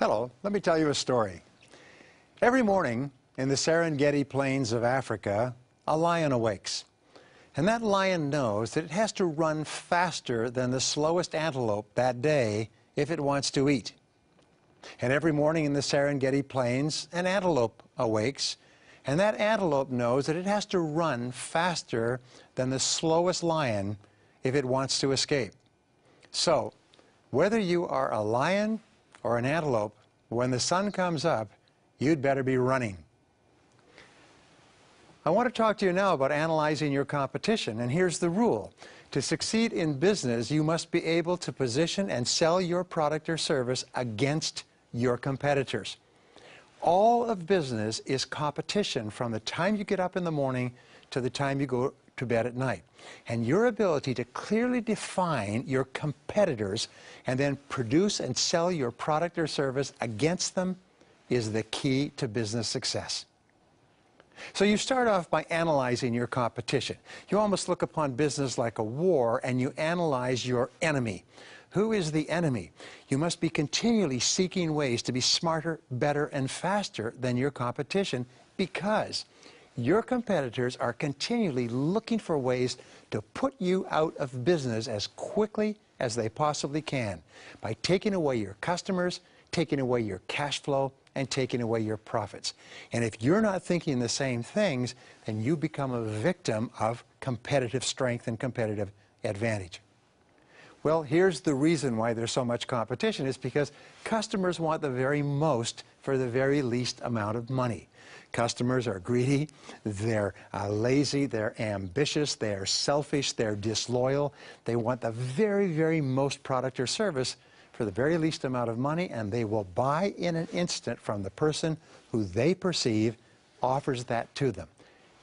Hello, let me tell you a story. Every morning in the Serengeti plains of Africa, a lion awakes. And that lion knows that it has to run faster than the slowest antelope that day if it wants to eat. And every morning in the Serengeti plains, an antelope awakes, and that antelope knows that it has to run faster than the slowest lion if it wants to escape. So, whether you are a lion or an antelope, when the sun comes up, you'd better be running. I want to talk to you now about analyzing your competition, and here's the rule. To succeed in business, you must be able to position and sell your product or service against your competitors. All of business is competition from the time you get up in the morning to the time you go to bed at night. And your ability to clearly define your competitors and then produce and sell your product or service against them is the key to business success. So you start off by analyzing your competition. You almost look upon business like a war, and you analyze your enemy. Who is the enemy? You must be continually seeking ways to be smarter, better, and faster than your competition, because your competitors are continually looking for ways to put you out of business as quickly as they possibly can by taking away your customers, taking away your cash flow, and taking away your profits. And if you're not thinking the same things, then you become a victim of competitive strength and competitive advantage. Well, here's the reason why there's so much competition. It's because customers want the very most for the very least amount of money. Customers are greedy, they're lazy, they're ambitious, they're selfish, they're disloyal. They want the very, very most product or service for the very least amount of money, and they will buy in an instant from the person who they perceive offers that to them.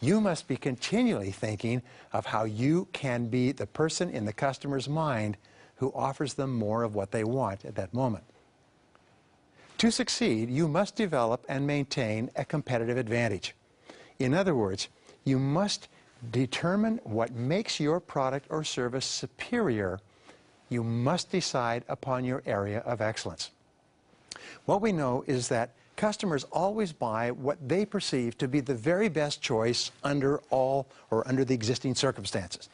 You must be continually thinking of how you can be the person in the customer's mind who offers them more of what they want at that moment. To succeed, you must develop and maintain a competitive advantage. In other words, you must determine what makes your product or service superior. You must decide upon your area of excellence. What we know is that customers always buy what they perceive to be the very best choice under the existing circumstances.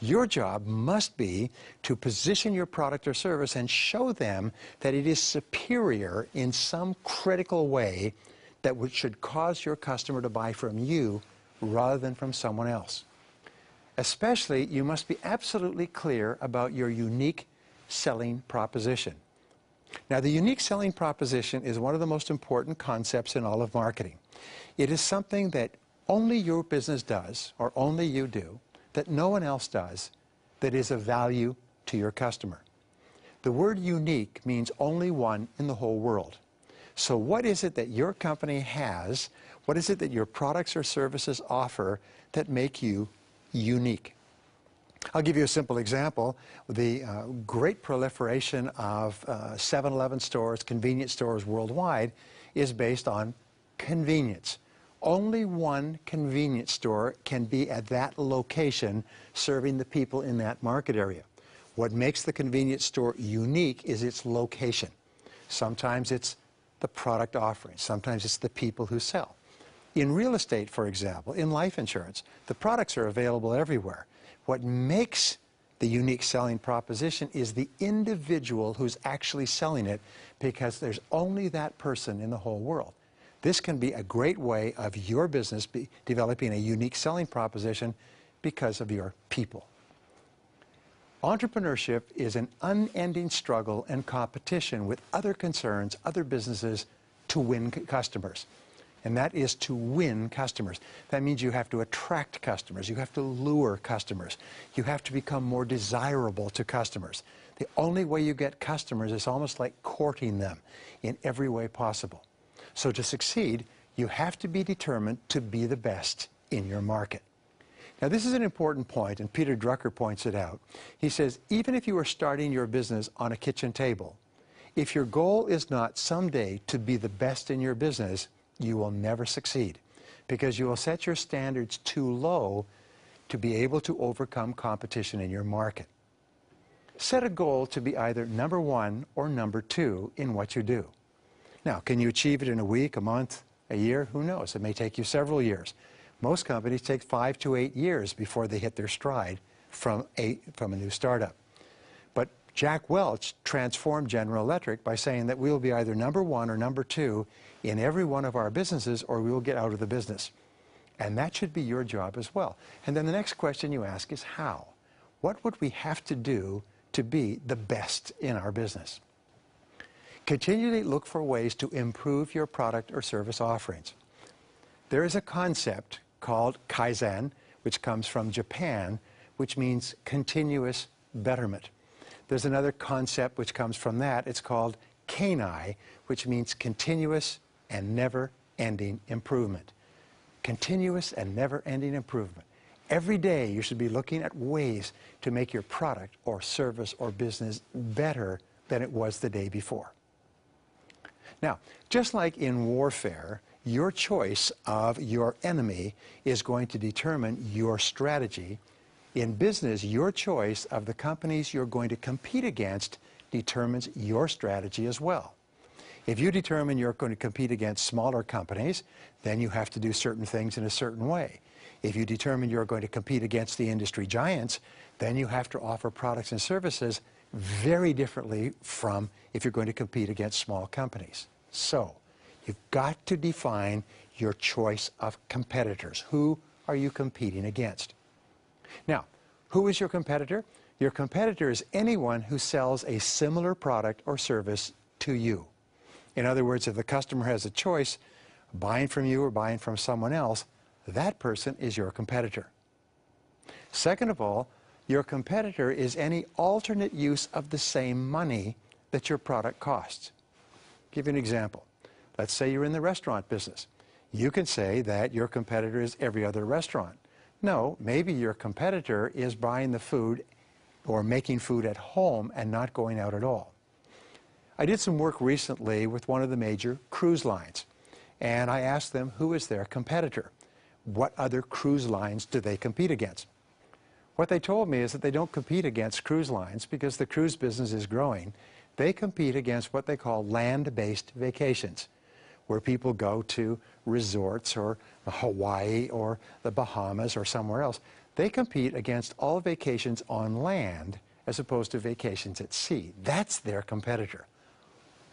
Your job must be to position your product or service and show them that it is superior in some critical way that should cause your customer to buy from you rather than from someone else. Especially, you must be absolutely clear about your unique selling proposition. Now, the unique selling proposition is one of the most important concepts in all of marketing. It is something that only your business does, or only you do, that no one else does, that is of value to your customer. The word unique means only one in the whole world. So what is it that your company has, what is it that your products or services offer that make you unique? I'll give you a simple example. The great proliferation of 7-Eleven stores, convenience stores worldwide, is based on convenience. Only one convenience store can be at that location serving the people in that market area. What makes the convenience store unique is its location. Sometimes it's the product offering. Sometimes it's the people who sell. In real estate, for example, in life insurance, the products are available everywhere. What makes the unique selling proposition is the individual who's actually selling it, because there's only that person in the whole world. This can be a great way of your business developing a unique selling proposition because of your people. Entrepreneurship is an unending struggle and competition with other concerns, other businesses, to win customers. And that is to win customers. That means you have to attract customers. You have to lure customers. You have to become more desirable to customers. The only way you get customers is almost like courting them in every way possible. So to succeed, you have to be determined to be the best in your market. Now, this is an important point, and Peter Drucker points it out. He says, even if you are starting your business on a kitchen table, if your goal is not someday to be the best in your business, you will never succeed, because you will set your standards too low to be able to overcome competition in your market. Set a goal to be either number one or number two in what you do. Now, can you achieve it in a week, a month, a year? Who knows? It may take you several years. Most companies take 5 to 8 years before they hit their stride from a new startup. But Jack Welch transformed General Electric by saying that we will be either number 1 or number 2 in every one of our businesses, or we will get out of the business. And that should be your job as well. And then the next question you ask is how? What would we have to do to be the best in our business? Continually look for ways to improve your product or service offerings. There is a concept called Kaizen, which comes from Japan, which means continuous betterment. There's another concept which comes from that. It's called Kanai, which means continuous and never-ending improvement. Continuous and never-ending improvement. Every day you should be looking at ways to make your product or service or business better than it was the day before. Now, just like in warfare, your choice of your enemy is going to determine your strategy. In business, your choice of the companies you're going to compete against determines your strategy as well. If you determine you're going to compete against smaller companies, then you have to do certain things in a certain way. If you determine you're going to compete against the industry giants, then you have to offer products and services very differently from if you're going to compete against small companies. So, you've got to define your choice of competitors. Who are you competing against? Now, who is your competitor? Your competitor is anyone who sells a similar product or service to you. In other words, if the customer has a choice, buying from you or buying from someone else, that person is your competitor. Second of all, your competitor is any alternate use of the same money that your product costs. Give you an example. Let's say you're in the restaurant business. You can say that your competitor is every other restaurant. No, maybe your competitor is buying the food or making food at home and not going out at all. I did some work recently with one of the major cruise lines, and I asked them who is their competitor. What other cruise lines do they compete against? What they told me is that they don't compete against cruise lines because the cruise business is growing. They compete against what they call land-based vacations, where people go to resorts or Hawaii or the Bahamas or somewhere else. They compete against all vacations on land as opposed to vacations at sea. That's their competitor.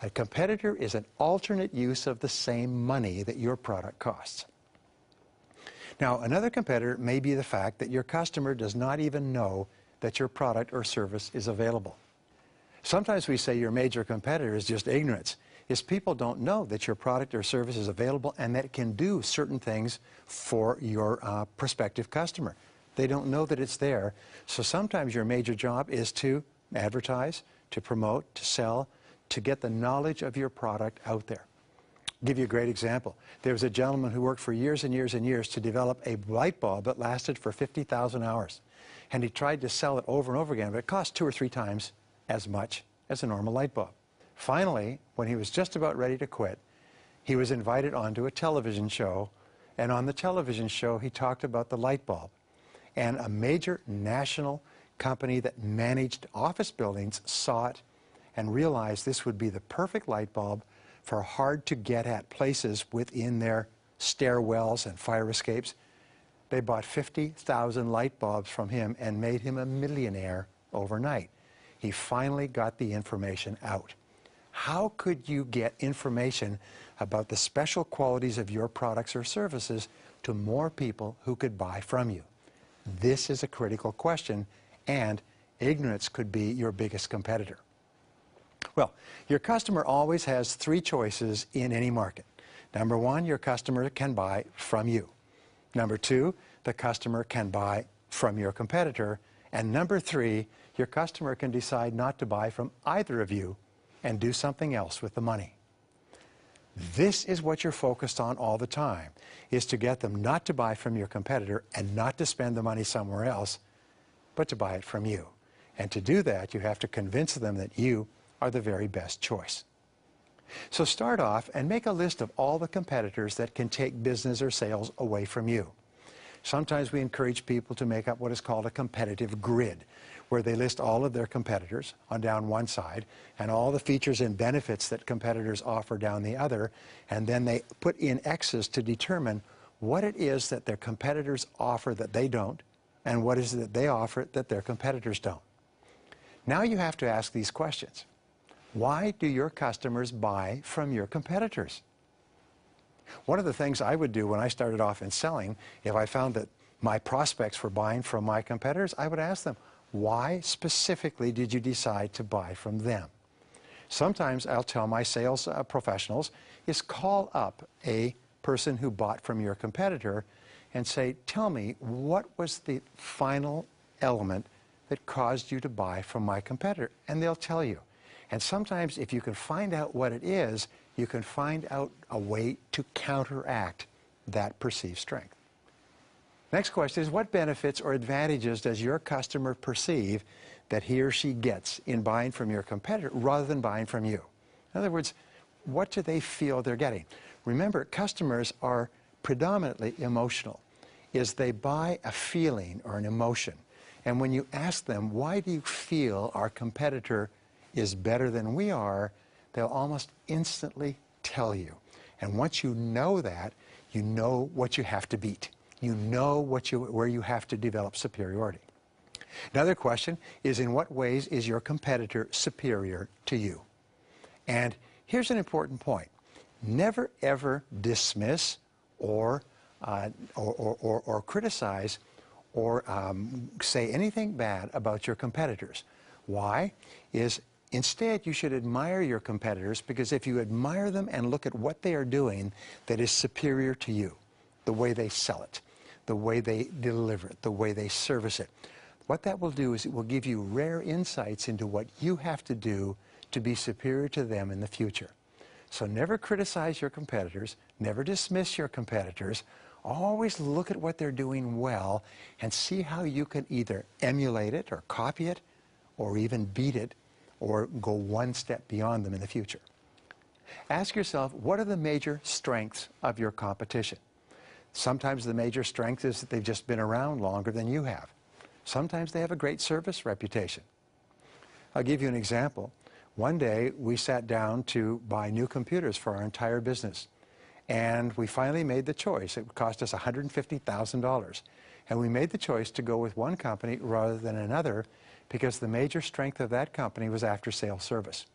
A competitor is an alternate use of the same money that your product costs. Now, another competitor may be the fact that your customer does not even know that your product or service is available. Sometimes we say your major competitor is just ignorance. Is people don't know that your product or service is available and that it can do certain things for your prospective customer. They don't know that it's there. So sometimes your major job is to advertise, to promote, to sell, to get the knowledge of your product out there. I'll give you a great example. There was a gentleman who worked for years and years and years to develop a light bulb that lasted for 50,000 hours. And he tried to sell it over and over again, but it cost 2 or 3 times as much as a normal light bulb. Finally, when he was just about ready to quit, he was invited onto a television show, and on the television show he talked about the light bulb. And a major national company that managed office buildings saw it and realized this would be the perfect light bulb for hard-to-get-at places within their stairwells and fire escapes. They bought 50,000 light bulbs from him and made him a millionaire overnight. He finally got the information out. How could you get information about the special qualities of your products or services to more people who could buy from you? This is a critical question, and ignorance could be your biggest competitor. Well, your customer always has 3 choices in any market. Number 1, your customer can buy from you. Number 2, the customer can buy from your competitor. And number 3, your customer can decide not to buy from either of you and do something else with the money. This is what you're focused on all the time, is to get them not to buy from your competitor and not to spend the money somewhere else, but to buy it from you. And to do that, you have to convince them that you are the very best choice. So start off and make a list of all the competitors that can take business or sales away from you. Sometimes we encourage people to make up what is called a competitive grid, where they list all of their competitors on down one side and all the features and benefits that competitors offer down the other, and then they put in X's to determine what it is that their competitors offer that they don't, and what is it that they offer that their competitors don't. Now you have to ask these questions. Why do your customers buy from your competitors? One of the things I would do when I started off in selling, if I found that my prospects were buying from my competitors, I would ask them, why specifically did you decide to buy from them? Sometimes I'll tell my sales professionals is call up a person who bought from your competitor and say, tell me, what was the final element that caused you to buy from my competitor? And they'll tell you. And sometimes if you can find out what it is, you can find out a way to counteract that perceived strength. Next question is, what benefits or advantages does your customer perceive that he or she gets in buying from your competitor rather than buying from you? In other words, what do they feel they're getting? Remember, customers are predominantly emotional. They buy a feeling or an emotion. And when you ask them, why do you feel our competitor is better than we are, they'll almost instantly tell you. And once you know that, you know what you have to beat. You know where you have to develop superiority. Another question is, in what ways is your competitor superior to you? And here's an important point. Never ever dismiss or criticize or say anything bad about your competitors. Why? Instead, you should admire your competitors, because if you admire them and look at what they are doing that is superior to you, the way they sell it, the way they deliver it, the way they service it, what that will do is it will give you rare insights into what you have to do to be superior to them in the future. So never criticize your competitors, never dismiss your competitors. Always look at what they're doing well and see how you can either emulate it or copy it or even beat it or go one step beyond them in the future. Ask yourself, what are the major strengths of your competition? Sometimes the major strength is that they've just been around longer than you have. Sometimes they have a great service reputation. I'll give you an example. One day we sat down to buy new computers for our entire business. And we finally made the choice. It cost us $150,000. And we made the choice to go with one company rather than another, because the major strength of that company was after-sales service.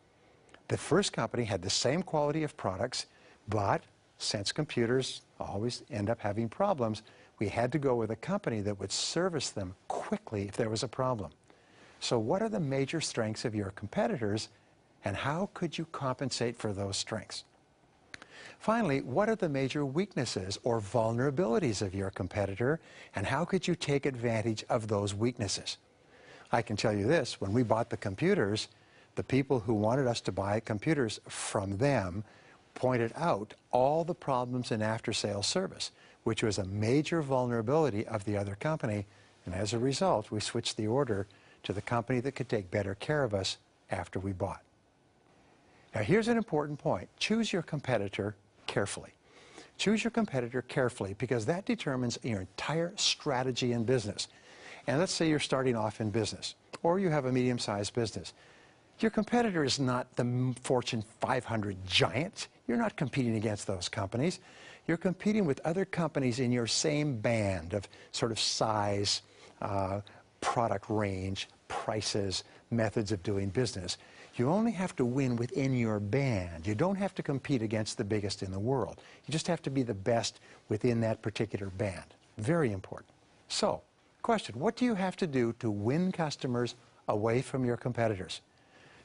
The first company had the same quality of products, but since computers always end up having problems, we had to go with a company that would service them quickly if there was a problem. So what are the major strengths of your competitors, and how could you compensate for those strengths? Finally, what are the major weaknesses or vulnerabilities of your competitor, and how could you take advantage of those weaknesses? I can tell you this, when we bought the computers, the people who wanted us to buy computers from them pointed out all the problems in after-sales service, which was a major vulnerability of the other company, and as a result, we switched the order to the company that could take better care of us after we bought. Now here's an important point. Choose your competitor carefully. Choose your competitor carefully, because that determines your entire strategy in business. And let's say you're starting off in business, or you have a medium-sized business. Your competitor is not the Fortune 500 giant. You're not competing against those companies. You're competing with other companies in your same band of sort of size, product range, prices, methods of doing business. You only have to win within your band. You don't have to compete against the biggest in the world. You just have to be the best within that particular band. Very important. So, question, what do you have to do to win customers away from your competitors?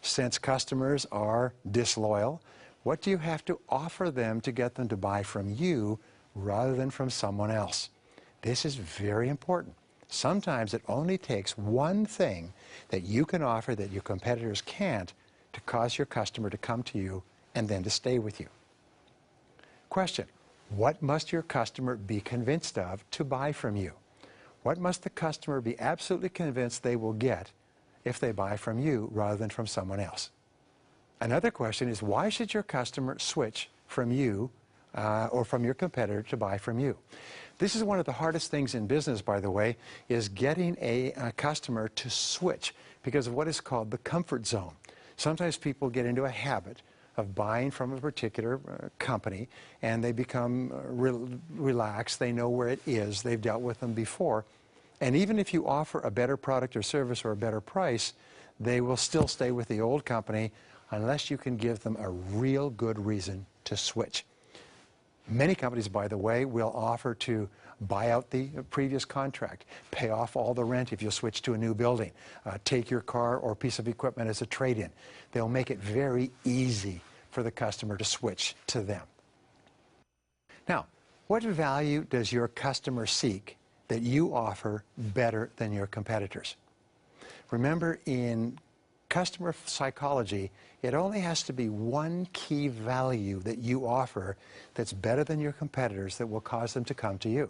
Since customers are disloyal, what do you have to offer them to get them to buy from you rather than from someone else? This is very important. Sometimes it only takes one thing that you can offer that your competitors can't to cause your customer to come to you and then to stay with you. Question, what must your customer be convinced of to buy from you? What must the customer be absolutely convinced they will get if they buy from you rather than from someone else? Another question is, why should your customer switch from you or from your competitor to buy from you. This is one of the hardest things in business, by the way, is getting a customer to switch because of what is called the comfort zone. Sometimes people get into a habit of buying from a particular company, and they become relaxed. They know where it is. They've dealt with them before. And even if you offer a better product or service or a better price, they will still stay with the old company unless you can give them a real good reason to switch. Many companies, by the way, will offer to buy out the previous contract, pay off all the rent if you switch to a new building, take your car or piece of equipment as a trade-in. They'll make it very easy for the customer to switch to them. Now, what value does your customer seek that you offer better than your competitors? Remember, in customer psychology, it only has to be one key value that you offer that's better than your competitors that will cause them to come to you.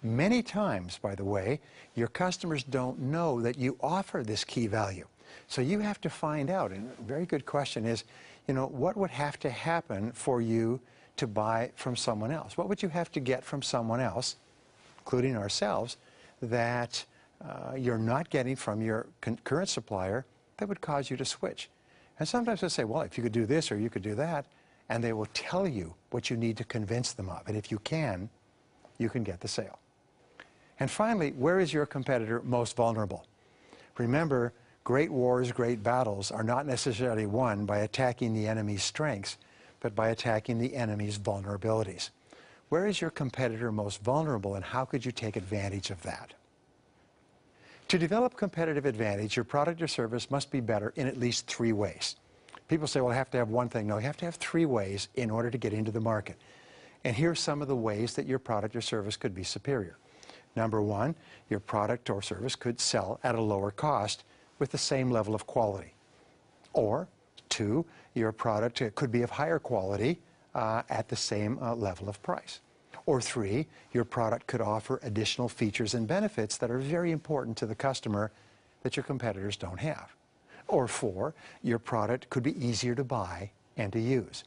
Many times, by the way, your customers don't know that you offer this key value. So you have to find out, and a very good question is, what would have to happen for you to buy from someone else? What would you have to get from someone else, including ourselves, that you're not getting from your current supplier that would cause you to switch? And sometimes they'll say, well, if you could do this or you could do that, and they will tell you what you need to convince them of. And if you can get the sale. And finally, where is your competitor most vulnerable? Remember, great wars, great battles are not necessarily won by attacking the enemy's strengths, but by attacking the enemy's vulnerabilities. Where is your competitor most vulnerable, and how could you take advantage of that? To develop competitive advantage, your product or service must be better in at least 3 ways. People say, well, I have to have one thing. No, you have to have 3 ways in order to get into the market. And here are some of the ways that your product or service could be superior. Number 1, your product or service could sell at a lower cost with the same level of quality. Or 2, your product could be of higher quality at the same level of price. Or 3, your product could offer additional features and benefits that are very important to the customer that your competitors don't have. Or 4, your product could be easier to buy and to use.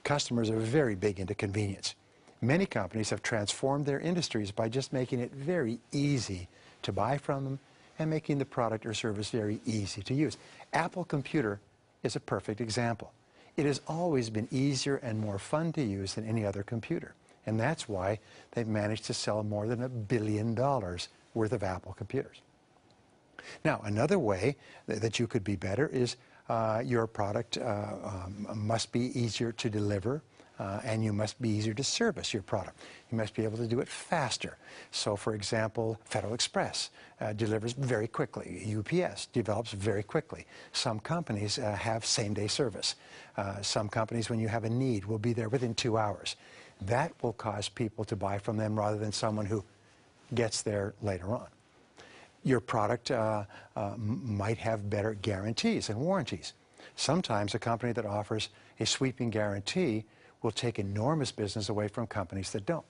Customers are very big into convenience. Many companies have transformed their industries by just making it very easy to buy from them and making the product or service very easy to use. Apple Computer is a perfect example. It has always been easier and more fun to use than any other computer. And that's why they've managed to sell more than $1 billion worth of Apple computers. Now, another way that you could be better is your product must be easier to deliver, and you must be easier to service your product. You must be able to do it faster. So, for example, Federal Express delivers very quickly. UPS develops very quickly. Some companies have same-day service. Some companies, when you have a need, will be there within 2 hours. That will cause people to buy from them rather than someone who gets there later on. Your product might have better guarantees and warranties. Sometimes a company that offers a sweeping guarantee will take enormous business away from companies that don't.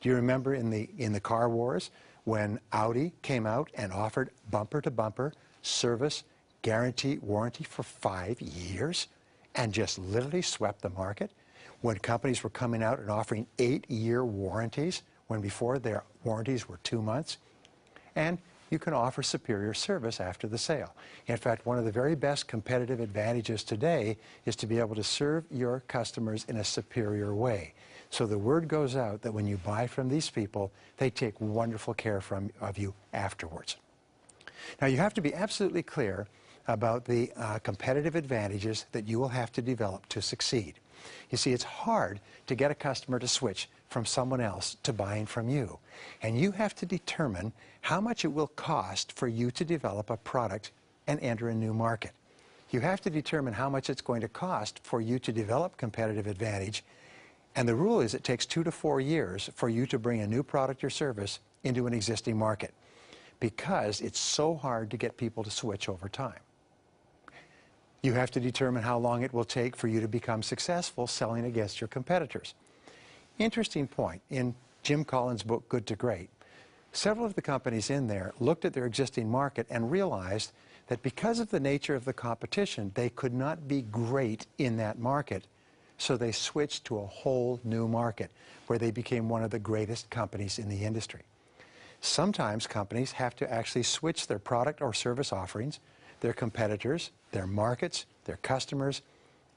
Do you remember in the car wars when Audi came out and offered bumper-to-bumper service, guarantee, warranty for 5 years and just literally swept the market? When companies were coming out and offering 8-year warranties when before their warranties were 2 months? And you can offer superior service after the sale. In fact, one of the very best competitive advantages today is to be able to serve your customers in a superior way. So the word goes out that when you buy from these people, they take wonderful care of you afterwards. Now, you have to be absolutely clear about the competitive advantages that you will have to develop to succeed. You see, it's hard to get a customer to switch from someone else to buying from you. And you have to determine how much it will cost for you to develop a product and enter a new market. You have to determine how much it's going to cost for you to develop competitive advantage. And the rule is it takes 2 to 4 years for you to bring a new product or service into an existing market, because it's so hard to get people to switch over time. You have to determine how long it will take for you to become successful selling against your competitors. Interesting point. In Jim Collins' book, Good to Great, several of the companies in there looked at their existing market and realized that because of the nature of the competition, they could not be great in that market. so they switched to a whole new market where they became one of the greatest companies in the industry. Sometimes companies have to actually switch their product or service offerings, their competitors, their markets, their customers,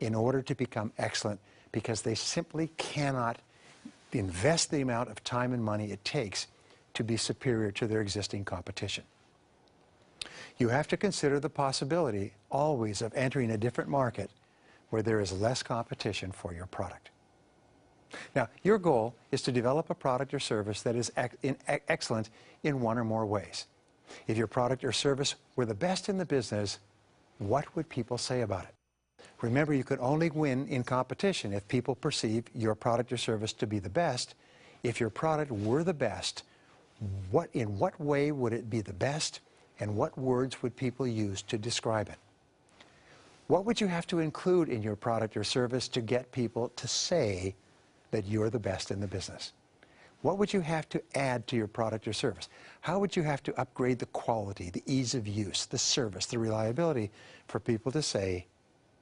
in order to become excellent, because they simply cannot invest the amount of time and money it takes to be superior to their existing competition. You have to consider the possibility always of entering a different market where there is less competition for your product. Now, your goal is to develop a product or service that is excellent in one or more ways. If your product or service were the best in the business, what would people say about it? Remember, you could only win in competition if people perceive your product or service to be the best. If your product were the best, in what way would it be the best, and what words would people use to describe it? What would you have to include in your product or service to get people to say that you're the best in the business? What would you have to add to your product or service? How would you have to upgrade the quality, the ease of use, the service, the reliability for people to say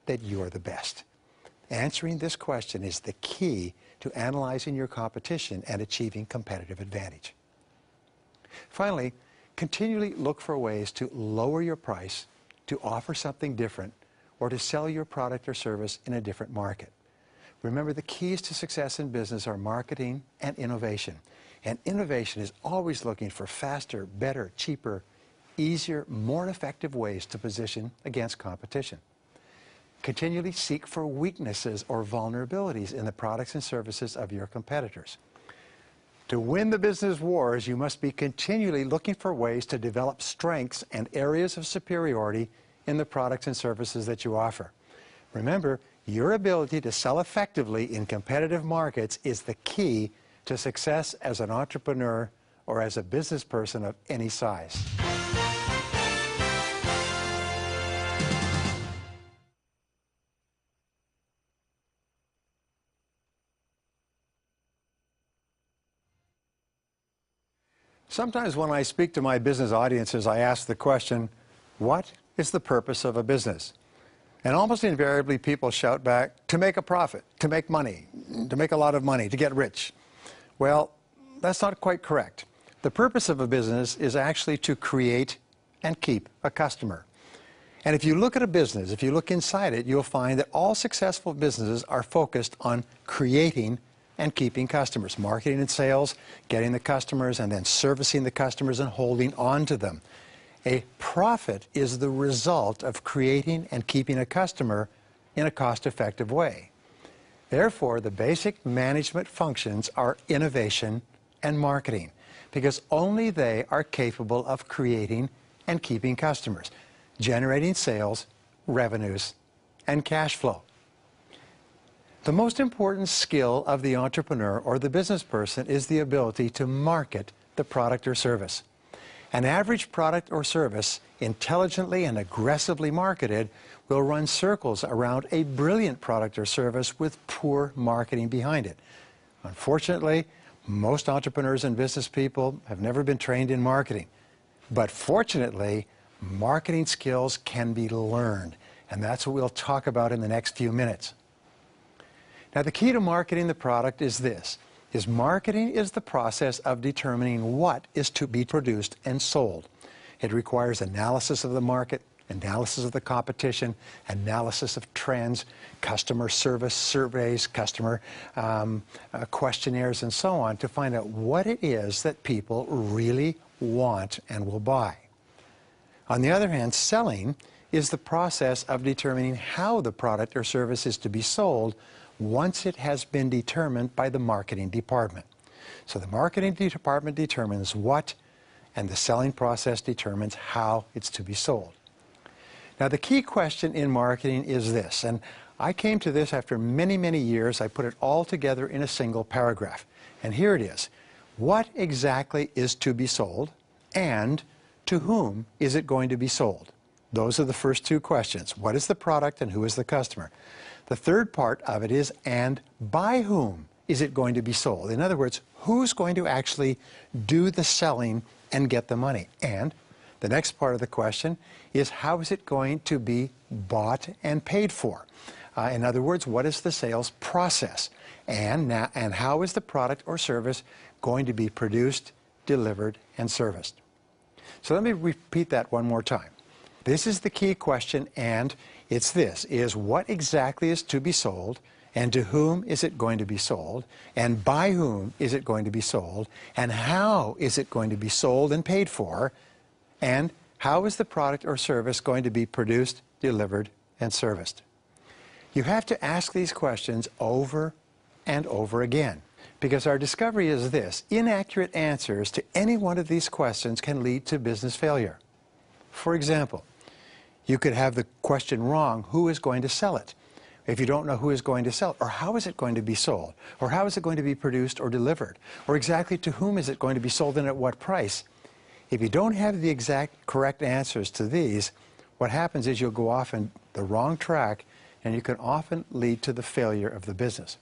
that you're the best? Answering this question is the key to analyzing your competition and achieving competitive advantage. Finally, continually look for ways to lower your price, to offer something different, or to sell your product or service in a different market. Remember, the keys to success in business are marketing and innovation. And innovation is always looking for faster, better, cheaper, easier, more effective ways to position against competition. Continually seek for weaknesses or vulnerabilities in the products and services of your competitors. To win the business wars, you must be continually looking for ways to develop strengths and areas of superiority in the products and services that you offer. Remember, your ability to sell effectively in competitive markets is the key to success as an entrepreneur or as a business person of any size. Sometimes when I speak to my business audiences, I ask the question, what is the purpose of a business? And almost invariably people shout back, to make a profit, to make money, to make a lot of money, to get rich. Well, that's not quite correct. The purpose of a business is actually to create and keep a customer. And if you look at a business, if you look inside it, you'll find that all successful businesses are focused on creating and keeping customers, marketing and sales, getting the customers, and then servicing the customers and holding on to them. A profit is the result of creating and keeping a customer in a cost-effective way. Therefore, the basic management functions are innovation and marketing, because only they are capable of creating and keeping customers, generating sales, revenues, and cash flow. The most important skill of the entrepreneur or the business person is the ability to market the product or service. An average product or service, intelligently and aggressively marketed, will run circles around a brilliant product or service with poor marketing behind it. Unfortunately, most entrepreneurs and business people have never been trained in marketing. But fortunately, marketing skills can be learned, and that's what we'll talk about in the next few minutes. Now, the key to marketing the product is this, marketing is the process of determining what is to be produced and sold. It requires analysis of the market, analysis of the competition, analysis of trends, customer service surveys, customer questionnaires, and so on, to find out what it is that people really want and will buy. On the other hand, selling is the process of determining how the product or service is to be sold once it has been determined by the marketing department. So the marketing department determines what, and the selling process determines how it's to be sold. Now, the key question in marketing is this, and I came to this after many, many years. I put it all together in a single paragraph. And here it is. What exactly is to be sold, and to whom is it going to be sold? Those are the first two questions. What is the product and who is the customer? The third part of it is, and by whom is it going to be sold? In other words, who's going to actually do the selling and get the money? And the next part of the question is, how is it going to be bought and paid for? In other words, what is the sales process? And how is the product or service going to be produced, delivered, and serviced? So let me repeat that one more time. This is the key question, and it's this, is what exactly is to be sold, and to whom is it going to be sold, and by whom is it going to be sold, and how is it going to be sold and paid for, and how is the product or service going to be produced, delivered, and serviced? You have to ask these questions over and over again, because our discovery is this: inaccurate answers to any one of these questions can lead to business failure. For example, you could have the question wrong, who is going to sell it? If you don't know who is going to sell it, or how is it going to be sold, or how is it going to be produced or delivered, or exactly to whom is it going to be sold and at what price. If you don't have the exact correct answers to these, what happens is you'll go off on the wrong track, and you can often lead to the failure of the business.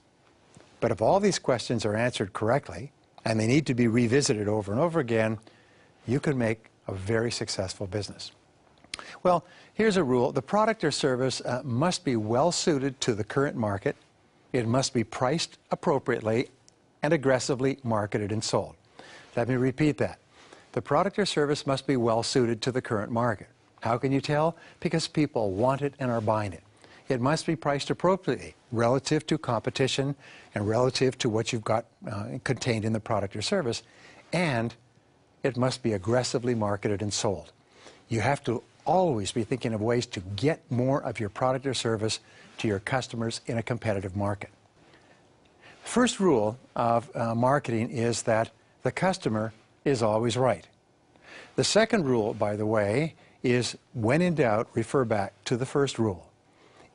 But if all these questions are answered correctly, and they need to be revisited over and over again, you can make a very successful business. Well, here's a rule. The product or service must be well suited to the current market. It must be priced appropriately and aggressively marketed and sold. Let me repeat that. The product or service must be well suited to the current market. How can you tell? Because people want it and are buying it. It must be priced appropriately relative to competition and relative to what you've got contained in the product or service, and it must be aggressively marketed and sold. You have to always be thinking of ways to get more of your product or service to your customers in a competitive market. First rule of marketing is that the customer is always right. The second rule, by the way, is when in doubt, refer back to the first rule.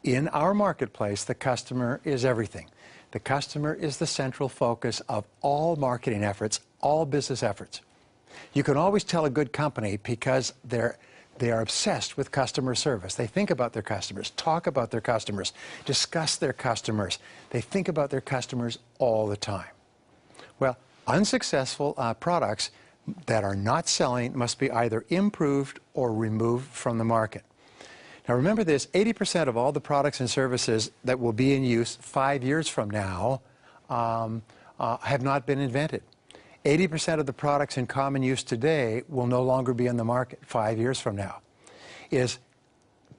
In our marketplace, the customer is everything. The customer is the central focus of all marketing efforts, all business efforts. You can always tell a good company because they are obsessed with customer service. They think about their customers, talk about their customers, discuss their customers. They think about their customers all the time. Well, unsuccessful products that are not selling must be either improved or removed from the market. Now remember this, 80% of all the products and services that will be in use 5 years from now have not been invented. 80% of the products in common use today will no longer be in the market 5 years from now.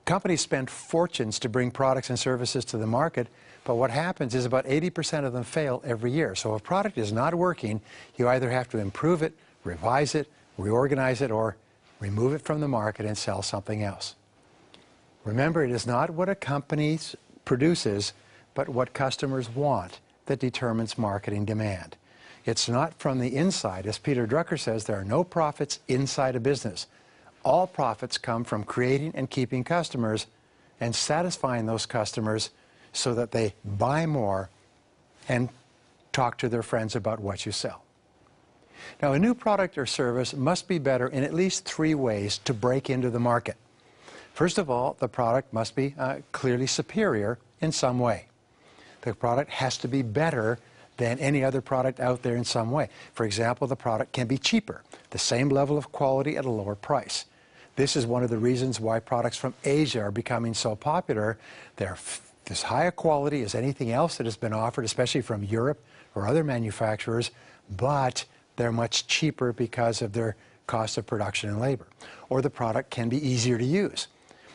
Companies spend fortunes to bring products and services to the market, but what happens is about 80% of them fail every year. So if a product is not working, you either have to improve it, revise it, reorganize it, or remove it from the market and sell something else. Remember, it is not what a company produces, but what customers want that determines marketing demand. It's not from the inside. As Peter Drucker says, there are no profits inside a business. All profits come from creating and keeping customers and satisfying those customers so that they buy more and talk to their friends about what you sell. Now, a new product or service must be better in at least 3 ways to break into the market. First of all, the product must be clearly superior in some way. The product has to be better than any other product out there in some way. For example, the product can be cheaper, the same level of quality at a lower price. This is one of the reasons why products from Asia are becoming so popular. They're as high a quality as anything else that has been offered, especially from Europe or other manufacturers, but they're much cheaper because of their cost of production and labor. Or the product can be easier to use.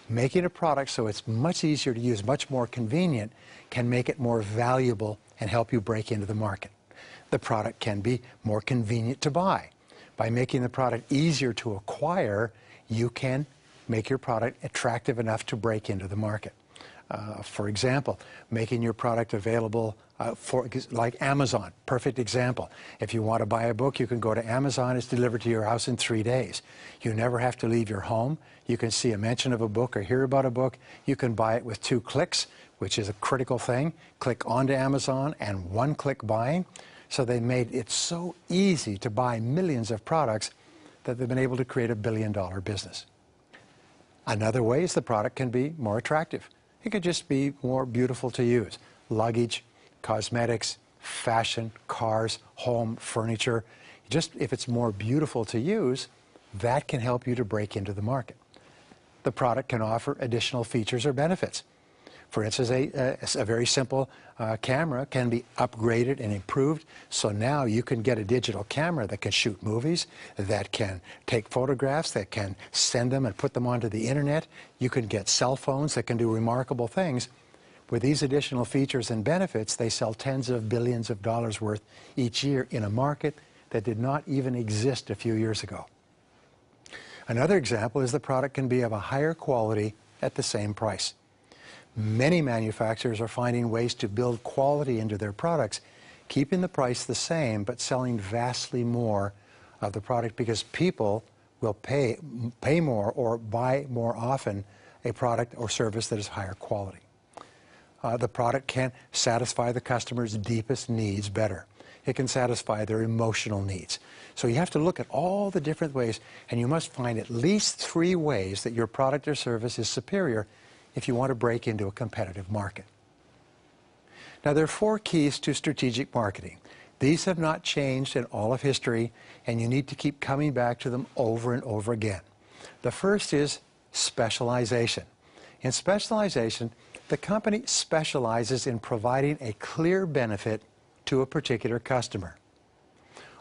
Making a product so it's much easier to use, much more convenient, can make it more valuable and help you break into the market. The product can be more convenient to buy. By making the product easier to acquire, you can make your product attractive enough to break into the market. For example, making your product available like Amazon, perfect example. If you want to buy a book, you can go to Amazon. It's delivered to your house in 3 days. You never have to leave your home. You can see a mention of a book or hear about a book. You can buy it with 2 clicks, which is a critical thing. Click onto Amazon and 1-click buying. So they made it so easy to buy millions of products that they've been able to create a billion-dollar business. Another way is the product can be more attractive. It could just be more beautiful to use. Luggage, cosmetics, fashion, cars, home, furniture. Just if it's more beautiful to use, that can help you to break into the market. The product can offer additional features or benefits. For instance, a very simple camera can be upgraded and improved. So now you can get a digital camera that can shoot movies, that can take photographs, that can send them and put them onto the internet. You can get cell phones that can do remarkable things. With these additional features and benefits, they sell tens of billions of dollars worth each year in a market that did not even exist a few years ago. Another example is the product can be of a higher quality at the same price. Many manufacturers are finding ways to build quality into their products, keeping the price the same but selling vastly more of the product because people will pay more or buy more often a product or service that is higher quality. The product can satisfy the customer's deepest needs better. It can satisfy their emotional needs. So you have to look at all the different ways, and you must find at least 3 ways that your product or service is superior if you want to break into a competitive market. Now, there are 4 keys to strategic marketing. These have not changed in all of history, and you need to keep coming back to them over and over again. The first is specialization. In specialization, the company specializes in providing a clear benefit to a particular customer.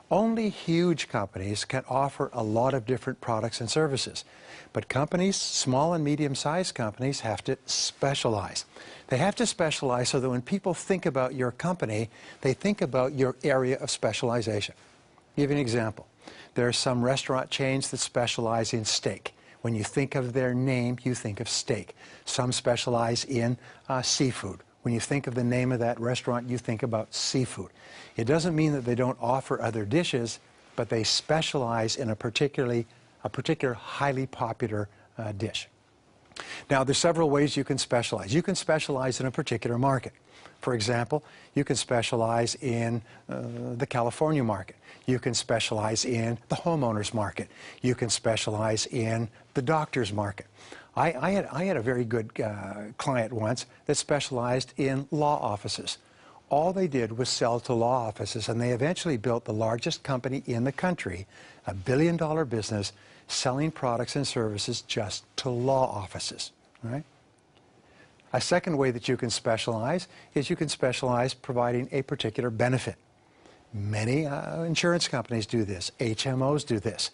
Only huge companies can offer a lot of different products and services. But companies, small and medium-sized companies, have to specialize. They have to specialize so that when people think about your company, they think about your area of specialization. I'll give you an example. There are some restaurant chains that specialize in steak. When you think of their name, you think of steak. Some specialize in seafood. When you think of the name of that restaurant, you think about seafood. It doesn't mean that they don't offer other dishes, but they specialize in a particular highly popular dish. Now, there's several ways you can specialize. You can specialize in a particular market. For example, you can specialize in the California market. You can specialize in the homeowners market. You can specialize in the doctor's market. I had a very good client once that specialized in law offices. All they did was sell to law offices, and they eventually built the largest company in the country, a billion-dollar business, selling products and services just to law offices. Right? A second way that you can specialize is you can specialize providing a particular benefit. Many insurance companies do this. HMOs do this.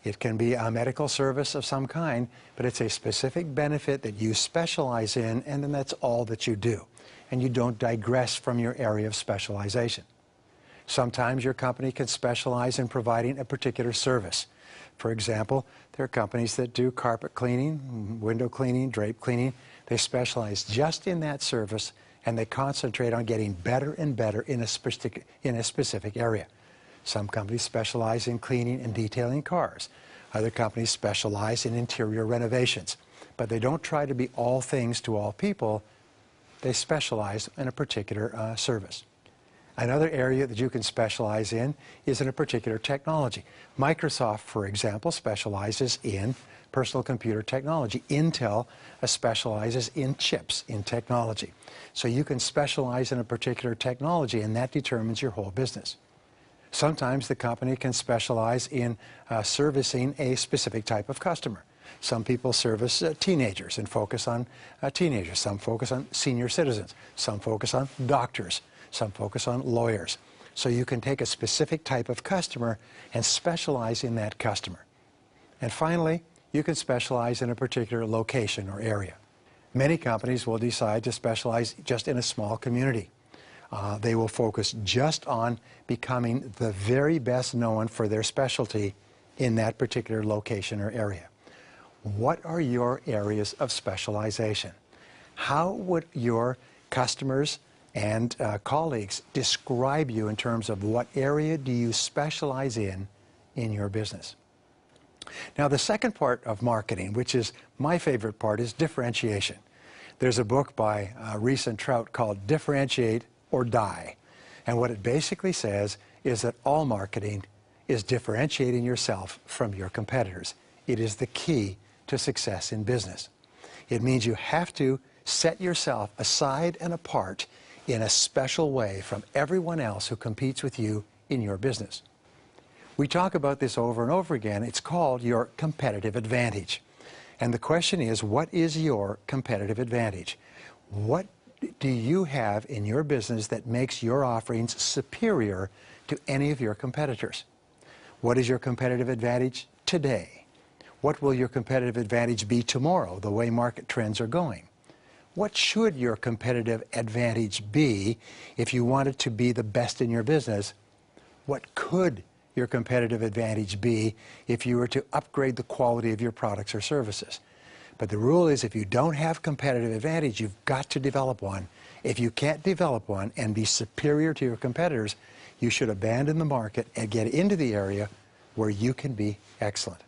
It can be a medical service of some kind, but it's a specific benefit that you specialize in, and then that's all that you do. And you don't digress from your area of specialization. Sometimes your company can specialize in providing a particular service. For example, there are companies that do carpet cleaning, window cleaning, drape cleaning. They specialize just in that service, and they concentrate on getting better and better in a specific area. Some companies specialize in cleaning and detailing cars. Other companies specialize in interior renovations. But they don't try to be all things to all people. They specialize in a particular service. Another area that you can specialize in is in a particular technology. Microsoft, for example, specializes in personal computer technology. Intel specializes in chips, in technology. So you can specialize in a particular technology, and that determines your whole business. Sometimes the company can specialize in servicing a specific type of customer. Some people service teenagers and focus on teenagers. Some focus on senior citizens. Some focus on doctors. Some focus on lawyers. So you can take a specific type of customer and specialize in that customer. And finally, you can specialize in a particular location or area. Many companies will decide to specialize just in a small community. They will focus just on becoming the very best known for their specialty in that particular location or area. What are your areas of specialization? How would your customers and colleagues describe you in terms of what area do you specialize in your business? Now, the second part of marketing, which is my favorite part, is differentiation. There's a book by Reese and Trout called Differentiate or Die. And what it basically says is that all marketing is differentiating yourself from your competitors. It is the key to success in business. It means you have to set yourself aside and apart in a special way from everyone else who competes with you in your business. We talk about this over and over again. It's called your competitive advantage. And the question is, what is your competitive advantage? What do you have in your business that makes your offerings superior to any of your competitors? What is your competitive advantage today? What will your competitive advantage be tomorrow, the way market trends are going? What should your competitive advantage be if you wanted to be the best in your business? What could your competitive advantage be if you were to upgrade the quality of your products or services? But the rule is, if you don't have competitive advantage, you've got to develop one. If you can't develop one and be superior to your competitors, you should abandon the market and get into the area where you can be excellent.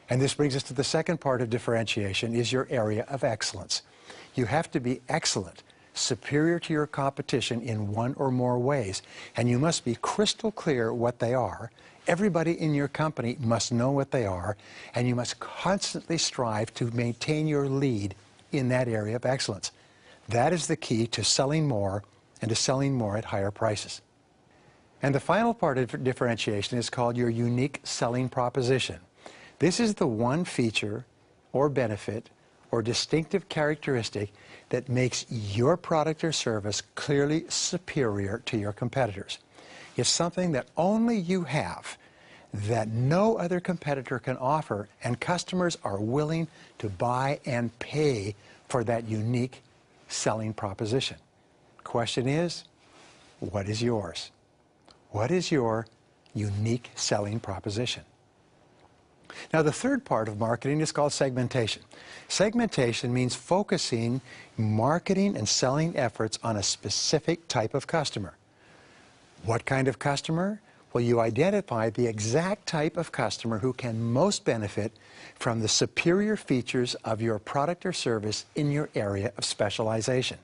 And this brings us to the second part of differentiation, is your area of excellence. You have to be excellent, superior to your competition in one or more ways, and you must be crystal clear what they are. Everybody in your company must know what they are, and you must constantly strive to maintain your lead in that area of excellence. That is the key to selling more and to selling more at higher prices. And the final part of differentiation is called your unique selling proposition. This is the one feature or benefit or distinctive characteristic that makes your product or service clearly superior to your competitors. It's something that only you have, that no other competitor can offer, and customers are willing to buy and pay for that unique selling proposition. Question is, what is yours? What is your unique selling proposition? Now, the third part of marketing is called segmentation. Segmentation means focusing marketing and selling efforts on a specific type of customer. What kind of customer? Well, you identify the exact type of customer who can most benefit from the superior features of your product or service in your area of specialization.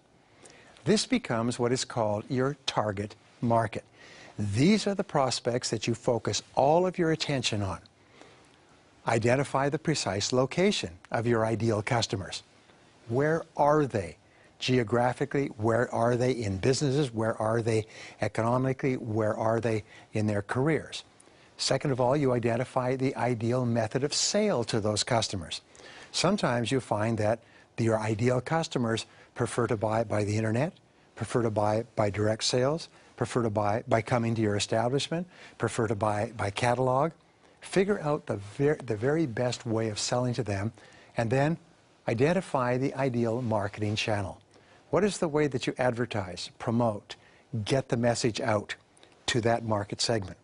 This becomes what is called your target market. These are the prospects that you focus all of your attention on. Identify the precise location of your ideal customers. Where are they? Geographically, where are they in businesses? Where are they economically? Where are they in their careers? Second of all, you identify the ideal method of sale to those customers. Sometimes you find that your ideal customers prefer to buy by the internet, prefer to buy by direct sales, prefer to buy by coming to your establishment, prefer to buy by catalog. Figure out the very best way of selling to them, and then identify the ideal marketing channel. What is the way that you advertise, promote, get the message out to that market segment?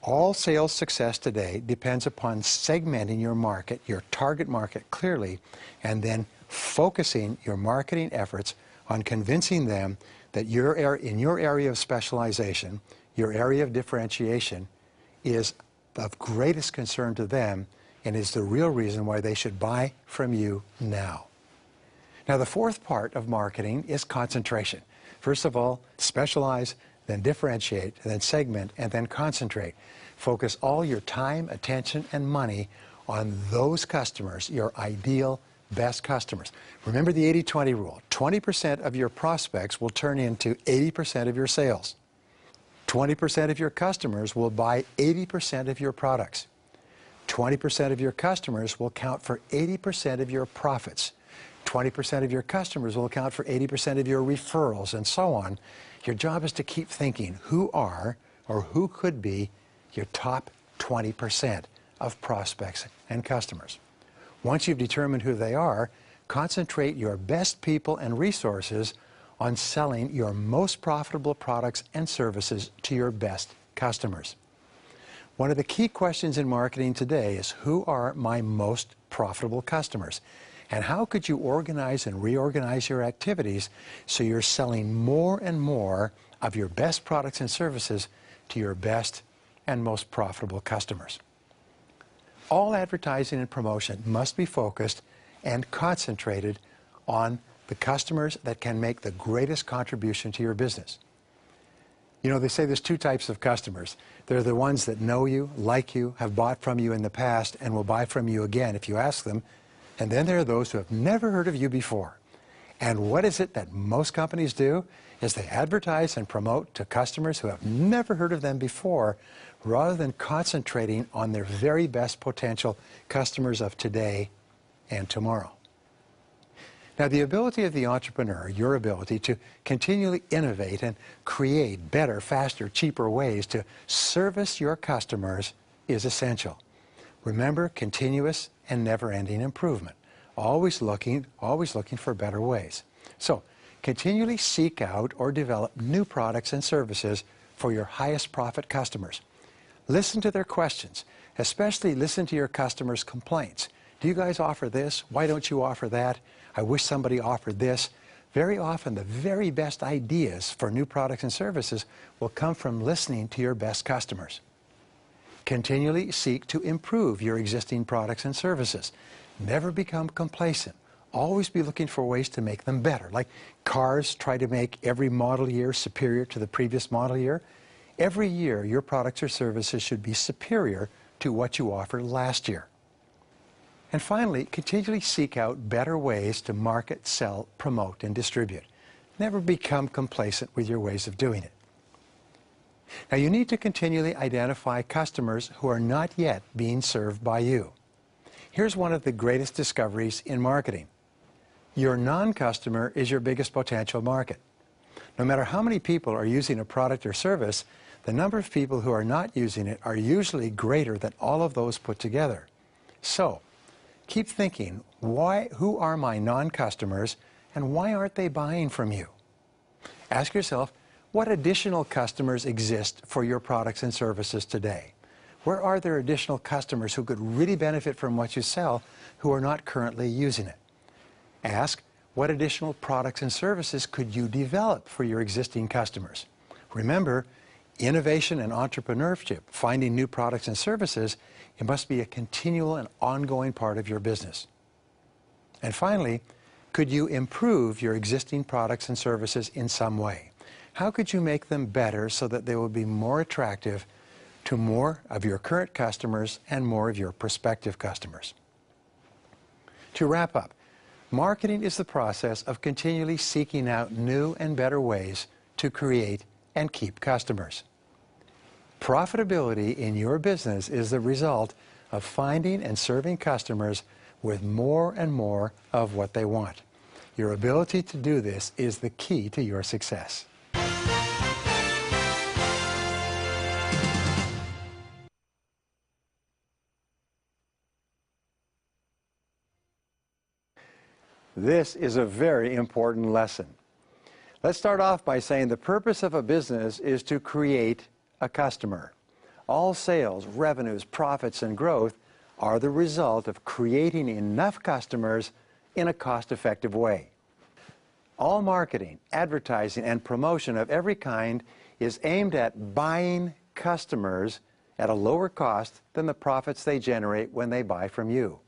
All sales success today depends upon segmenting your market, your target market clearly, and then focusing your marketing efforts on convincing them that in your area of specialization, your area of differentiation is of greatest concern to them and is the real reason why they should buy from you now. Now, the fourth part of marketing is concentration. First of all, specialize, then differentiate, then segment, and then concentrate. Focus all your time, attention, and money on those customers, your ideal best customers. Remember the 80-20 rule. 20% of your prospects will turn into 80% of your sales. 20% of your customers will buy 80% of your products. 20% of your customers will count for 80% of your profits. 20% of your customers will account for 80% of your referrals, and so on. Your job is to keep thinking who are or who could be your top 20% of prospects and customers. Once you've determined who they are, concentrate your best people and resources on selling your most profitable products and services to your best customers. One of the key questions in marketing today is, who are my most profitable customers? And how could you organize and reorganize your activities so you're selling more and more of your best products and services to your best and most profitable customers? All advertising and promotion must be focused and concentrated on the customers that can make the greatest contribution to your business. You know, they say there's two types of customers. They're the ones that know you, like you, have bought from you in the past, and will buy from you again if you ask them. And then there are those who have never heard of you before. And what is it that most companies do? Is they advertise and promote to customers who have never heard of them before, rather than concentrating on their very best potential customers of today and tomorrow. Now, the ability of the entrepreneur, your ability to continually innovate and create better, faster, cheaper ways to service your customers is essential. Remember, continuous and never-ending improvement. Always looking for better ways. So, continually seek out or develop new products and services for your highest profit customers. Listen to their questions, especially listen to your customers' complaints. Do you guys offer this? Why don't you offer that? I wish somebody offered this. Very often, the very best ideas for new products and services will come from listening to your best customers. Continually seek to improve your existing products and services. Never become complacent. Always be looking for ways to make them better. Like cars try to make every model year superior to the previous model year. Every year, your products or services should be superior to what you offered last year. And finally, continually seek out better ways to market, sell, promote, and distribute. Never become complacent with your ways of doing it. Now, you need to continually identify customers who are not yet being served by you. Here's one of the greatest discoveries in marketing. Your non-customer is your biggest potential market. No matter how many people are using a product or service, the number of people who are not using it are usually greater than all of those put together. So, keep thinking, who are my non-customers and why aren't they buying from you? Ask yourself, what additional customers exist for your products and services today? Where are there additional customers who could really benefit from what you sell who are not currently using it? Ask, what additional products and services could you develop for your existing customers? Remember, innovation and entrepreneurship, finding new products and services, it must be a continual and ongoing part of your business. And finally, could you improve your existing products and services in some way? How could you make them better so that they will be more attractive to more of your current customers and more of your prospective customers? To wrap up, marketing is the process of continually seeking out new and better ways to create and keep customers. Profitability in your business is the result of finding and serving customers with more and more of what they want. Your ability to do this is the key to your success. This is a very important lesson. Let's start off by saying the purpose of a business is to create a customer. All sales, revenues, profits, and growth are the result of creating enough customers in a cost-effective way. All marketing, advertising, and promotion of every kind is aimed at buying customers at a lower cost than the profits they generate when they buy from you.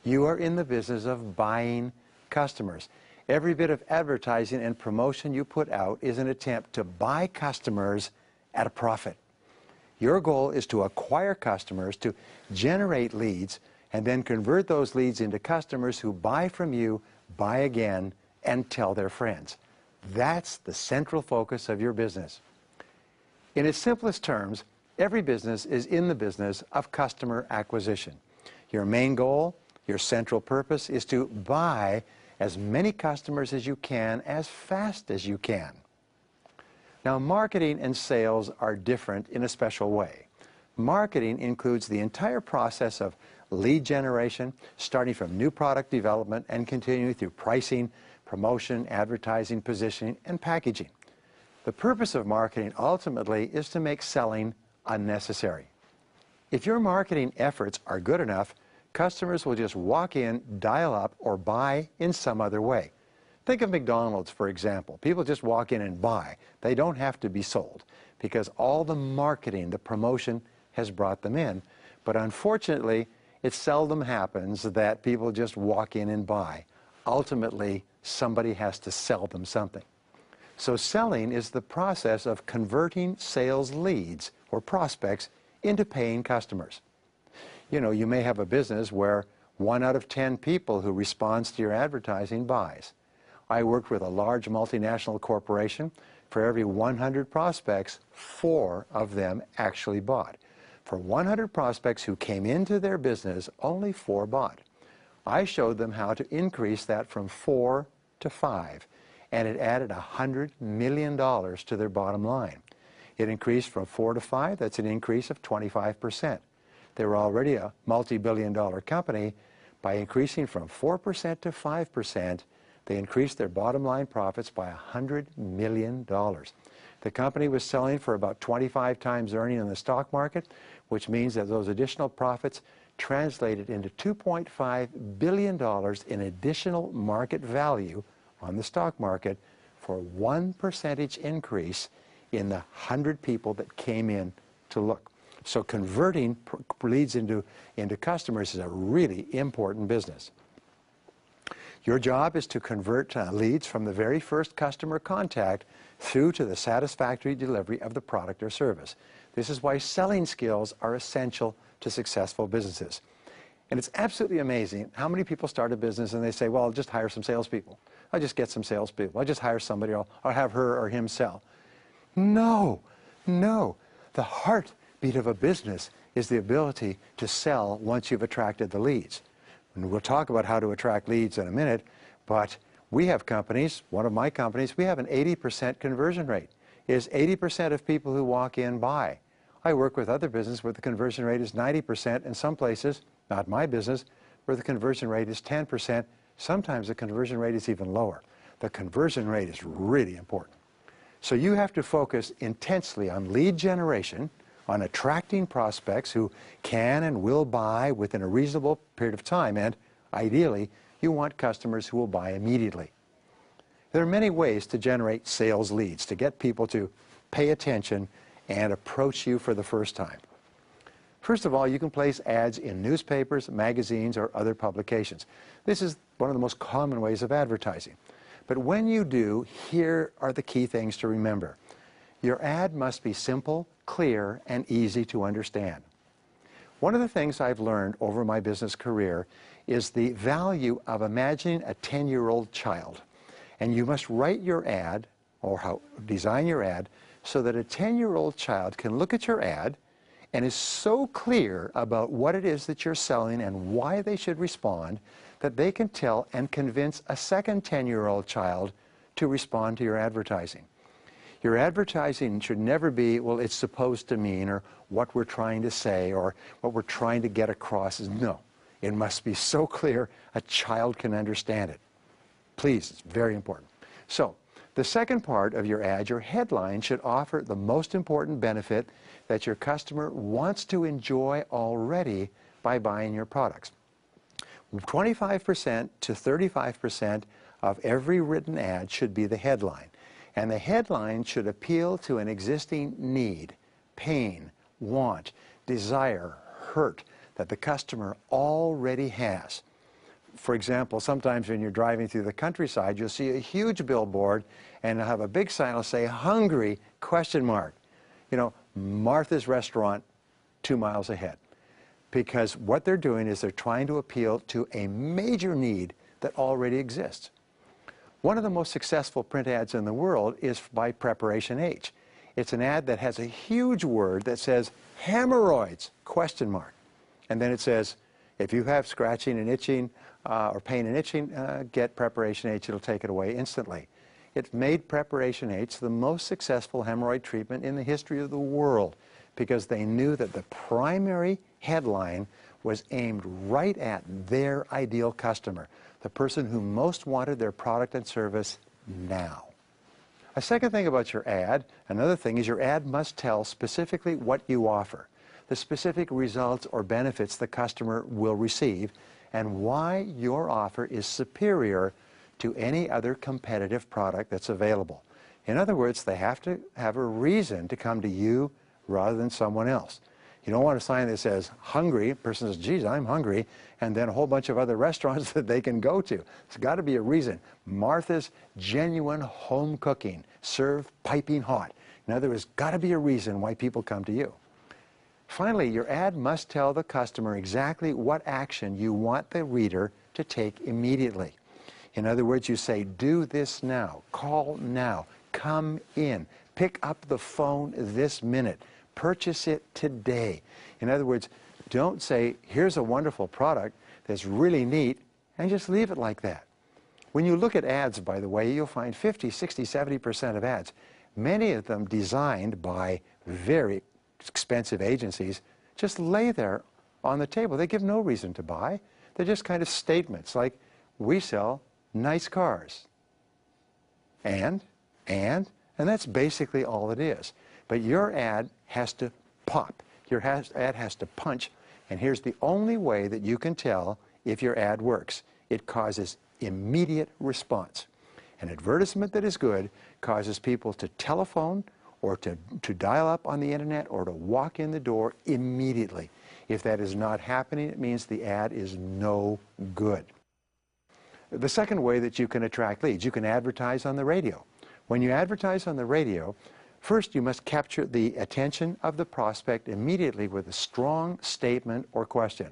You are in the business of buying customers. Every bit of advertising and promotion you put out is an attempt to buy customers at a profit. Your goal is to acquire customers, to generate leads, and then convert those leads into customers who buy from you, buy again, and tell their friends. That's the central focus of your business. In its simplest terms, every business is in the business of customer acquisition. Your main goal, your central purpose, is to buy as many customers as you can, as fast as you can. Now, marketing and sales are different in a special way. Marketing includes the entire process of lead generation, starting from new product development and continuing through pricing, promotion, advertising, positioning, and packaging. The purpose of marketing ultimately is to make selling unnecessary. If your marketing efforts are good enough, customers will just walk in, dial up, or buy in some other way. Think of McDonald's, for example. People just walk in and buy. They don't have to be sold because all the marketing, the promotion has brought them in. But unfortunately, it seldom happens that people just walk in and buy. Ultimately, somebody has to sell them something. So selling is the process of converting sales leads or prospects into paying customers. You know, you may have a business where 1 out of 10 people who responds to your advertising buys. I worked with a large multinational corporation. For every 100 prospects, 4 of them actually bought. For 100 prospects who came into their business, only 4 bought. I showed them how to increase that from 4 to 5, and it added $100 million to their bottom line. It increased from 4 to 5, that's an increase of 25%. They were already a multi-billion-dollar company. By increasing from 4% to 5%, they increased their bottom line profits by $100 million. The company was selling for about 25 times earning in the stock market, which means that those additional profits translated into $2.5 billion in additional market value on the stock market for 1% increase in the 100 people that came in to look. So converting leads into customers is a really important business. Your job is to convert leads from the very first customer contact through to the satisfactory delivery of the product or service. This is why selling skills are essential to successful businesses. And it's absolutely amazing how many people start a business and they say, well, I'll just hire some salespeople. I'll just get some salespeople. I'll just hire somebody, or I'll have her or him sell. No, no. The heartbeat of a business is the ability to sell once you've attracted the leads. And we'll talk about how to attract leads in a minute, but we have companies, one of my companies, we have an 80% conversion rate. It is 80% of people who walk in buy. I work with other businesses where the conversion rate is 90%, in some places, not my business, where the conversion rate is 10%. Sometimes the conversion rate is even lower. The conversion rate is really important. So you have to focus intensely on lead generation, on attracting prospects who can and will buy within a reasonable period of time, and ideally, you want customers who will buy immediately. There are many ways to generate sales leads, to get people to pay attention and approach you for the first time. First of all, you can place ads in newspapers, magazines, or other publications. This is one of the most common ways of advertising. But when you do, here are the key things to remember. Your ad must be simple, clear, and easy to understand. One of the things I've learned over my business career is the value of imagining a 10-year-old child. And you must write your ad, or design your ad, so that a 10-year-old child can look at your ad and is so clear about what it is that you're selling and why they should respond that they can tell and convince a second 10-year-old child to respond to your advertising. Your advertising should never be, well, it's supposed to mean, or what we're trying to say, or what we're trying to get across. No, it must be so clear a child can understand it. Please, it's very important. So, the second part of your ad, your headline, should offer the most important benefit that your customer wants to enjoy already by buying your products. 25% to 35% of every written ad should be the headline. And the headline should appeal to an existing need, pain, want, desire, hurt that the customer already has. For example, sometimes when you're driving through the countryside, you'll see a huge billboard and it'll have a big sign that'll say, hungry, question mark. You know, Martha's Restaurant 2 miles ahead. Because what they're doing is they're trying to appeal to a major need that already exists. One of the most successful print ads in the world is by Preparation H. It's an ad that has a huge word that says, hemorrhoids, question mark. And then it says, if you have scratching and itching or pain and itching, get Preparation H, it'll take it away instantly. It made Preparation H the most successful hemorrhoid treatment in the history of the world because they knew that the primary headline was aimed right at their ideal customer, the person who most wanted their product and service now. A second thing about your ad, another thing is your ad must tell specifically what you offer, the specific results or benefits the customer will receive, and why your offer is superior to any other competitive product that's available. In other words, they have to have a reason to come to you rather than someone else. You don't want a sign that says hungry, a person says, geez, I'm hungry, and then a whole bunch of other restaurants that they can go to. There's got to be a reason. Martha's Genuine Home Cooking, served piping hot. In other words, got to be a reason why people come to you. Finally, your ad must tell the customer exactly what action you want the reader to take immediately. In other words, you say, do this now, call now, come in, pick up the phone this minute, purchase it today. In other words, don't say, here's a wonderful product that's really neat, and just leave it like that. When you look at ads, by the way, you'll find 50, 60, 70% of ads, many of them designed by very expensive agencies, just lay there on the table. They give no reason to buy. They're just kind of statements like, we sell nice cars. And that's basically all it is. But your ad has to pop. Your ad has to punch. And here's the only way that you can tell if your ad works. It causes immediate response. An advertisement that is good causes people to telephone or to dial up on the internet or to walk in the door immediately. If that is not happening, it means the ad is no good. The second way that you can attract leads, you can advertise on the radio. When you advertise on the radio, first you must capture the attention of the prospect immediately with a strong statement or question.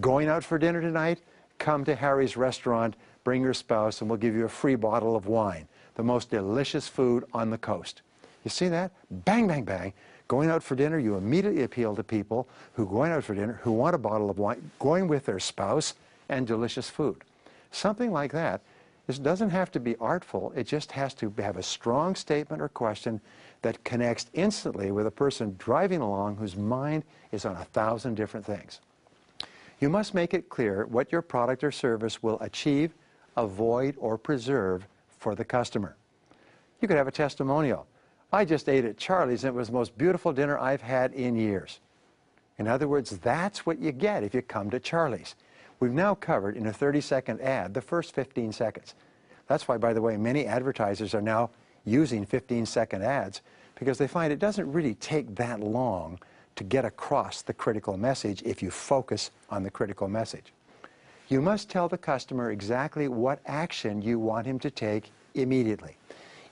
Going out for dinner tonight? Come to Harry's restaurant, bring your spouse, and we'll give you a free bottle of wine. The most delicious food on the coast. You see that? Bang, bang, bang. Going out for dinner, you immediately appeal to people who are going out for dinner, who want a bottle of wine, going with their spouse, and delicious food. Something like that. This doesn't have to be artful. It just has to have a strong statement or question that connects instantly with a person driving along whose mind is on 1,000 different things. You must make it clear what your product or service will achieve, avoid, or preserve for the customer. You could have a testimonial. I just ate at Charlie's and it was the most beautiful dinner I've had in years. In other words, that's what you get if you come to Charlie's. We've now covered in a 30-second ad the first 15 seconds. That's why, by the way, many advertisers are now using 15-second ads because they find it doesn't really take that long to get across the critical message if you focus on the critical message. You must tell the customer exactly what action you want him to take immediately.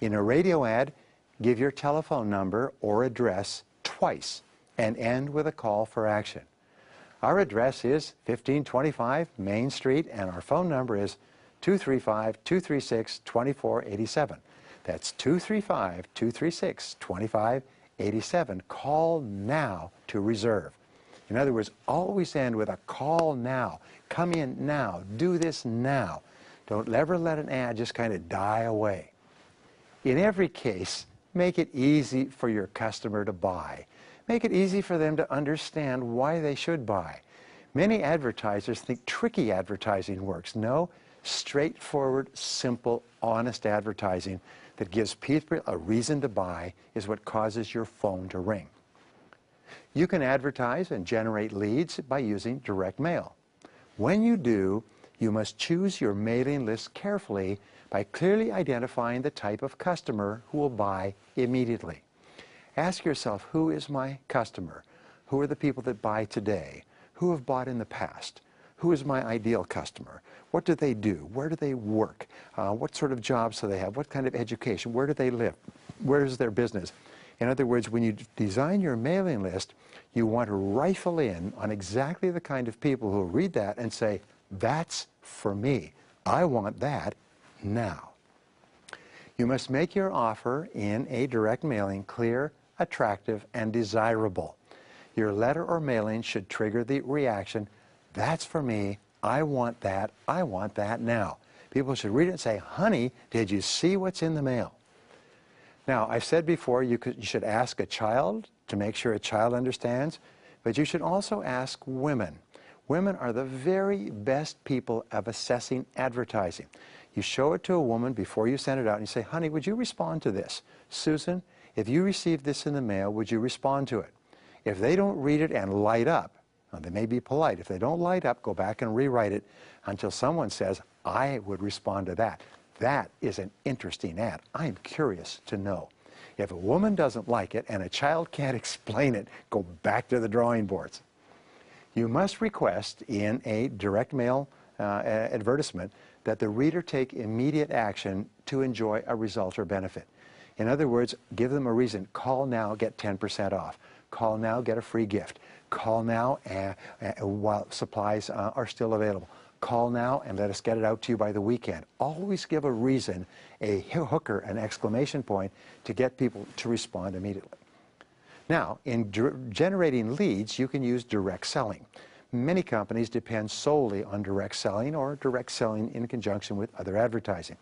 In a radio ad, give your telephone number or address twice and end with a call for action. Our address is 1525 Main Street, and our phone number is 235-236-2487. That's 235-236-2587. Call now to reserve. In other words, always end with a call now. Come in now. Do this now. Don't ever let an ad just kind of die away. In every case, make it easy for your customer to buy. Make it easy for them to understand why they should buy. Many advertisers think tricky advertising works. No, straightforward, simple, honest advertising that gives people a reason to buy is what causes your phone to ring. You can advertise and generate leads by using direct mail. When you do, you must choose your mailing list carefully by clearly identifying the type of customer who will buy immediately. Ask yourself, who is my customer? Who are the people that buy today? Who have bought in the past? Who is my ideal customer? What do they do? Where do they work? What sort of jobs do they have? What kind of education? Where do they live? Where is their business? In other words, when you design your mailing list, you want to rifle in on exactly the kind of people who read that and say, that's for me. I want that now. You must make your offer in a direct mailing clear, attractive, and desirable. Your letter or mailing should trigger the reaction, that's for me, I want that now. People should read it and say, honey, did you see what's in the mail? Now, I've said before you should ask a child to make sure a child understands, but you should also ask women. Women are the very best people of assessing advertising. You show it to a woman before you send it out and you say, honey, would you respond to this? Susan, if you received this in the mail, would you respond to it? If they don't read it and light up, now they may be polite. If they don't light up, go back and rewrite it until someone says, I would respond to that. That is an interesting ad. I'm curious to know. If a woman doesn't like it and a child can't explain it, go back to the drawing boards. You must request in a direct mail advertisement that the reader take immediate action to enjoy a result or benefit. In other words, give them a reason. Call now, get 10% off. Call now, get a free gift. Call now while supplies are still available. Call now and let us get it out to you by the weekend. Always give a reason, a hooker, an exclamation point to get people to respond immediately. Now, in generating leads, you can use direct selling. Many companies depend solely on direct selling or direct selling in conjunction with other advertising.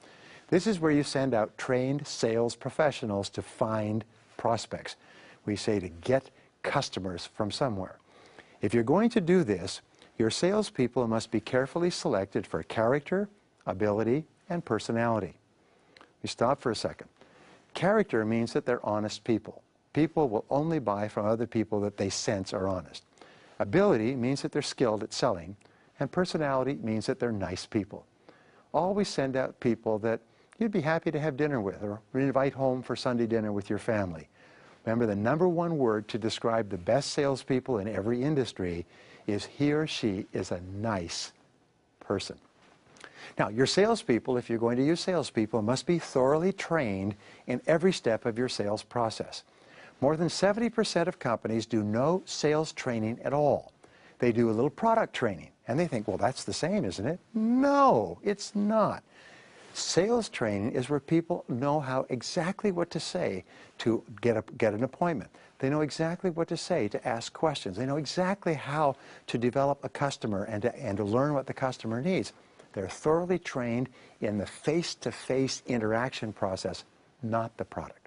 This is where you send out trained sales professionals to find prospects. We say to get customers from somewhere. If you're going to do this, your salespeople must be carefully selected for character, ability, and personality. We stop for a second. Character means that they're honest people. People will only buy from other people that they sense are honest. Ability means that they're skilled at selling, and personality means that they're nice people. Always send out people that you'd be happy to have dinner with or invite home for Sunday dinner with your family. Remember, the number one word to describe the best salespeople in every industry is he or she is a nice person. Now, your salespeople, if you're going to use salespeople, must be thoroughly trained in every step of your sales process. More than 70% of companies do no sales training at all. They do a little product training, and they think, well, that's the same, isn't it? No, it's not. Sales training is where people know how exactly what to say to get an appointment. They know exactly what to say to ask questions. They know exactly how to develop a customer and to learn what the customer needs. They're thoroughly trained in the face-to-face interaction process, not the product.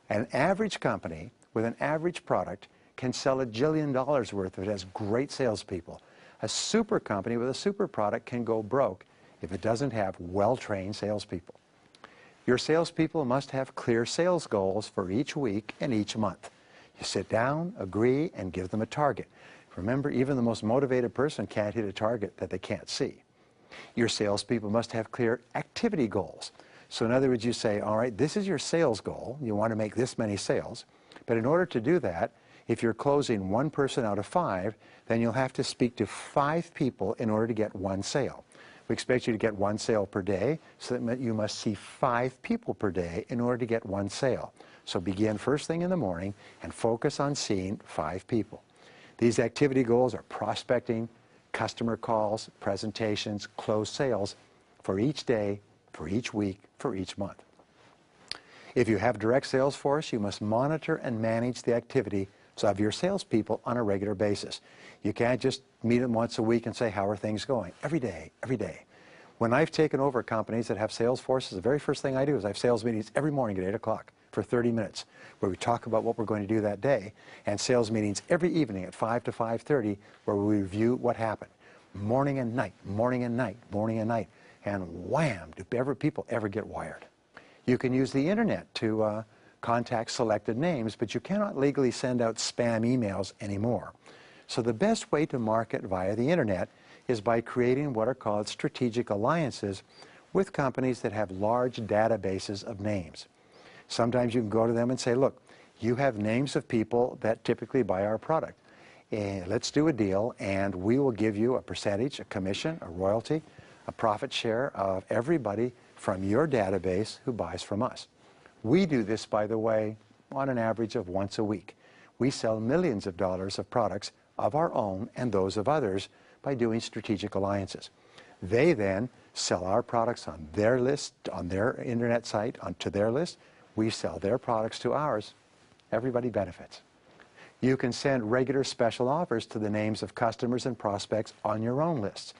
An average company with an average product can sell $1 jillion worth if it has great salespeople. A super company with a super product can go broke if it doesn't have well-trained salespeople. Your salespeople must have clear sales goals for each week and each month. You sit down, agree, and give them a target. Remember, even the most motivated person can't hit a target that they can't see. Your salespeople must have clear activity goals. So in other words, you say, all right, this is your sales goal. You want to make this many sales. But in order to do that, if you're closing one person out of 5, then you'll have to speak to 5 people in order to get 1 sale. We expect you to get 1 sale per day, so that you must see 5 people per day in order to get 1 sale. So begin first thing in the morning and focus on seeing 5 people. These activity goals are prospecting, customer calls, presentations, closed sales for each day, for each week, for each month. If you have direct sales force, you must monitor and manage the activity of your salespeople on a regular basis. You can't just meet them once a week and say, how are things going? Every day, every day. When I've taken over companies that have sales forces, the very first thing I do is I have sales meetings every morning at 8 o'clock for 30 minutes, where we talk about what we're going to do that day, and sales meetings every evening at 5 to 5:30, where we review what happened. Morning and night, morning and night, morning and night. And wham, do people ever get wired. You can use the internet to contact selected names, but you cannot legally send out spam emails anymore. So the best way to market via the internet is by creating what are called strategic alliances with companies that have large databases of names. Sometimes you can go to them and say, look, you have names of people that typically buy our product. Let's do a deal, and we will give you a percentage, a commission, a royalty, a profit share of everybody from your database who buys from us. We do this, by the way, on an average of once a week. We sell millions of dollars of products of our own and those of others by doing strategic alliances. They then sell our products on their list, on their internet site, onto their list. We sell their products to ours. Everybody benefits. You can send regular special offers to the names of customers and prospects on your own lists.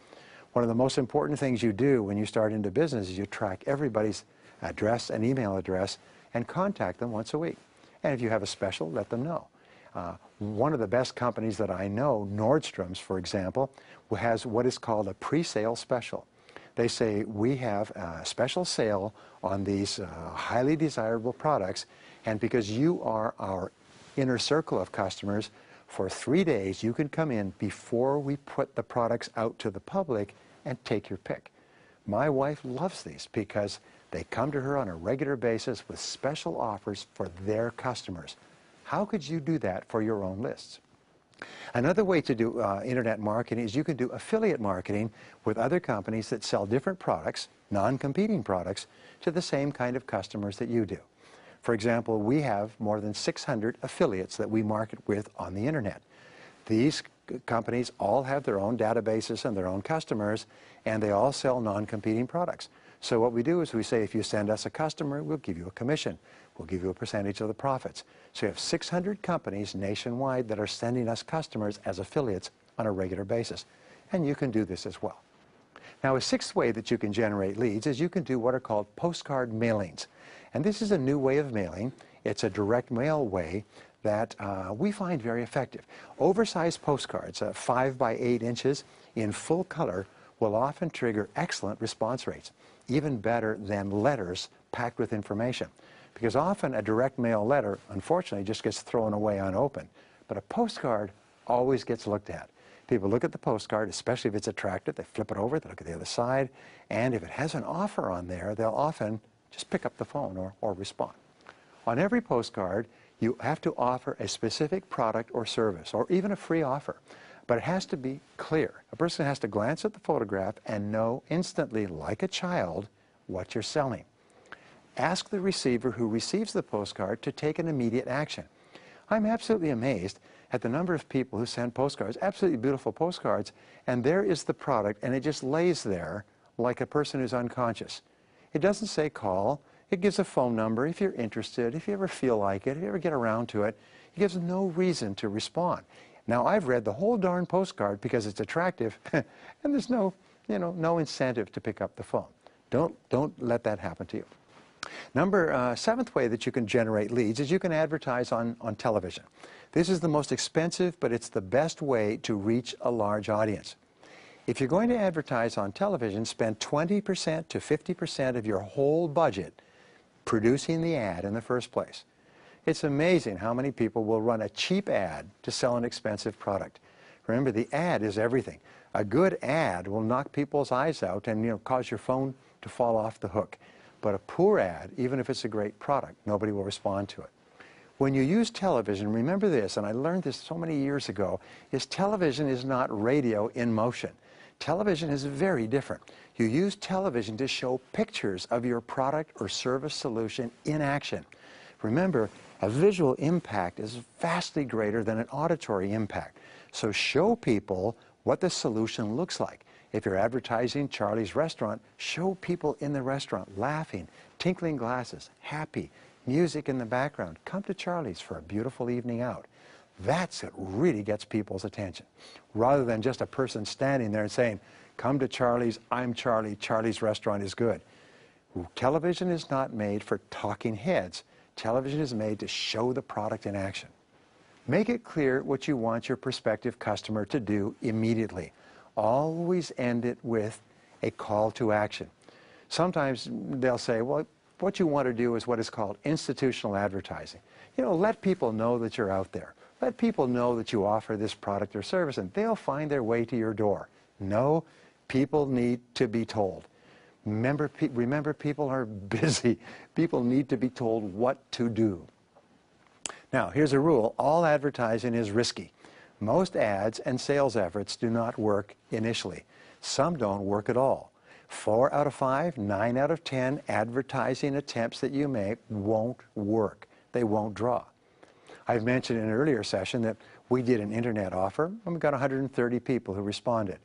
One of the most important things you do when you start into business is you track everybody's address and email address and contact them once a week. And if you have a special, let them know. One of the best companies that I know, Nordstrom's, for example, has what is called a pre-sale special. They say, we have a special sale on these highly desirable products, and because you are our inner circle of customers, for 3 days you can come in before we put the products out to the public and take your pick. My wife loves these because they come to her on a regular basis with special offers for their customers. How could you do that for your own lists? Another way to do internet marketing is you can do affiliate marketing with other companies that sell different products, non-competing products, to the same kind of customers that you do. For example, we have more than 600 affiliates that we market with on the internet. These companies all have their own databases and their own customers, and they all sell non-competing products. So what we do is we say, if you send us a customer, we'll give you a commission. We'll give you a percentage of the profits. So you have 600 companies nationwide that are sending us customers as affiliates on a regular basis. And you can do this as well. Now, a sixth way that you can generate leads is you can do what are called postcard mailings. And this is a new way of mailing. It's a direct mail way that we find very effective. Oversized postcards, 5 by 8 inches in full color, will often trigger excellent response rates, even better than letters packed with information. Because often a direct mail letter, unfortunately, just gets thrown away unopened. But a postcard always gets looked at. People look at the postcard, especially if it's attractive, they flip it over, they look at the other side, and if it has an offer on there, they'll often just pick up the phone or respond. On every postcard, you have to offer a specific product or service, or even a free offer. But it has to be clear. A person has to glance at the photograph and know instantly, like a child, what you're selling. Ask the receiver who receives the postcard to take an immediate action. I'm absolutely amazed at the number of people who send postcards, absolutely beautiful postcards, and there is the product, and it just lays there like a person who's unconscious. It doesn't say call. It gives a phone number if you're interested, if you ever feel like it, if you ever get around to it. It gives no reason to respond. Now, I've read the whole darn postcard because it's attractive, and there's no incentive to pick up the phone. Don't let that happen to you. Seventh way that you can generate leads is you can advertise on television. This is the most expensive, but it's the best way to reach a large audience. If you're going to advertise on television, spend 20% to 50% of your whole budget producing the ad in the first place. It's amazing how many people will run a cheap ad to sell an expensive product. Remember, the ad is everything. A good ad will knock people's eyes out and cause your phone to fall off the hook. But a poor ad, even if it's a great product, nobody will respond to it. When you use television, remember this, and I learned this so many years ago, is television is not radio in motion. Television is very different. You use television to show pictures of your product or service solution in action. Remember, a visual impact is vastly greater than an auditory impact. So show people what the solution looks like. If you're advertising Charlie's Restaurant, show people in the restaurant laughing, tinkling glasses, happy, music in the background. Come to Charlie's for a beautiful evening out. That's what really gets people's attention, rather than just a person standing there and saying, come to Charlie's, I'm Charlie, Charlie's Restaurant is good. Television is not made for talking heads. Television is made to show the product in action. Make it clear what you want your prospective customer to do immediately. Always end it with a call to action. Sometimes they'll say, well, what you want to do is what is called institutional advertising. Let people know that you're out there. Let people know that you offer this product or service, and they'll find their way to your door. No, people need to be told. Remember, people are busy. People need to be told what to do. Now, here's a rule. All advertising is risky. Most ads and sales efforts do not work initially. Some don't work at all. 4 out of 5, 9 out of 10 advertising attempts that you make won't work. They won't draw. I've mentioned in an earlier session that we did an internet offer, and we got 130 people who responded.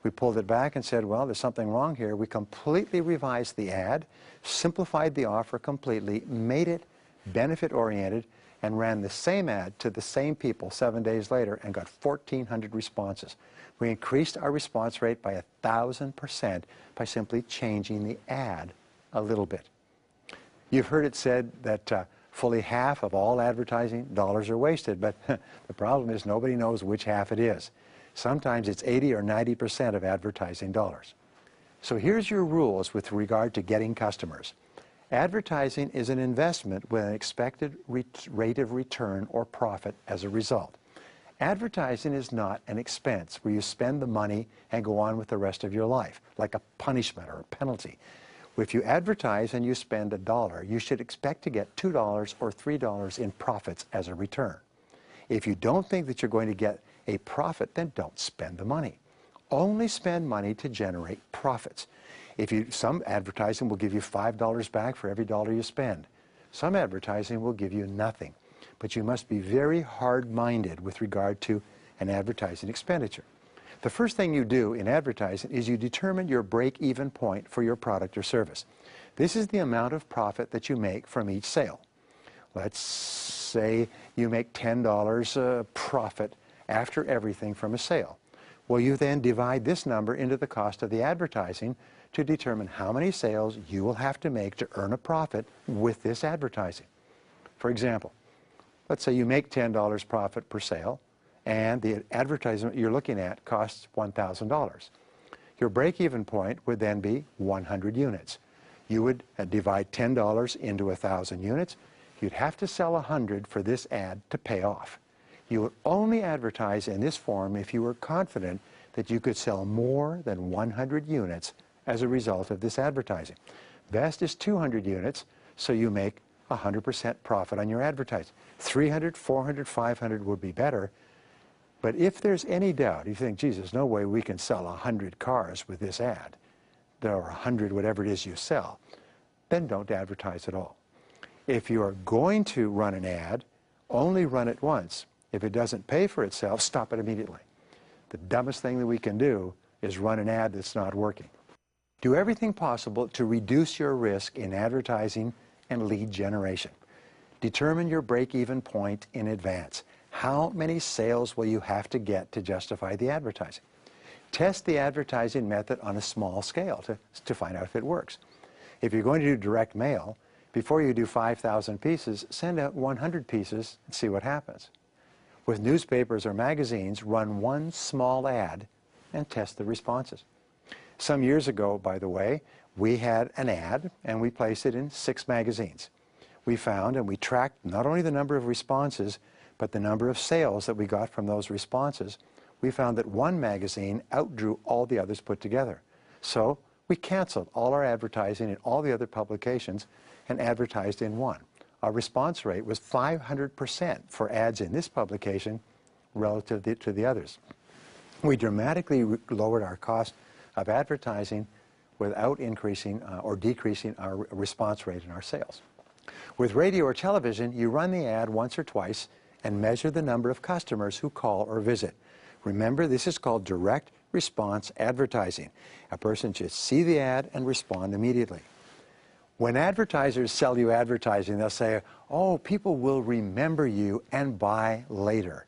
We pulled it back and said, well, there's something wrong here. We completely revised the ad, simplified the offer completely, made it benefit-oriented, and ran the same ad to the same people 7 days later and got 1,400 responses. We increased our response rate by 1,000% by simply changing the ad a little bit. You've heard it said that fully half of all advertising dollars are wasted, but the problem is nobody knows which half it is. Sometimes it's 80 or 90% of advertising dollars. So here's your rules with regard to getting customers. Advertising is an investment with an expected rate of return or profit as a result. Advertising is not an expense where you spend the money and go on with the rest of your life, like a punishment or a penalty. If you advertise and you spend $1, you should expect to get $2 or $3 in profits as a return. If you don't think that you're going to get a profit, then don't spend the money. Only spend money to generate profits. Some advertising will give you $5 back for every dollar you spend. Some advertising will give you nothing. But you must be very hard-minded with regard to an advertising expenditure. The first thing you do in advertising is you determine your break-even point for your product or service. This is the amount of profit that you make from each sale. Let's say you make $10 profit after everything from a sale. Well, you then divide this number into the cost of the advertising to determine how many sales you will have to make to earn a profit with this advertising. For example, let's say you make $10 profit per sale, and the advertisement you're looking at costs $1,000. Your break-even point would then be 100 units. You would divide $10 into 1,000 units. You'd have to sell 100 for this ad to pay off. You would only advertise in this form if you were confident that you could sell more than 100 units as a result of this advertising. Best is 200 units, so you make 100% profit on your advertising. 300, 400, 500 would be better. But if there's any doubt, you think, geez, there's no way we can sell 100 cars with this ad, or 100 whatever it is you sell, then don't advertise at all. If you are going to run an ad, only run it once. If it doesn't pay for itself, stop it immediately. The dumbest thing that we can do is run an ad that's not working. Do everything possible to reduce your risk in advertising and lead generation. Determine your break-even point in advance. How many sales will you have to get to justify the advertising? Test the advertising method on a small scale to find out if it works. If you're going to do direct mail, before you do 5,000 pieces, send out 100 pieces and see what happens. With newspapers or magazines, run one small ad and test the responses. Some years ago, by the way, we had an ad and we placed it in 6 magazines. We found and we tracked not only the number of responses, but the number of sales that we got from those responses. We found that one magazine outdrew all the others put together. So we canceled all our advertising in all the other publications and advertised in one. Our response rate was 500% for ads in this publication relative to the others. We dramatically lowered our cost of advertising without increasing or decreasing our response rate in our sales. With radio or television, you run the ad once or twice and measure the number of customers who call or visit. Remember, this is called direct response advertising. A person should see the ad and respond immediately. When advertisers sell you advertising, they'll say, oh, people will remember you and buy later.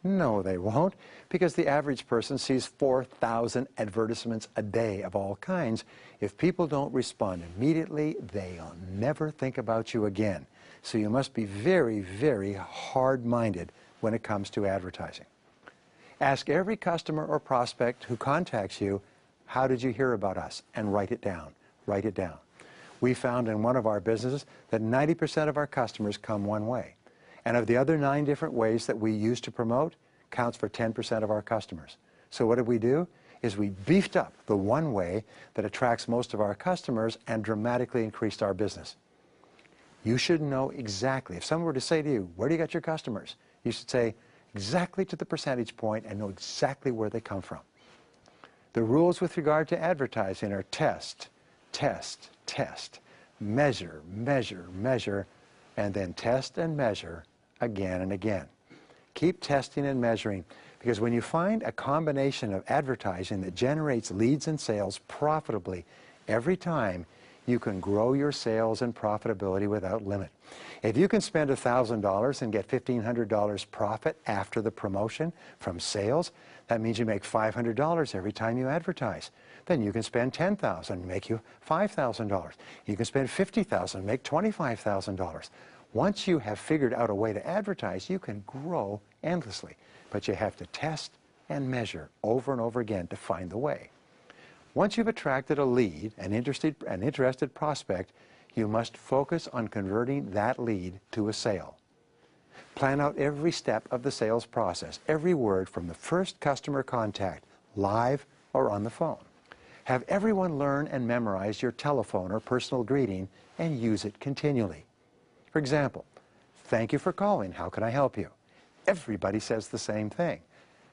No, they won't, because the average person sees 4,000 advertisements a day of all kinds. If people don't respond immediately, they'll never think about you again. So you must be very, very hard-minded when it comes to advertising. Ask every customer or prospect who contacts you, how did you hear about us? And write it down. Write it down. We found in one of our businesses that 90% of our customers come one way. And of the other 9 different ways that we use to promote, counts for 10% of our customers. So what did we do? Is we beefed up the one way that attracts most of our customers and dramatically increased our business. You should know exactly. If someone were to say to you, where do you get your customers? You should say exactly to the percentage point and know exactly where they come from. The rules with regard to advertising are test, test, test, measure, measure, measure, and then test and measure again and again. Keep testing and measuring, because when you find a combination of advertising that generates leads and sales profitably every time, you can grow your sales and profitability without limit. If you can spend $1,000 and get $1,500 profit after the promotion from sales, that means you make $500 every time you advertise. Then you can spend $10,000 and make you $5,000. You can spend $50,000 and make $25,000. Once you have figured out a way to advertise, you can grow endlessly. But you have to test and measure over and over again to find the way. Once you've attracted a lead, an interested prospect, you must focus on converting that lead to a sale. Plan out every step of the sales process, every word from the first customer contact, live or on the phone. Have everyone learn and memorize your telephone or personal greeting and use it continually. For example, thank you for calling. How can I help you? Everybody says the same thing.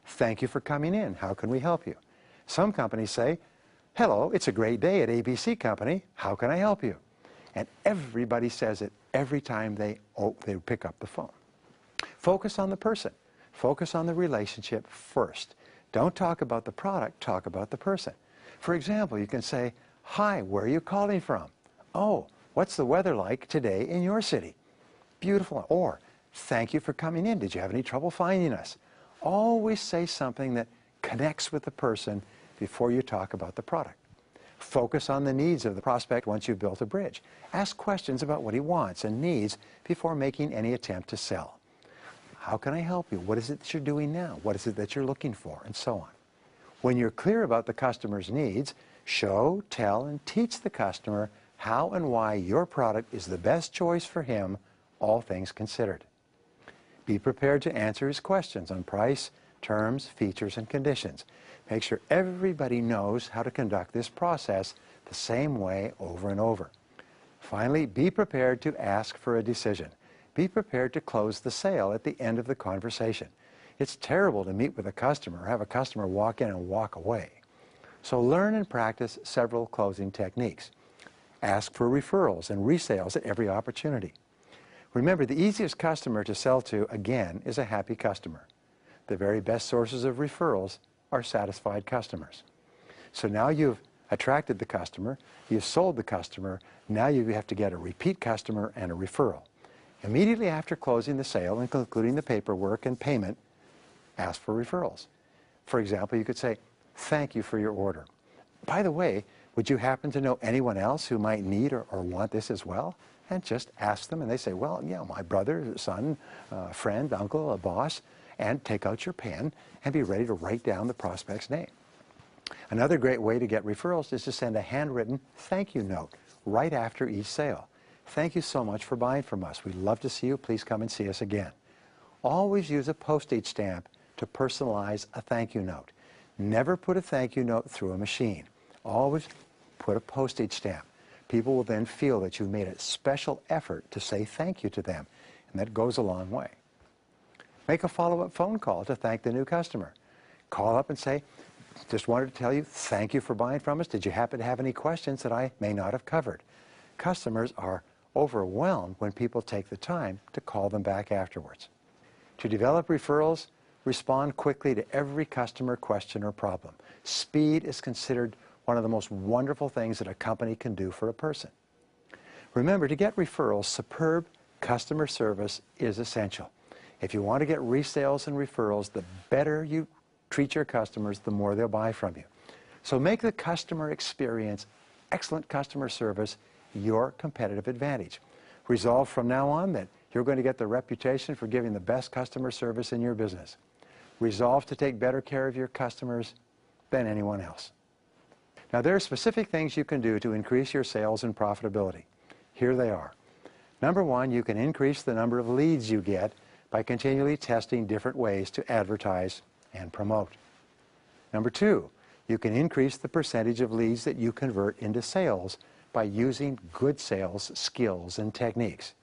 Thank you for coming in. How can we help you? Some companies say, hello, it's a great day at ABC Company. How can I help you? And everybody says it every time they pick up the phone. Focus on the person. Focus on the relationship first. Don't talk about the product, talk about the person. For example, you can say, hi, where are you calling from? Oh, what's the weather like today in your city? Beautiful. Or, thank you for coming in. Did you have any trouble finding us? Always say something that connects with the person before you talk about the product. Focus on the needs of the prospect once you've built a bridge. Ask questions about what he wants and needs before making any attempt to sell. How can I help you? What is it that you're doing now? What is it that you're looking for? And so on. When you're clear about the customer's needs, show, tell, and teach the customer how and why your product is the best choice for him, all things considered. Be prepared to answer his questions on price, terms, features, and conditions. Make sure everybody knows how to conduct this process the same way over and over. Finally, be prepared to ask for a decision. Be prepared to close the sale at the end of the conversation. It's terrible to meet with a customer or have a customer walk in and walk away. So learn and practice several closing techniques. Ask for referrals and resales at every opportunity. Remember, the easiest customer to sell to, again, is a happy customer. The very best sources of referrals are satisfied customers. So now you've attracted the customer, you've sold the customer, now you have to get a repeat customer and a referral. Immediately after closing the sale and concluding the paperwork and payment, ask for referrals. For example, you could say, "Thank you for your order. By the way, would you happen to know anyone else who might need or want this as well?" And just ask them, and they say, "Well, yeah, my brother, son, friend, uncle, a boss," and take out your pen and be ready to write down the prospect's name. Another great way to get referrals is to send a handwritten thank you note right after each sale. "Thank you so much for buying from us. We'd love to see you. Please come and see us again." Always use a postage stamp to personalize a thank you note. Never put a thank you note through a machine. Always put a postage stamp. People will then feel that you've made a special effort to say thank you to them, and that goes a long way. Make a follow-up phone call to thank the new customer. Call up and say, "Just wanted to tell you, thank you for buying from us. Did you happen to have any questions that I may not have covered?" Customers are overwhelmed when people take the time to call them back afterwards. To develop referrals, respond quickly to every customer question or problem. Speed is considered one of the most wonderful things that a company can do for a person. Remember, to get referrals, superb customer service is essential. If you want to get resales and referrals, the better you treat your customers, the more they'll buy from you. So make the customer experience, excellent customer service, your competitive advantage. Resolve from now on that you're going to get the reputation for giving the best customer service in your business. Resolve to take better care of your customers than anyone else. Now, there are specific things you can do to increase your sales and profitability. Here they are. Number one, you can increase the number of leads you get by continually testing different ways to advertise and promote. Number two, you can increase the percentage of leads that you convert into sales by using good sales skills and techniques.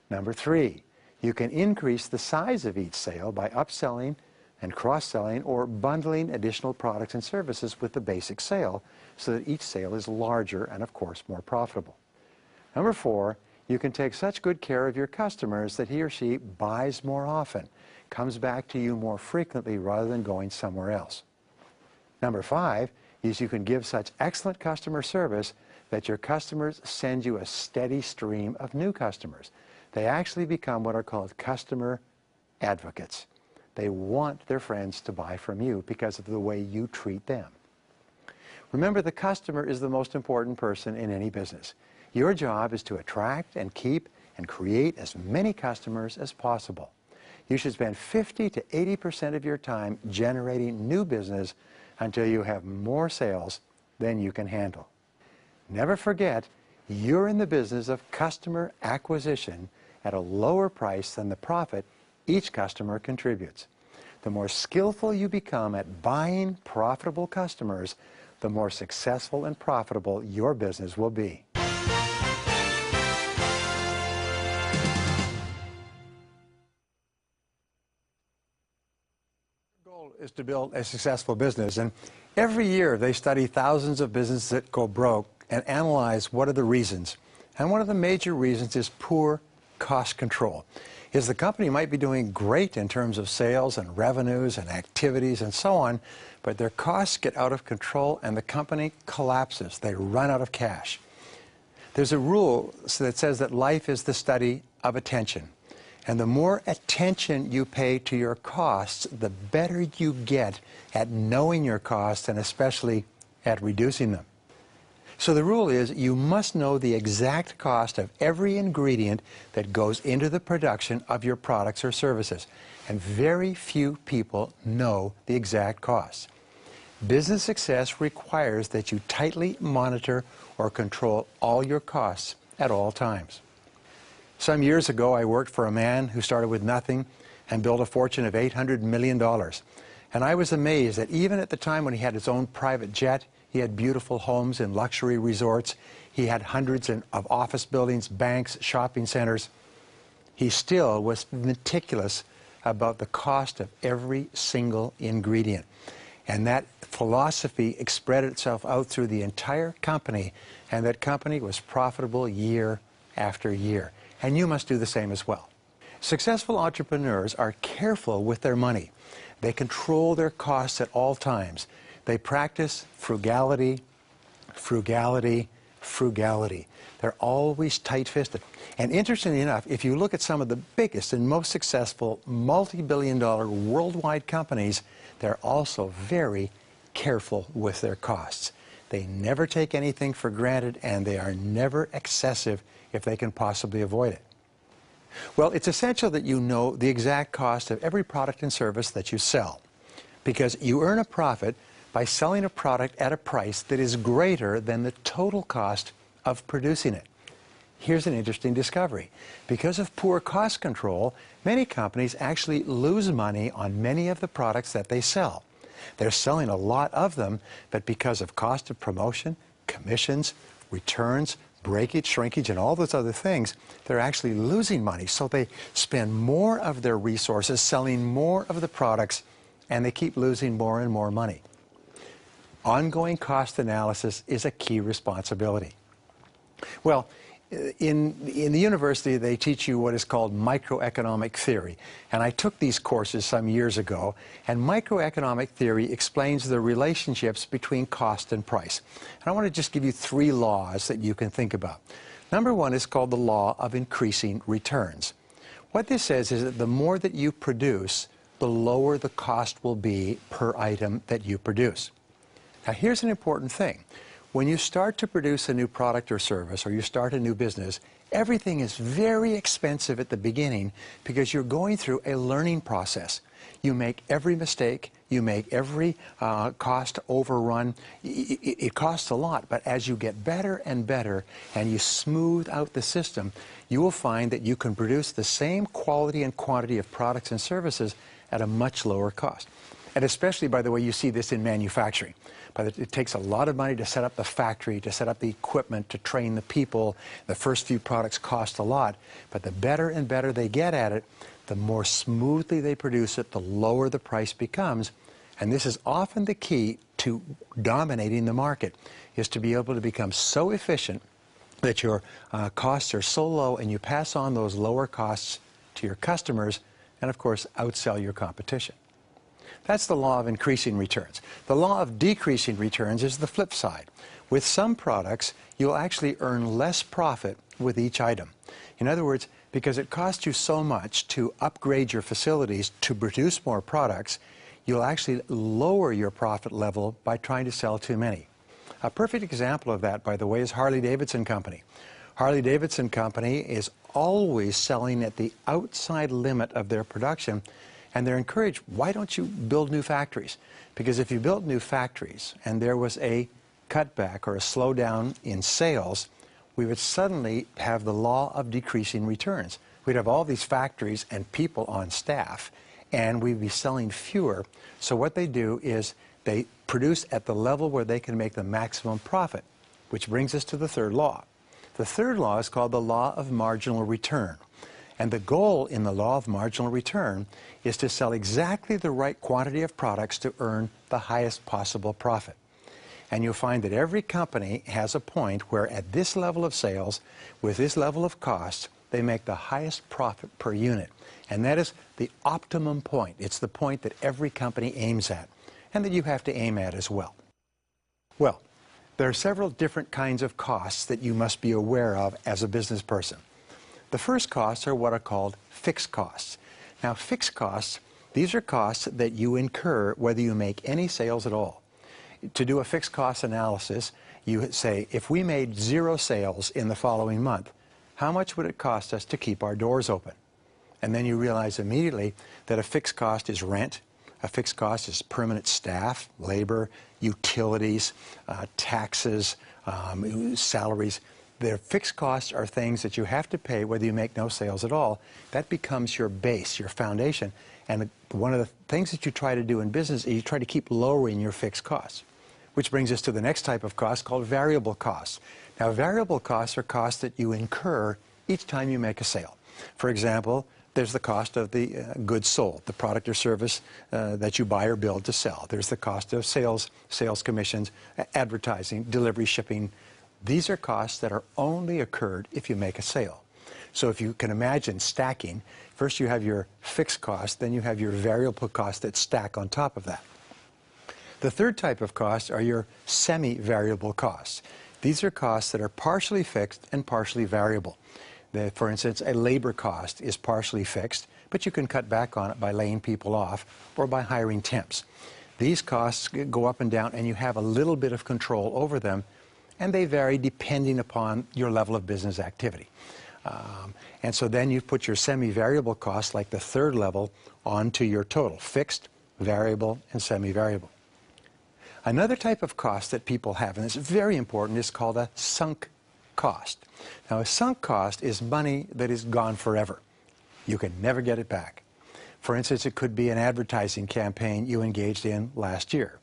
Number three, you can increase the size of each sale by upselling and cross-selling or bundling additional products and services with the basic sale so that each sale is larger and, of course, more profitable. Number four, you can take such good care of your customers that he or she buys more often, comes back to you more frequently rather than going somewhere else. Number five is you can give such excellent customer service that your customers send you a steady stream of new customers. They actually become what are called customer advocates. They want their friends to buy from you because of the way you treat them. Remember, the customer is the most important person in any business. Your job is to attract and keep and create as many customers as possible. You should spend 50 to 80% of your time generating new business until you have more sales than you can handle. Never forget, you're in the business of customer acquisition at a lower price than the profit each customer contributes. The more skillful you become at buying profitable customers, the more successful and profitable your business will be. The goal is to build a successful business, and every year they study thousands of businesses that go broke and analyze what are the reasons. And one of the major reasons is poor cost control. Is the company might be doing great in terms of sales and revenues and activities and so on, but their costs get out of control and the company collapses. They run out of cash. There's a rule that says that life is the study of attention. And the more attention you pay to your costs, the better you get at knowing your costs and especially at reducing them. So the rule is you must know the exact cost of every ingredient that goes into the production of your products or services. And very few people know the exact costs. Business success requires that you tightly monitor or control all your costs at all times. Some years ago, I worked for a man who started with nothing and built a fortune of $800 million. And I was amazed that even at the time when he had his own private jet, he had beautiful homes in luxury resorts, he had hundreds of office buildings, banks, shopping centers, he still was meticulous about the cost of every single ingredient. And that philosophy spread itself out through the entire company, and that company was profitable year after year. And you must do the same as well. Successful entrepreneurs are careful with their money. They control their costs at all times. They practice frugality, frugality, frugality. They're always tight-fisted. And interestingly enough, if you look at some of the biggest and most successful multi-billion-dollar worldwide companies, they're also very careful with their costs. They never take anything for granted, and they are never excessive if they can possibly avoid it. Well, it's essential that you know the exact cost of every product and service that you sell, because you earn a profit by selling a product at a price that is greater than the total cost of producing it. Here's an interesting discovery. Because of poor cost control, many companies actually lose money on many of the products that they sell. They're selling a lot of them, but because of cost of promotion, commissions, returns, breakage, shrinkage, and all those other things, they're actually losing money. So they spend more of their resources selling more of the products, and they keep losing more and more money. Ongoing cost analysis is a key responsibility. Well, in the university, they teach you what is called microeconomic theory. And I took these courses some years ago, and microeconomic theory explains the relationships between cost and price. And I want to just give you 3 laws that you can think about. Number 1 is called the law of increasing returns. What this says is that the more that you produce, the lower the cost will be per item that you produce. Now, here's an important thing. When you start to produce a new product or service, or you start a new business, everything is very expensive at the beginning because you're going through a learning process. You make every mistake, you make every cost overrun. It costs a lot, but as you get better and better and you smooth out the system, you will find that you can produce the same quality and quantity of products and services at a much lower cost. And especially, by the way, you see this in manufacturing. But it takes a lot of money to set up the factory, to set up the equipment, to train the people. The first few products cost a lot. But the better and better they get at it, the more smoothly they produce it, the lower the price becomes. And this is often the key to dominating the market, is to be able to become so efficient that your costs are so low and you pass on those lower costs to your customers and, of course, outsell your competition. That's the law of increasing returns. The law of decreasing returns is the flip side. With some products, you'll actually earn less profit with each item. In other words, because it costs you so much to upgrade your facilities to produce more products, you'll actually lower your profit level by trying to sell too many. A perfect example of that, by the way, is Harley-Davidson Company. Harley-Davidson Company is always selling at the outside limit of their production, and they're encouraged, why don't you build new factories? Because if you built new factories and there was a cutback or a slowdown in sales, we would suddenly have the law of decreasing returns. We'd have all these factories and people on staff, and we'd be selling fewer. So what they do is they produce at the level where they can make the maximum profit, which brings us to the 3rd law. The 3rd law is called the law of marginal return. And the goal in the law of marginal return is to sell exactly the right quantity of products to earn the highest possible profit. And you'll find that every company has a point where at this level of sales, with this level of cost, they make the highest profit per unit. And that is the optimum point. It's the point that every company aims at, and that you have to aim at as well. Well, there are several different kinds of costs that you must be aware of as a business person. The first costs are what are called fixed costs. Now, fixed costs, these are costs that you incur whether you make any sales at all. To do a fixed cost analysis, you say, if we made 0 sales in the following month, how much would it cost us to keep our doors open? And then you realize immediately that a fixed cost is rent, a fixed cost is permanent staff, labor, utilities, taxes, salaries. Their fixed costs are things that you have to pay whether you make no sales at all. That becomes your base, your foundation. And one of the things that you try to do in business is you try to keep lowering your fixed costs. Which brings us to the next type of cost called variable costs. Now, variable costs are costs that you incur each time you make a sale. For example, there's the cost of the goods sold, the product or service that you buy or build to sell. There's the cost of sales commissions, advertising, delivery, shipping. These are costs that are only incurred if you make a sale. So if you can imagine stacking, first you have your fixed cost, then you have your variable costs that stack on top of that. The third type of costs are your semi-variable costs. These are costs that are partially fixed and partially variable. For instance, a labor cost is partially fixed, but you can cut back on it by laying people off or by hiring temps. These costs go up and down, and you have a little bit of control over them, and they vary depending upon your level of business activity. And so then you put your semi-variable costs, like the third level, onto your total: fixed, variable, and semi-variable. Another type of cost that people have, and it's very important, is called a sunk cost. Now, a sunk cost is money that is gone forever. You can never get it back. For instance, it could be an advertising campaign you engaged in last year.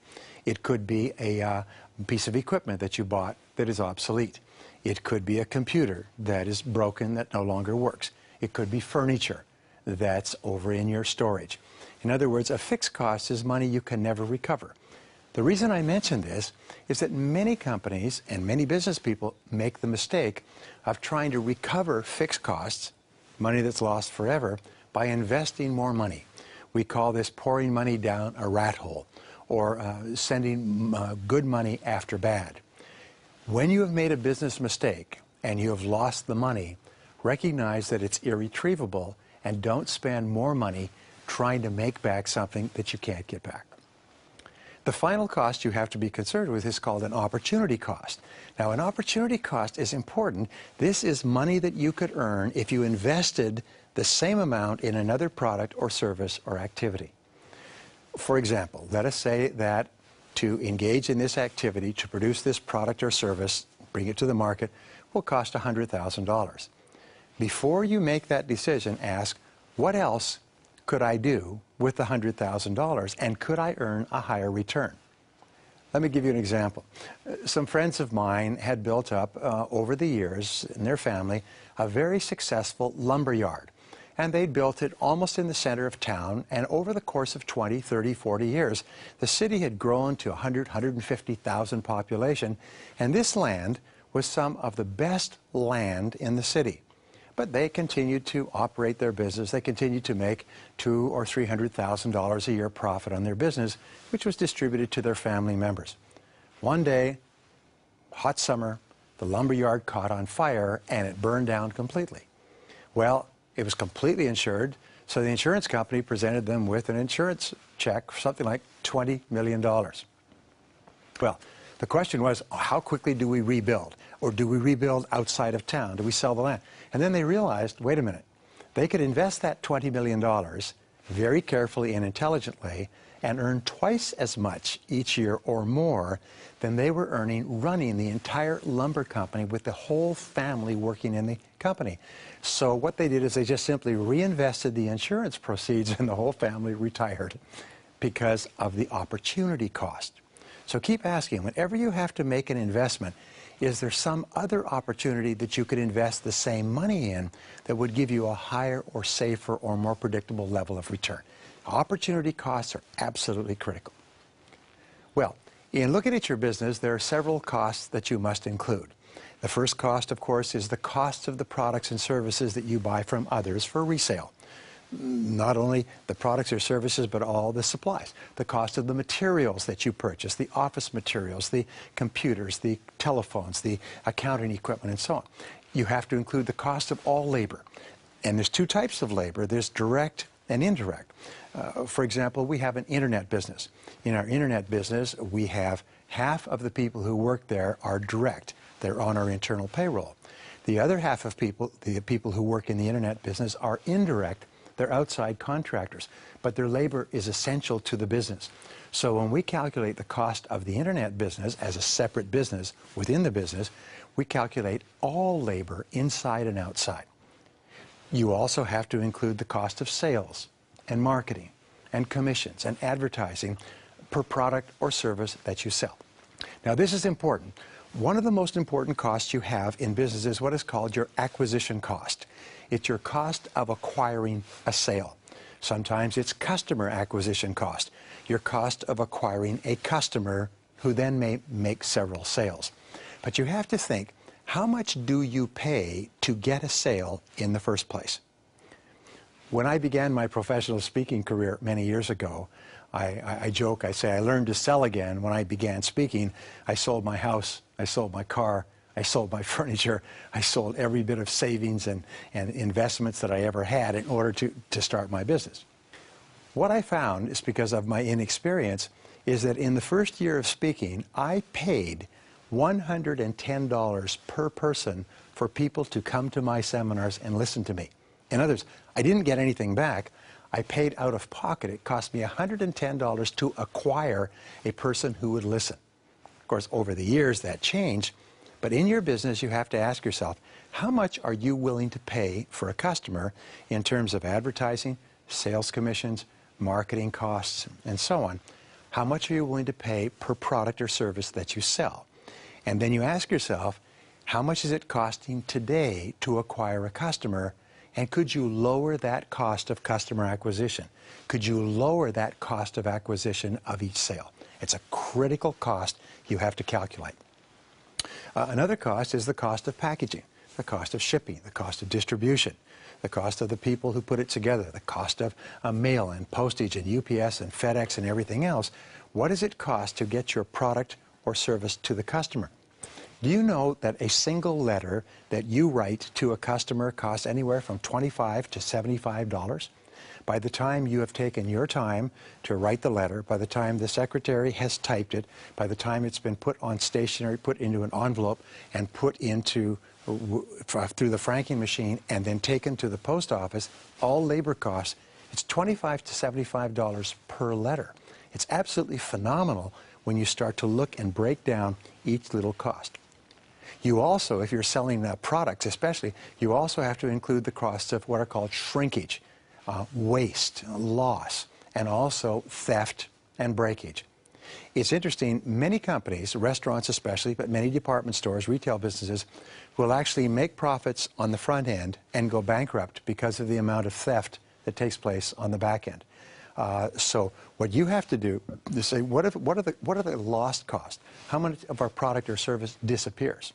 It could be a piece of equipment that you bought that is obsolete. It could be a computer that is broken, that no longer works. It could be furniture that's over in your storage. In other words, a fixed cost is money you can never recover. The reason I mention this is that many companies and many business people make the mistake of trying to recover fixed costs, money that's lost forever, by investing more money. We call this pouring money down a rat hole, or sending good money after bad. When you have made a business mistake and you have lost the money, recognize that it's irretrievable and don't spend more money trying to make back something that you can't get back. The final cost you have to be concerned with is called an opportunity cost. Now, an opportunity cost is important. This is money that you could earn if you invested the same amount in another product or service or activity. For example, let us say that to engage in this activity, to produce this product or service, bring it to the market, will cost $100,000. Before you make that decision, ask, what else could I do with the $100,000, and could I earn a higher return? Let me give you an example. Some friends of mine had built up over the years in their family a very successful lumber yard. And they'd built it almost in the center of town, and over the course of 20, 30, 40 years, the city had grown to 100, 150,000 population, and this land was some of the best land in the city. But they continued to operate their business. They continued to make $200,000 or $300,000 a year profit on their business, which was distributed to their family members. One day, hot summer, the lumber yard caught on fire and it burned down completely. Well, it was completely insured, so the insurance company presented them with an insurance check for something like $20 million. Well, the question was, how quickly do we rebuild? Or do we rebuild outside of town? Do we sell the land? And then they realized, wait a minute, they could invest that $20 million very carefully and intelligently and earn twice as much each year or more than they were earning running the entire lumber company with the whole family working in the company. So what they did is they just simply reinvested the insurance proceeds and the whole family retired because of the opportunity cost. So keep asking, whenever you have to make an investment, is there some other opportunity that you could invest the same money in that would give you a higher or safer or more predictable level of return? Opportunity costs are absolutely critical. Well, in looking at your business, there are several costs that you must include. The first cost, of course, is the cost of the products and services that you buy from others for resale. Not only the products or services, but all the supplies. The cost of the materials that you purchase, the office materials, the computers, the telephones, the accounting equipment, and so on. you have to include the cost of all labor. And there's two types of labor. There's direct and indirect. For example, we have an internet business. In our internet business, we have half of the people who work there are direct. They're on our internal payroll. The other half of people, the people who work in the internet business, are indirect. They're outside contractors, but their labor is essential to the business. So when we calculate the cost of the internet business as a separate business within the business, we calculate all labor inside and outside. You also have to include the cost of sales and marketing and commissions and advertising per product or service that you sell. Now, this is important. One of the most important costs you have in business is what is called your acquisition cost. It's your cost of acquiring a sale. Sometimes it's customer acquisition cost, your cost of acquiring a customer who then may make several sales. But you have to think, how much do you pay to get a sale in the first place? When I began my professional speaking career many years ago, I joke, I say I learned to sell again when I began speaking. I sold my house, I sold my car, I sold my furniture, I sold every bit of savings and investments that I ever had in order to start my business. What I found is, because of my inexperience, is that in the first year of speaking, I paid $110 per person for people to come to my seminars and listen to me. In other words, I didn't get anything back. I paid out of pocket. It cost me $110 to acquire a person who would listen. Of course, over the years that changed, but in your business you have to ask yourself, how much are you willing to pay for a customer in terms of advertising, sales commissions, marketing costs, and so on? How much are you willing to pay per product or service that you sell? And then you ask yourself, how much is it costing today to acquire a customer? And could you lower that cost of customer acquisition? Could you lower that cost of acquisition of each sale? It's a critical cost you have to calculate. Another cost is the cost of packaging, the cost of shipping, the cost of distribution, the cost of the people who put it together, the cost of mail and postage and UPS and FedEx and everything else. What does it cost to get your product or service to the customer? Do you know that a single letter that you write to a customer costs anywhere from $25 to $75? By the time you have taken your time to write the letter, by the time the secretary has typed it, by the time it's been put on stationery, put into an envelope, and put into through the franking machine, and then taken to the post office, all labor costs, it's $25 to $75 per letter. It's absolutely phenomenal when you start to look and break down each little cost. You also, if you're selling products especially, you also have to include the costs of what are called shrinkage, waste, loss, and also theft and breakage. It's interesting, many companies, restaurants especially, but many department stores, retail businesses, will actually make profits on the front end and go bankrupt because of the amount of theft that takes place on the back end. So what you have to do is say, what are the lost costs? How much of our product or service disappears?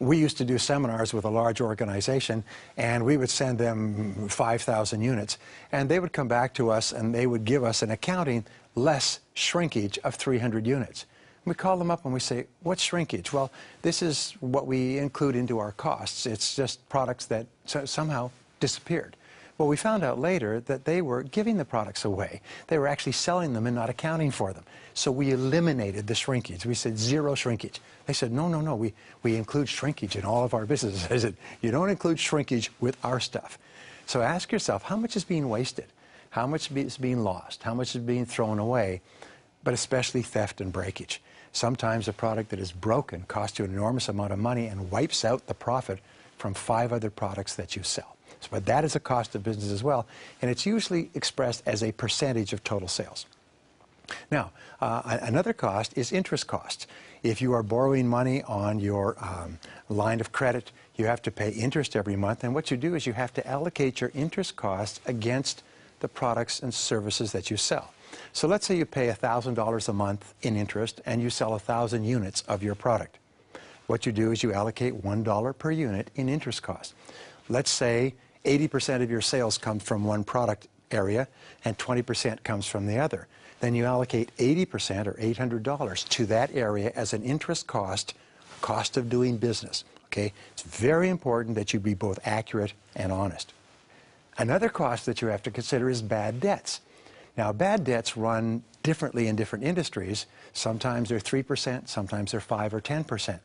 We used to do seminars with a large organization, and we would send them 5,000 units, and they would come back to us and they would give us an accounting less shrinkage of 300 units. We call them up and we say, what's shrinkage? Well, this is what we include into our costs. It's just products that somehow disappeared. Well, we found out later that they were giving the products away. They were actually selling them and not accounting for them. So we eliminated the shrinkage. We said zero shrinkage. They said, no, we include shrinkage in all of our businesses. I said, you don't include shrinkage with our stuff. So ask yourself, how much is being wasted? How much is being lost? How much is being thrown away? But especially theft and breakage. Sometimes a product that is broken costs you an enormous amount of money and wipes out the profit from 5 other products that you sell. But that is a cost of business as well, and it's usually expressed as a percentage of total sales. Now, another cost is interest costs. If you are borrowing money on your line of credit, you have to pay interest every month, and what you do is you have to allocate your interest costs against the products and services that you sell. So let's say you pay $1,000 a month in interest and you sell 1,000 units of your product. What you do is you allocate $1 per unit in interest costs. Let's say 80% of your sales come from one product area and 20% comes from the other. Then you allocate 80% or $800 to that area as an interest cost of doing business. Okay? It's very important that you be both accurate and honest. Another cost that you have to consider is bad debts. Now, bad debts run differently in different industries. Sometimes they're 3%, sometimes they're 5 or 10%.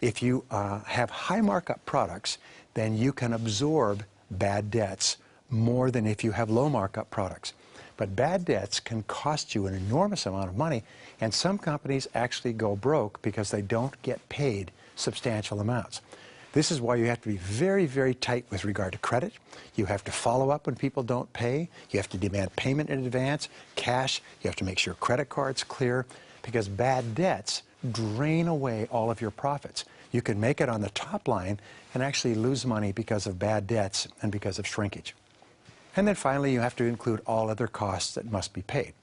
If you have high markup products, then you can absorb bad debts more than if you have low markup products. But bad debts can cost you an enormous amount of money, and some companies actually go broke because they don't get paid substantial amounts. This is why you have to be very, very tight with regard to credit. You have to follow up when people don't pay. You have to demand payment in advance, cash. You have to make sure credit card's clear, because bad debts drain away all of your profits. You can make it on the top line and actually lose money because of bad debts and because of shrinkage. And then finally, you have to include all other costs that must be paid.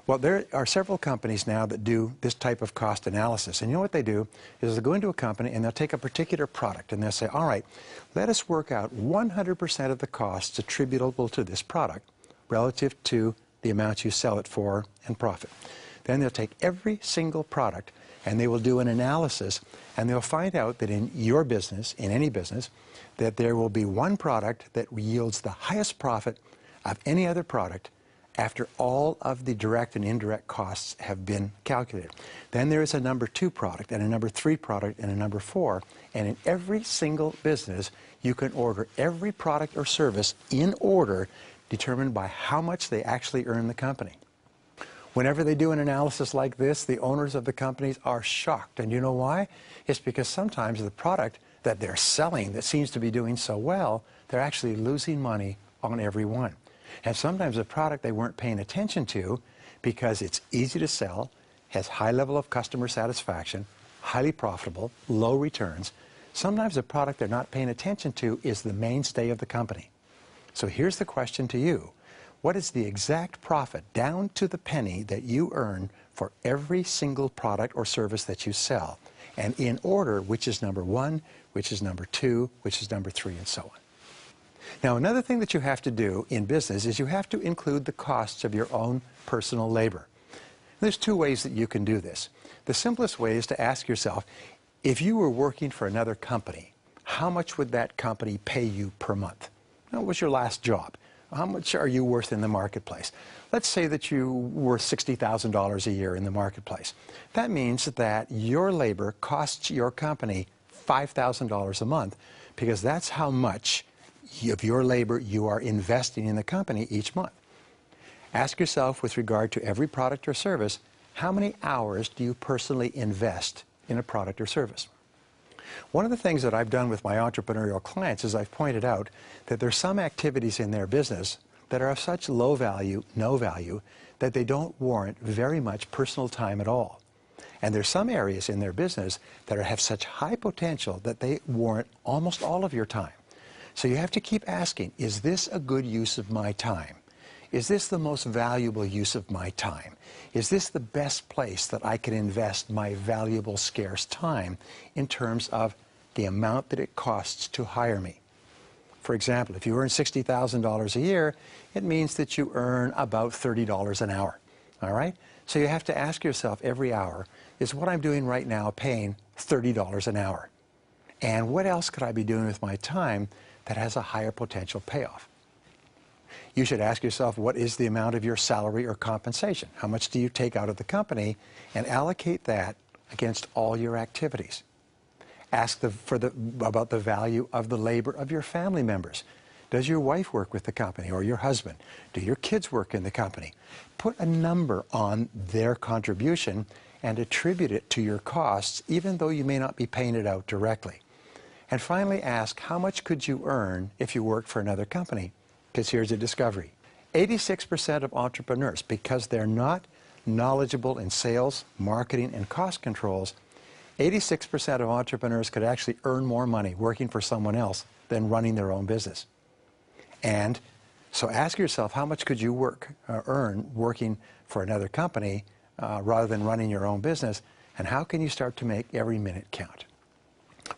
Well, there are several companies now that do this type of cost analysis. And you know what they do is they'll go into a company and they'll take a particular product and they'll say, all right, let us work out 100% of the costs attributable to this product relative to the amount you sell it for and profit. Then they'll take every single product and they will do an analysis, and they'll find out that in your business, in any business, that there will be one product that yields the highest profit of any other product after all of the direct and indirect costs have been calculated. Then there is a number 2 product and a number 3 product and a number 4. And in every single business, you can order every product or service in order determined by how much they actually earn the company. Whenever they do an analysis like this, the owners of the companies are shocked. And you know why? It's because sometimes the product that they're selling that seems to be doing so well, they're actually losing money on every one. And sometimes a product they weren't paying attention to because it's easy to sell, has high level of customer satisfaction, highly profitable, low returns. Sometimes a product they're not paying attention to is the mainstay of the company. So here's the question to you. What is the exact profit down to the penny that you earn for every single product or service that you sell? And in order, which is number 1, which is number 2, which is number 3, and so on. Now, another thing that you have to do in business is you have to include the costs of your own personal labor. There's 2 ways that you can do this. The simplest way is to ask yourself, if you were working for another company, how much would that company pay you per month? What was your last job? How much are you worth in the marketplace? Let's say that you were $60,000 a year in the marketplace. That means that your labor costs your company $5,000 a month, because that's how much of your labor you are investing in the company each month. Ask yourself, with regard to every product or service, how many hours do you personally invest in a product or service? One of the things that I've done with my entrepreneurial clients is I've pointed out that there are some activities in their business that are of such low value, no value, that they don't warrant very much personal time at all. And there's some areas in their business that have such high potential that they warrant almost all of your time. So you have to keep asking, is this a good use of my time? Is this the most valuable use of my time? Is this the best place that I can invest my valuable, scarce time in terms of the amount that it costs to hire me? For example, if you earn $60,000 a year, it means that you earn about $30 an hour. All right? So you have to ask yourself every hour, is what I'm doing right now paying $30 an hour? And what else could I be doing with my time that has a higher potential payoff? You should ask yourself, what is the amount of your salary or compensation? How much do you take out of the company, and allocate that against all your activities? Ask about the value of the labor of your family members. Does your wife work with the company, or your husband? Do your kids work in the company? Put a number on their contribution and attribute it to your costs, even though you may not be paying it out directly. And finally ask, how much could you earn if you worked for another company? Because here's a discovery. 86% of entrepreneurs, because they're not knowledgeable in sales, marketing, and cost controls, 86% of entrepreneurs could actually earn more money working for someone else than running their own business. And so ask yourself, how much could you earn working for another company rather than running your own business? And how can you start to make every minute count?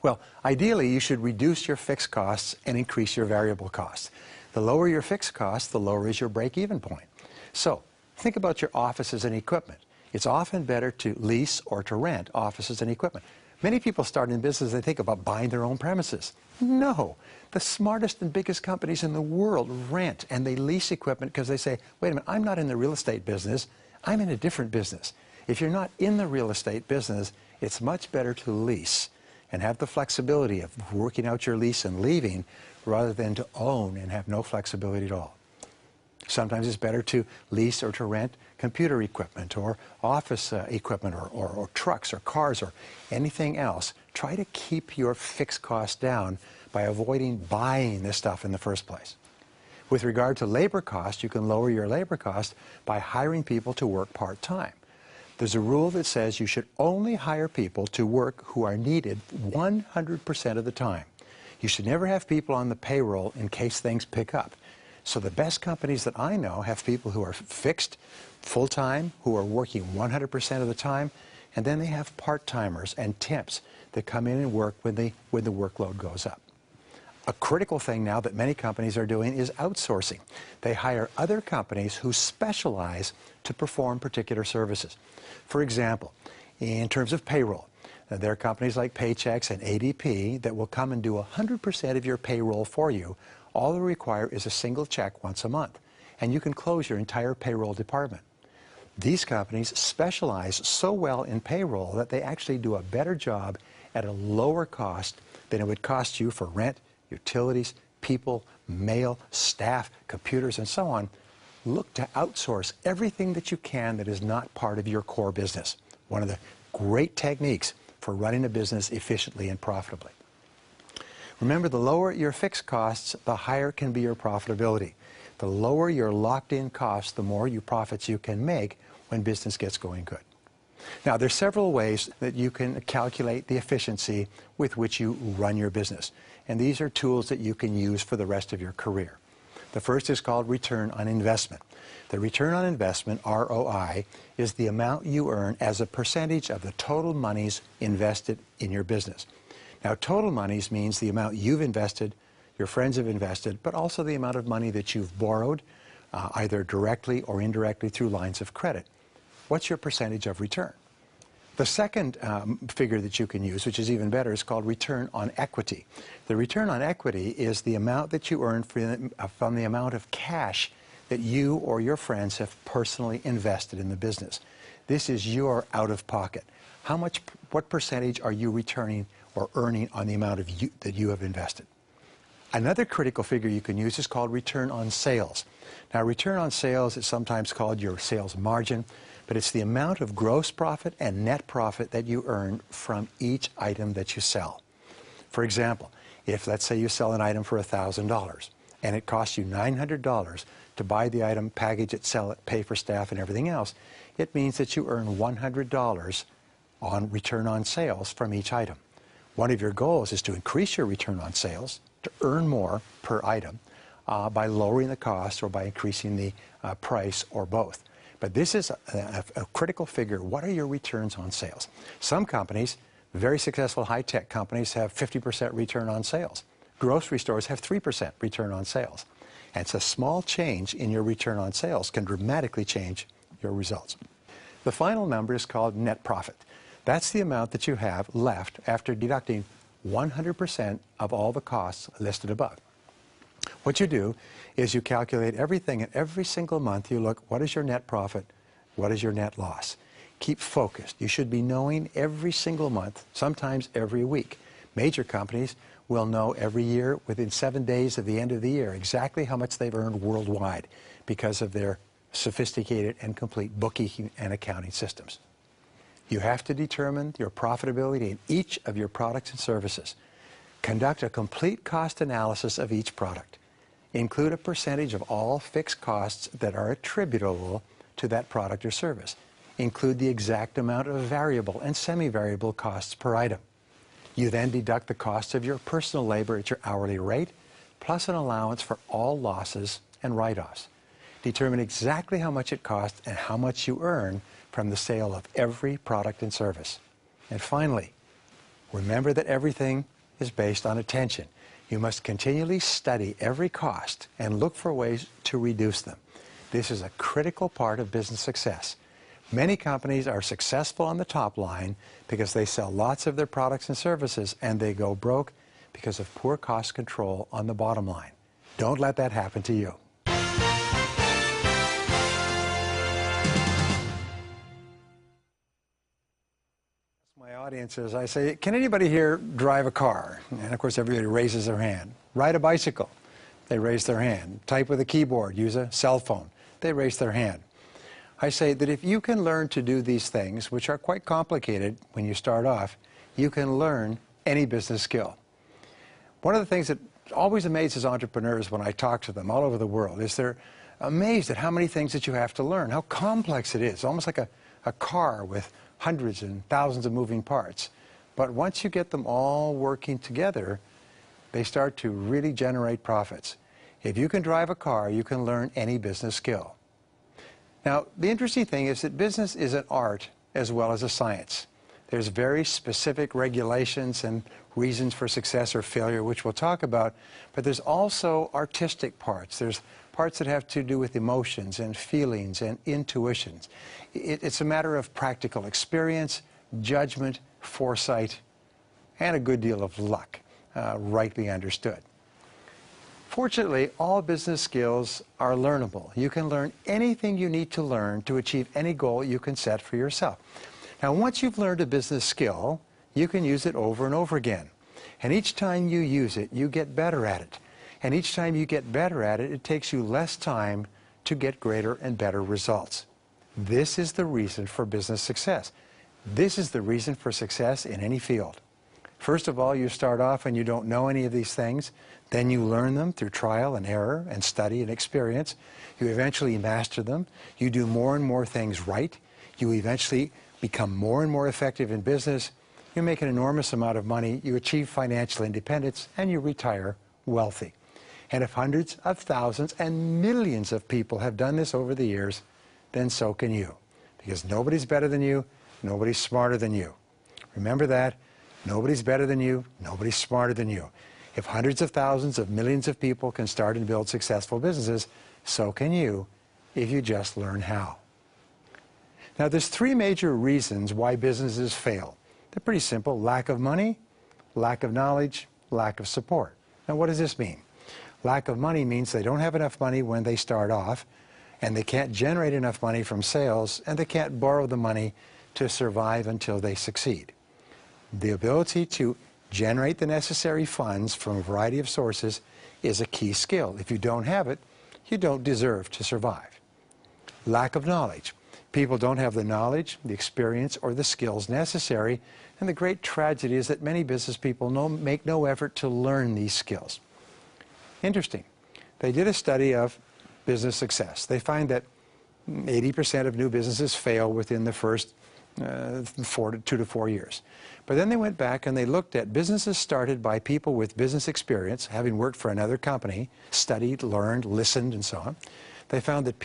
Well, ideally, you should reduce your fixed costs and increase your variable costs. The lower your fixed costs, the lower is your break-even point. So think about your offices and equipment. It's often better to lease or to rent offices and equipment. Many people start in business, they think about buying their own premises. No. The smartest and biggest companies in the world rent and they lease equipment because they say, wait a minute, I'm not in the real estate business, I'm in a different business. If you're not in the real estate business, it's much better to lease and have the flexibility of working out your lease and leaving rather than to own and have no flexibility at all. Sometimes it's better to lease or to rent computer equipment or office equipment or trucks or cars or anything else. Try to keep your fixed costs down by avoiding buying this stuff in the first place. With regard to labor costs, you can lower your labor costs by hiring people to work part-time. There's a rule that says you should only hire people to work who are needed 100% of the time. You should never have people on the payroll in case things pick up. So the best companies that I know have people who are fixed full-time, who are working 100% of the time, and then they have part-timers and temps that come in and work when the workload goes up. A critical thing now that many companies are doing is outsourcing. They hire other companies who specialize to perform particular services. For example, in terms of payroll, there are companies like Paychex and ADP that will come and do 100% of your payroll for you. All they require is a single check once a month, and you can close your entire payroll department. These companies specialize so well in payroll that they actually do a better job at a lower cost than it would cost you for rent, utilities, people, mail, staff, computers, and so on. Look to outsource everything that you can that is not part of your core business. One of the great techniques for running a business efficiently and profitably. Remember, the lower your fixed costs, the higher can be your profitability. The lower your locked-in costs, the more profits you can make when business gets going good. Now, there's several ways that you can calculate the efficiency with which you run your business. And these are tools that you can use for the rest of your career. The first is called return on investment. The return on investment, ROI, is the amount you earn as a percentage of the total monies invested in your business. Now, total monies means the amount you've invested, your friends have invested, but also the amount of money that you've borrowed, either directly or indirectly through lines of credit. What's your percentage of return? The second figure that you can use, which is even better, is called return on equity. The return on equity is the amount that you earn from the amount of cash that you or your friends have personally invested in the business. This is your out-of-pocket. What percentage are you returning or earning on the amount that you have invested? Another critical figure you can use is called return on sales. Now, return on sales is sometimes called your sales margin, but it's the amount of gross profit and net profit that you earn from each item that you sell. For example, if let's say you sell an item for $1,000 and it costs you $900 to buy the item, package it, sell it, pay for staff and everything else, it means that you earn $100 on return on sales from each item. One of your goals is to increase your return on sales, to earn more per item by lowering the cost or by increasing the price or both. But this is a critical figure. What are your returns on sales? Some companies, very successful high-tech companies, have 50% return on sales. Grocery stores have 3% return on sales. And it's a small change in your return on sales can dramatically change your results. The final number is called net profit. That's the amount that you have left after deducting 100% of all the costs listed above. What you do is you calculate everything, and every single month you look, what is your net profit, what is your net loss? Keep focused. You should be knowing every single month, sometimes every week. Major companies will know every year, within 7 days of the end of the year, exactly how much they've earned worldwide because of their sophisticated and complete bookkeeping and accounting systems. You have to determine your profitability in each of your products and services. Conduct a complete cost analysis of each product. Include a percentage of all fixed costs that are attributable to that product or service. Include the exact amount of variable and semi-variable costs per item. You then deduct the cost of your personal labor at your hourly rate, plus an allowance for all losses and write-offs. Determine exactly how much it costs and how much you earn from the sale of every product and service. And finally, remember that everything is based on attention. You must continually study every cost and look for ways to reduce them. This is a critical part of business success. Many companies are successful on the top line because they sell lots of their products and services, and they go broke because of poor cost control on the bottom line. Don't let that happen to you. My audience is, I say, can anybody here drive a car? And of course everybody raises their hand. Ride a bicycle? They raise their hand. Type with a keyboard, use a cell phone? They raise their hand. I say that if you can learn to do these things, which are quite complicated when you start off, you can learn any business skill. One of the things that always amazes entrepreneurs when I talk to them all over the world is they're amazed at how many things that you have to learn, how complex it is, almost like a car with hundreds and thousands of moving parts. But once you get them all working together, they start to really generate profits. If you can drive a car, you can learn any business skill. Now, the interesting thing is that business is an art as well as a science. There's very specific regulations and reasons for success or failure, which we'll talk about, but there's also artistic parts. There's parts that have to do with emotions and feelings and intuitions. It's a matter of practical experience, judgment, foresight, and a good deal of luck, rightly understood. Fortunately, all business skills are learnable. You can learn anything you need to learn to achieve any goal you can set for yourself. Now, once you've learned a business skill, you can use it over and over again. And each time you use it, you get better at it. And each time you get better at it, it takes you less time to get greater and better results. This is the reason for business success. This is the reason for success in any field. First of all, you start off and you don't know any of these things. Then you learn them through trial and error and study and experience. You eventually master them. You do more and more things right. You eventually become more and more effective in business. You make an enormous amount of money. You achieve financial independence, and you retire wealthy. And if hundreds of thousands and millions of people have done this over the years, then so can you. Because nobody's better than you. Nobody's smarter than you. Remember that. Nobody's better than you. Nobody's smarter than you. If hundreds of thousands of millions of people can start and build successful businesses, so can you if you just learn how. Now, there's three major reasons why businesses fail. They're pretty simple: lack of money, lack of knowledge, lack of support. Now, what does this mean? Lack of money means they don't have enough money when they start off, and they can't generate enough money from sales, and they can't borrow the money to survive until they succeed. The ability to generate the necessary funds from a variety of sources is a key skill. If you don't have it, you don't deserve to survive. Lack of knowledge. People don't have the knowledge, the experience, or the skills necessary, and the great tragedy is that many business people make no effort to learn these skills. Interesting. They did a study of business success. They find that 80% of new businesses fail within the first 2 to 4 years. But then they went back and they looked at businesses started by people with business experience, having worked for another company, studied, learned, listened, and so on. They found that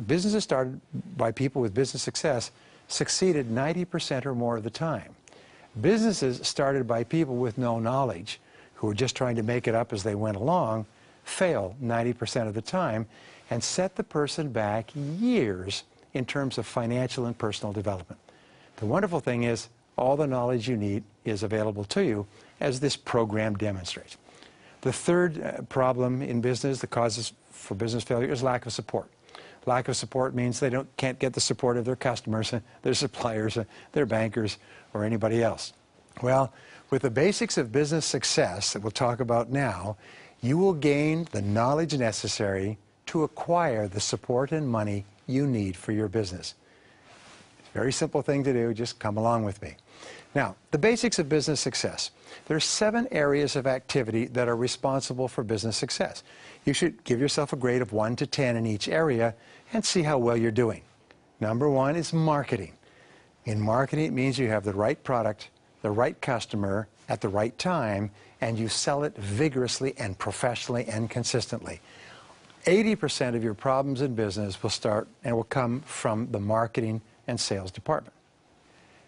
businesses started by people with business success succeeded 90% or more of the time. Businesses started by people with no knowledge, who were just trying to make it up as they went along, fail 90% of the time and set the person back years in terms of financial and personal development. The wonderful thing is, all the knowledge you need is available to you, as this program demonstrates. The third problem in business, the causes for business failure, is lack of support. Lack of support means they can't get the support of their customers, their suppliers, their bankers, or anybody else. Well, with the basics of business success that we'll talk about now, you will gain the knowledge necessary to acquire the support and money you need for your business. It's a very simple thing to do. Just come along with me. Now, the basics of business success. There are 7 areas of activity that are responsible for business success. You should give yourself a grade of 1 to 10 in each area and see how well you're doing. Number 1 is marketing. In marketing, it means you have the right product, the right customer at the right time, and you sell it vigorously and professionally and consistently. 80% of your problems in business will start and will come from the marketing and sales department.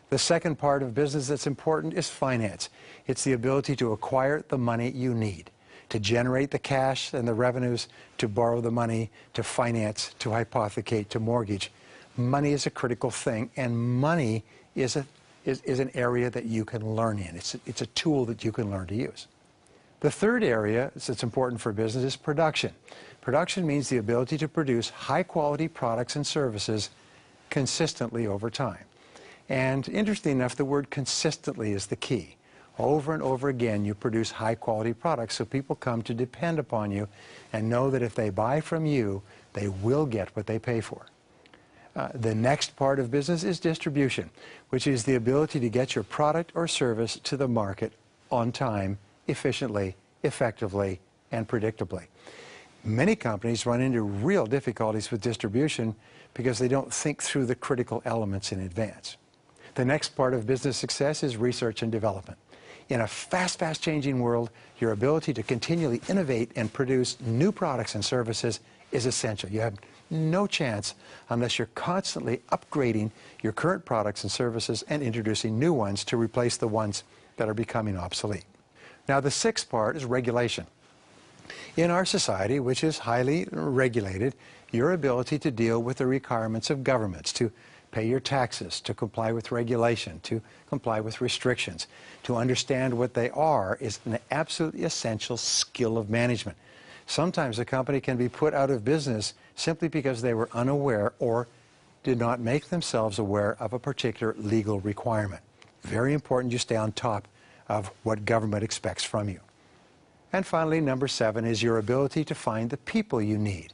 The second part of business that's important is finance. It's the ability to acquire the money you need, to generate the cash and the revenues, to borrow the money, to finance, to hypothecate, to mortgage. Money is a critical thing, and money is an area that you can learn in. It's a tool that you can learn to use. The third area that's important for business is production. Production means the ability to produce high-quality products and services consistently over time. And interesting enough, the word consistently is the key. Over and over again, you produce high-quality products, so people come to depend upon you and know that if they buy from you, they will get what they pay for. The next part of business is distribution, which is the ability to get your product or service to the market on time, efficiently, effectively, and predictably. Many companies run into real difficulties with distribution because they don't think through the critical elements in advance. The next part of business success is research and development. In a fast changing world, your ability to continually innovate and produce new products and services is essential. You have no chance unless you're constantly upgrading your current products and services and introducing new ones to replace the ones that are becoming obsolete. Now, the sixth part is regulation. In our society, which is highly regulated, your ability to deal with the requirements of governments, to pay your taxes, to comply with regulation, to comply with restrictions, to understand what they are, is an absolutely essential skill of management. Sometimes a company can be put out of business simply because they were unaware or did not make themselves aware of a particular legal requirement. Very important you stay on top of what government expects from you. And finally, number 7 is your ability to find the people you need.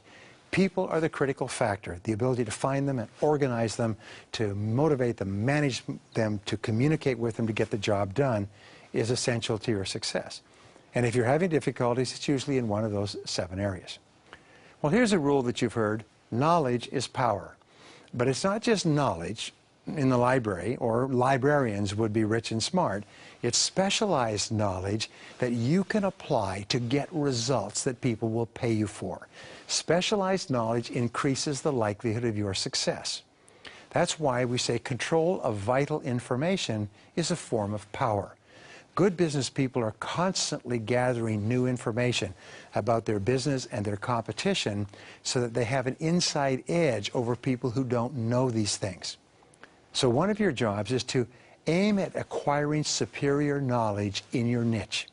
People are the critical factor. The ability to find them and organize them, to motivate them, manage them, to communicate with them to get the job done is essential to your success. And if you're having difficulties, it's usually in one of those 7 areas. Well, here's a rule that you've heard. Knowledge is power. But it's not just knowledge in the library, or librarians would be rich and smart. It's specialized knowledge that you can apply to get results that people will pay you for. Specialized knowledge increases the likelihood of your success. That's why we say control of vital information is a form of power. Good business people are constantly gathering new information about their business and their competition so that they have an inside edge over people who don't know these things. So one of your jobs is to aim at acquiring superior knowledge in your niche.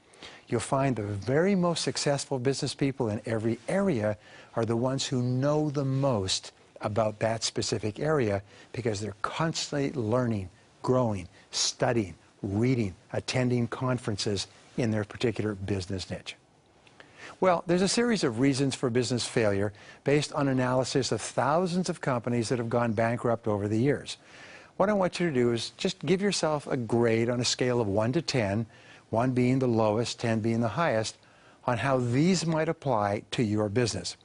You'll find the very most successful business people in every area are the ones who know the most about that specific area because they're constantly learning, growing, studying, reading, attending conferences in their particular business niche. Well, there's a series of reasons for business failure based on analysis of thousands of companies that have gone bankrupt over the years. What I want you to do is just give yourself a grade on a scale of 1 to 10, 1 being the lowest, 10 being the highest, on how these might apply to your business.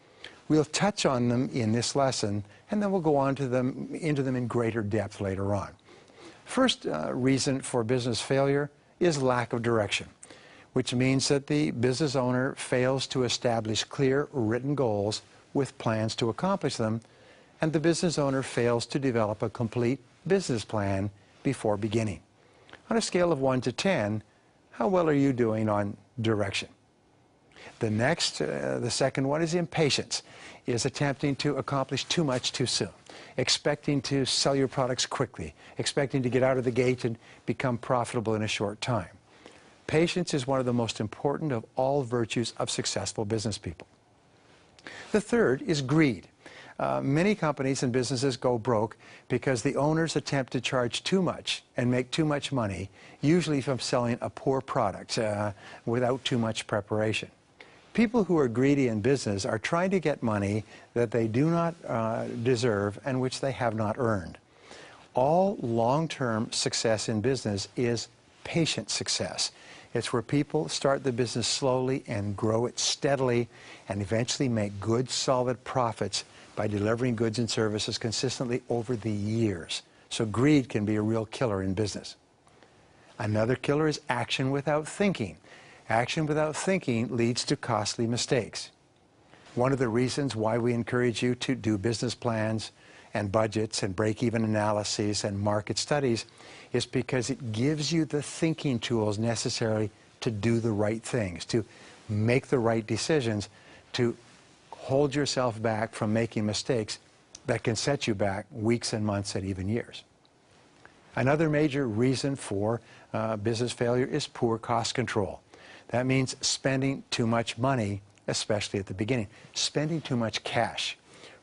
We'll touch on them in this lesson, and then we'll go on to into them in greater depth later on. First reason for business failure is lack of direction, which means that the business owner fails to establish clear written goals with plans to accomplish them, and the business owner fails to develop a complete business plan before beginning. On a scale of 1 to 10, how well are you doing on direction? The second one is impatience, is attempting to accomplish too much too soon, expecting to sell your products quickly, expecting to get out of the gate and become profitable in a short time. Patience is one of the most important of all virtues of successful business people. The third is greed. Many companies and businesses go broke because the owners attempt to charge too much and make too much money, usually from selling a poor product without too much preparation. People who are greedy in business are trying to get money that they do not deserve and which they have not earned. All long-term success in business is patient success. It's where people start the business slowly and grow it steadily and eventually make good, solid profits by delivering goods and services consistently over the years. So greed can be a real killer in business. Another killer is action without thinking. Action without thinking leads to costly mistakes. One of the reasons why we encourage you to do business plans and budgets and break-even analyses and market studies is because it gives you the thinking tools necessary to do the right things, to make the right decisions, to hold yourself back from making mistakes that can set you back weeks and months and even years. Another major reason for business failure is poor cost control. That means spending too much money, especially at the beginning. Spending too much cash.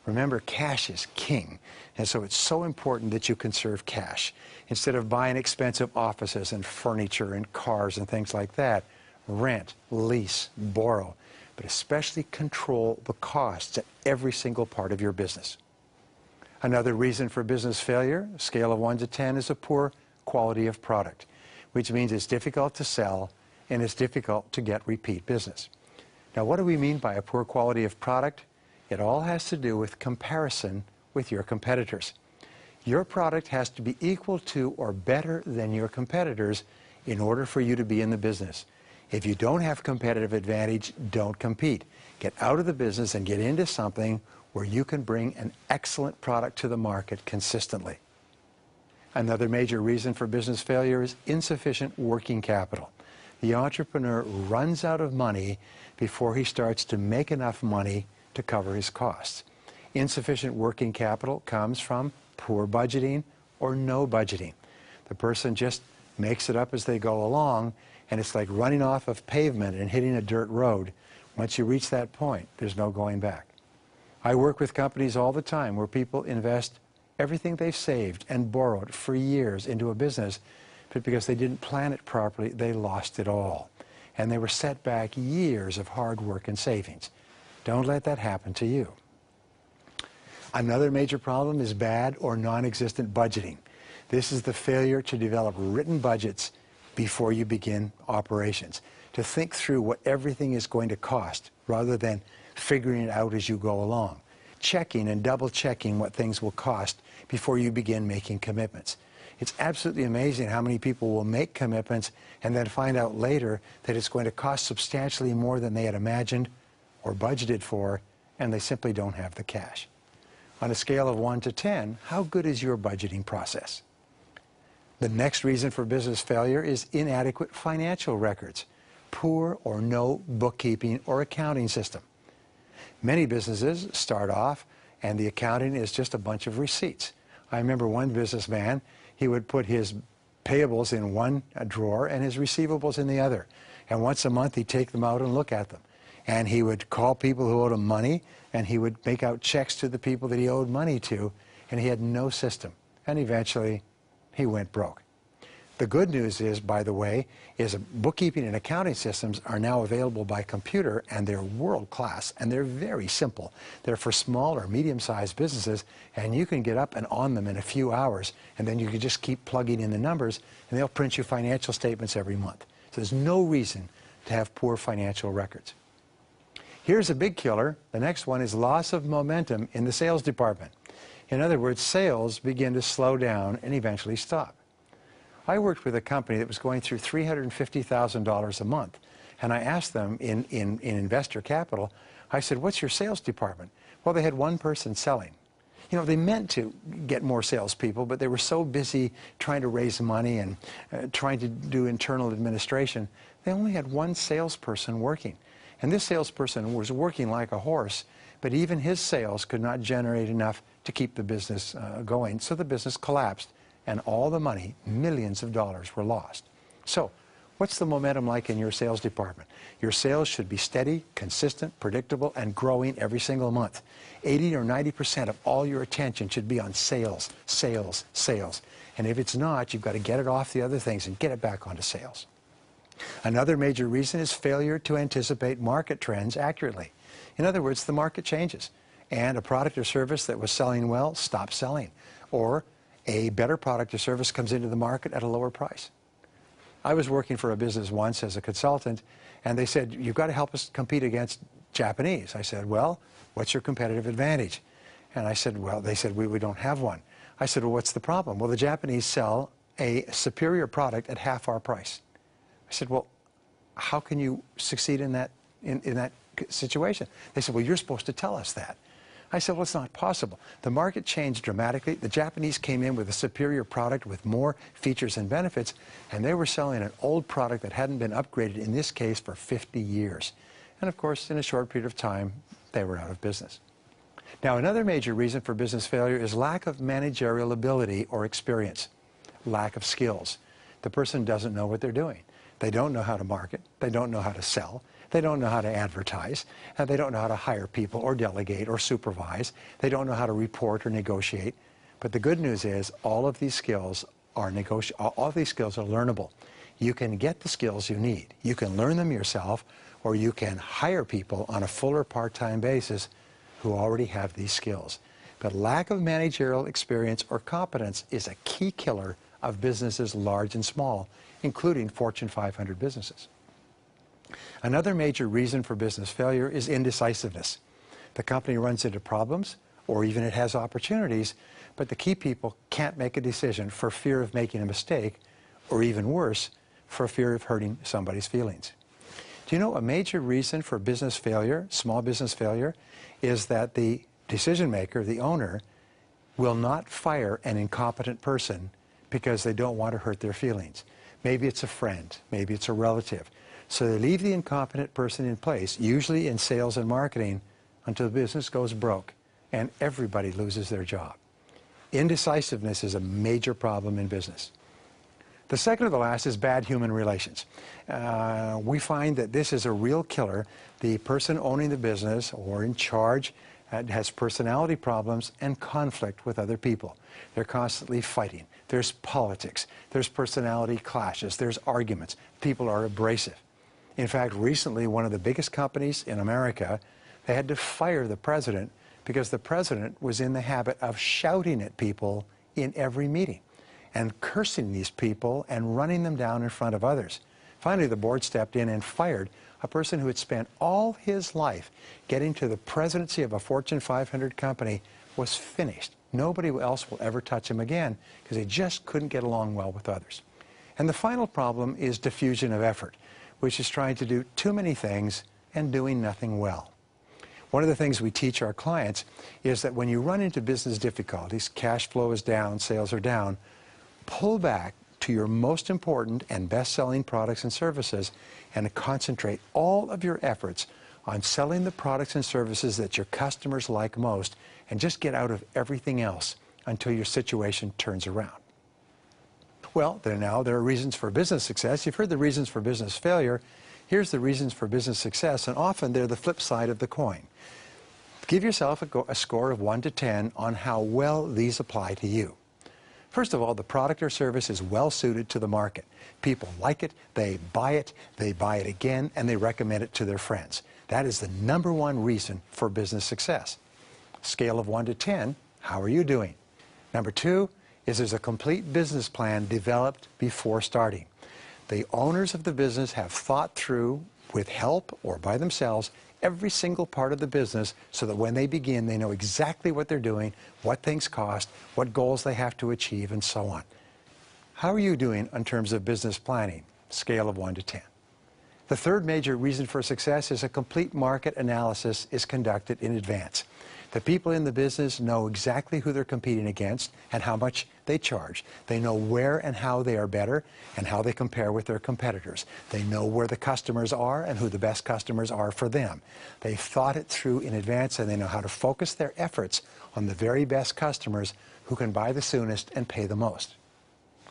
Remember, cash is king, and so it's so important that you conserve cash. Instead of buying expensive offices and furniture and cars and things like that, rent, lease, borrow, but especially control the costs at every single part of your business. Another reason for business failure, scale of 1 to 10, is a poor quality of product, which means it's difficult to sell and it's difficult to get repeat business. Now, what do we mean by a poor quality of product? It all has to do with comparison with your competitors. Your product has to be equal to or better than your competitors in order for you to be in the business. If you don't have competitive advantage, don't compete. Get out of the business and get into something where you can bring an excellent product to the market consistently. Another major reason for business failure is insufficient working capital. The entrepreneur runs out of money before he starts to make enough money to cover his costs. Insufficient working capital comes from poor budgeting or no budgeting. The person just makes it up as they go along, and it's like running off of pavement and hitting a dirt road. Once you reach that point, there's no going back. I work with companies all the time where people invest everything they've saved and borrowed for years into a business, but because they didn't plan it properly, they lost it all. And they were set back years of hard work and savings. Don't let that happen to you. Another major problem is bad or non-existent budgeting. This is the failure to develop written budgets before you begin operations, to think through what everything is going to cost rather than figuring it out as you go along, checking and double checking what things will cost before you begin making commitments. It's absolutely amazing how many people will make commitments and then find out later that it's going to cost substantially more than they had imagined or budgeted for, and they simply don't have the cash. On a scale of 1 to 10, how good is your budgeting process? The next reason for business failure is inadequate financial records, poor or no bookkeeping or accounting system. Many businesses start off and the accounting is just a bunch of receipts. I remember one businessman, he would put his payables in one drawer and his receivables in the other. And once a month he'd take them out and look at them. And he would call people who owed him money, and he would make out checks to the people that he owed money to, and he had no system. And eventually he went broke. The good news is, by the way, is bookkeeping and accounting systems are now available by computer, and they're world class, and they're very simple. They're for small or medium-sized businesses, and you can get up and on them in a few hours, and then you can just keep plugging in the numbers, and they'll print you financial statements every month. So there's no reason to have poor financial records. Here's a big killer. The next one is loss of momentum in the sales department. In other words, sales begin to slow down and eventually stop. I worked with a company that was going through $350,000 a month, and I asked them in investor capital, I said, what's your sales department? Well, they had one person selling. You know, they meant to get more salespeople, but they were so busy trying to raise money and trying to do internal administration, they only had one salesperson working. And this salesperson was working like a horse, but even his sales could not generate enough to keep the business going, so the business collapsed. And all the money, millions of dollars, were lost. So, what's the momentum like in your sales department? Your sales should be steady, consistent, predictable, and growing every single month. 80 or 90% of all your attention should be on sales, sales, sales. And if it's not, you've got to get it off the other things and get it back onto sales. Another major reason is failure to anticipate market trends accurately. In other words, the market changes, and a product or service that was selling well stops selling, or a better product or service comes into the market at a lower price. I was working for a business once as a consultant, and they said, you've got to help us compete against Japanese. I said, well, what's your competitive advantage? And I said, well, they said, we don't have one. I said, well, what's the problem? Well, the Japanese sell a superior product at half our price. I said, well, how can you succeed in that situation? They said, well, you're supposed to tell us that. I said, well, it's not possible. The market changed dramatically. The Japanese came in with a superior product with more features and benefits, and they were selling an old product that hadn't been upgraded, in this case, for 50 years. And of course, in a short period of time, they were out of business. Now, another major reason for business failure is lack of managerial ability or experience, lack of skills. The person doesn't know what they're doing. They don't know how to market. They don't know how to sell. They don't know how to advertise. And they don't know how to hire people or delegate or supervise. They don't know how to report or negotiate. But the good news is all of these skills are learnable. You can get the skills you need. You can learn them yourself, or you can hire people on a full or part-time basis who already have these skills. But lack of managerial experience or competence is a key killer of businesses large and small, including Fortune 500 businesses. Another major reason for business failure is indecisiveness. The company runs into problems, or even it has opportunities, but the key people can't make a decision for fear of making a mistake, or even worse, for fear of hurting somebody's feelings. Do you know a major reason for business failure, small business failure, is that the decision maker, the owner, will not fire an incompetent person because they don't want to hurt their feelings. Maybe it's a friend, maybe it's a relative. So they leave the incompetent person in place, usually in sales and marketing, until the business goes broke and everybody loses their job. Indecisiveness is a major problem in business. The second to the last is bad human relations. We find that this is a real killer. The person owning the business or in charge has personality problems and conflict with other people. They're constantly fighting. There's politics. There's personality clashes. There's arguments. People are abrasive. In fact, recently, one of the biggest companies in America, they had to fire the president because the president was in the habit of shouting at people in every meeting and cursing these people and running them down in front of others. Finally, the board stepped in and fired a person who had spent all his life getting to the presidency of a Fortune 500 company, was finished. Nobody else will ever touch him again because he just couldn't get along well with others. And the final problem is diffusion of effort, which is trying to do too many things and doing nothing well. One of the things we teach our clients is that when you run into business difficulties, cash flow is down, sales are down, pull back to your most important and best-selling products and services and concentrate all of your efforts on selling the products and services that your customers like most, and just get out of everything else until your situation turns around. Well, there are reasons for business success. You've heard the reasons for business failure. Here's the reasons for business success, and often they're the flip side of the coin. Give yourself a score of 1 to 10 on how well these apply to you. First of all, the product or service is well suited to the market. People like it, they buy it again, and they recommend it to their friends. That is the #1 reason for business success. Scale of 1 to 10, how are you doing? Number 2 is there's a complete business plan developed before starting. The owners of the business have thought through, with help or by themselves, every single part of the business so that when they begin, they know exactly what they're doing, what things cost, what goals they have to achieve, and so on. How are you doing in terms of business planning? Scale of 1 to 10. The third major reason for success is a complete market analysis is conducted in advance. The people in the business know exactly who they're competing against and how much they charge. They know where and how they are better and how they compare with their competitors. They know where the customers are and who the best customers are for them. They've thought it through in advance, and they know how to focus their efforts on the very best customers who can buy the soonest and pay the most.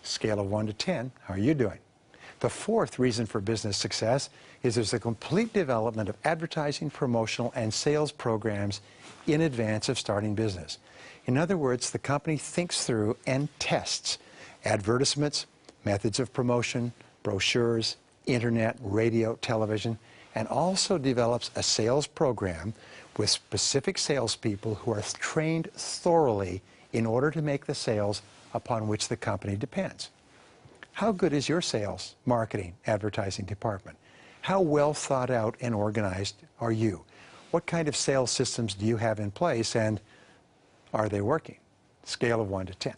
Scale of 1 to 10, how are you doing? The fourth reason for business success is there's a complete development of advertising, promotional, and sales programs in advance of starting business. In other words, the company thinks through and tests advertisements, methods of promotion, brochures, internet, radio, television, and also develops a sales program with specific salespeople who are trained thoroughly in order to make the sales upon which the company depends. How good is your sales, marketing, advertising department? How well thought out and organized are you? What kind of sales systems do you have in place, and are they working? Scale of 1 to 10.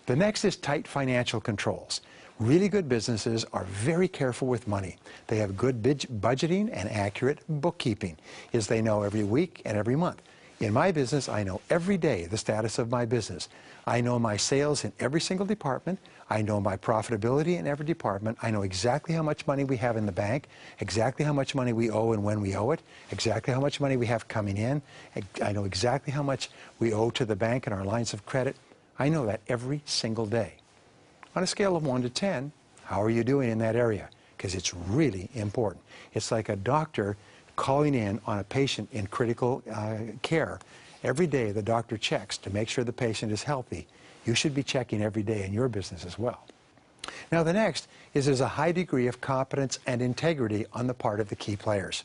The next is tight financial controls. Really good businesses are very careful with money. They have good budgeting and accurate bookkeeping, as they know every week and every month In my business, I know every day the status of my business. I know my sales in every single department. I know my profitability in every department. I know exactly how much money we have in the bank, exactly how much money we owe and when we owe it, exactly how much money we have coming in. I know exactly how much we owe to the bank and our lines of credit. I know that every single day. On a scale of 1 to 10, how are you doing in that area? Because it's really important. It's like a doctor calling in on a patient in critical care. Every day the doctor checks to make sure the patient is healthy. You should be checking every day in your business as well. Now the next is there's a high degree of competence and integrity on the part of the key players.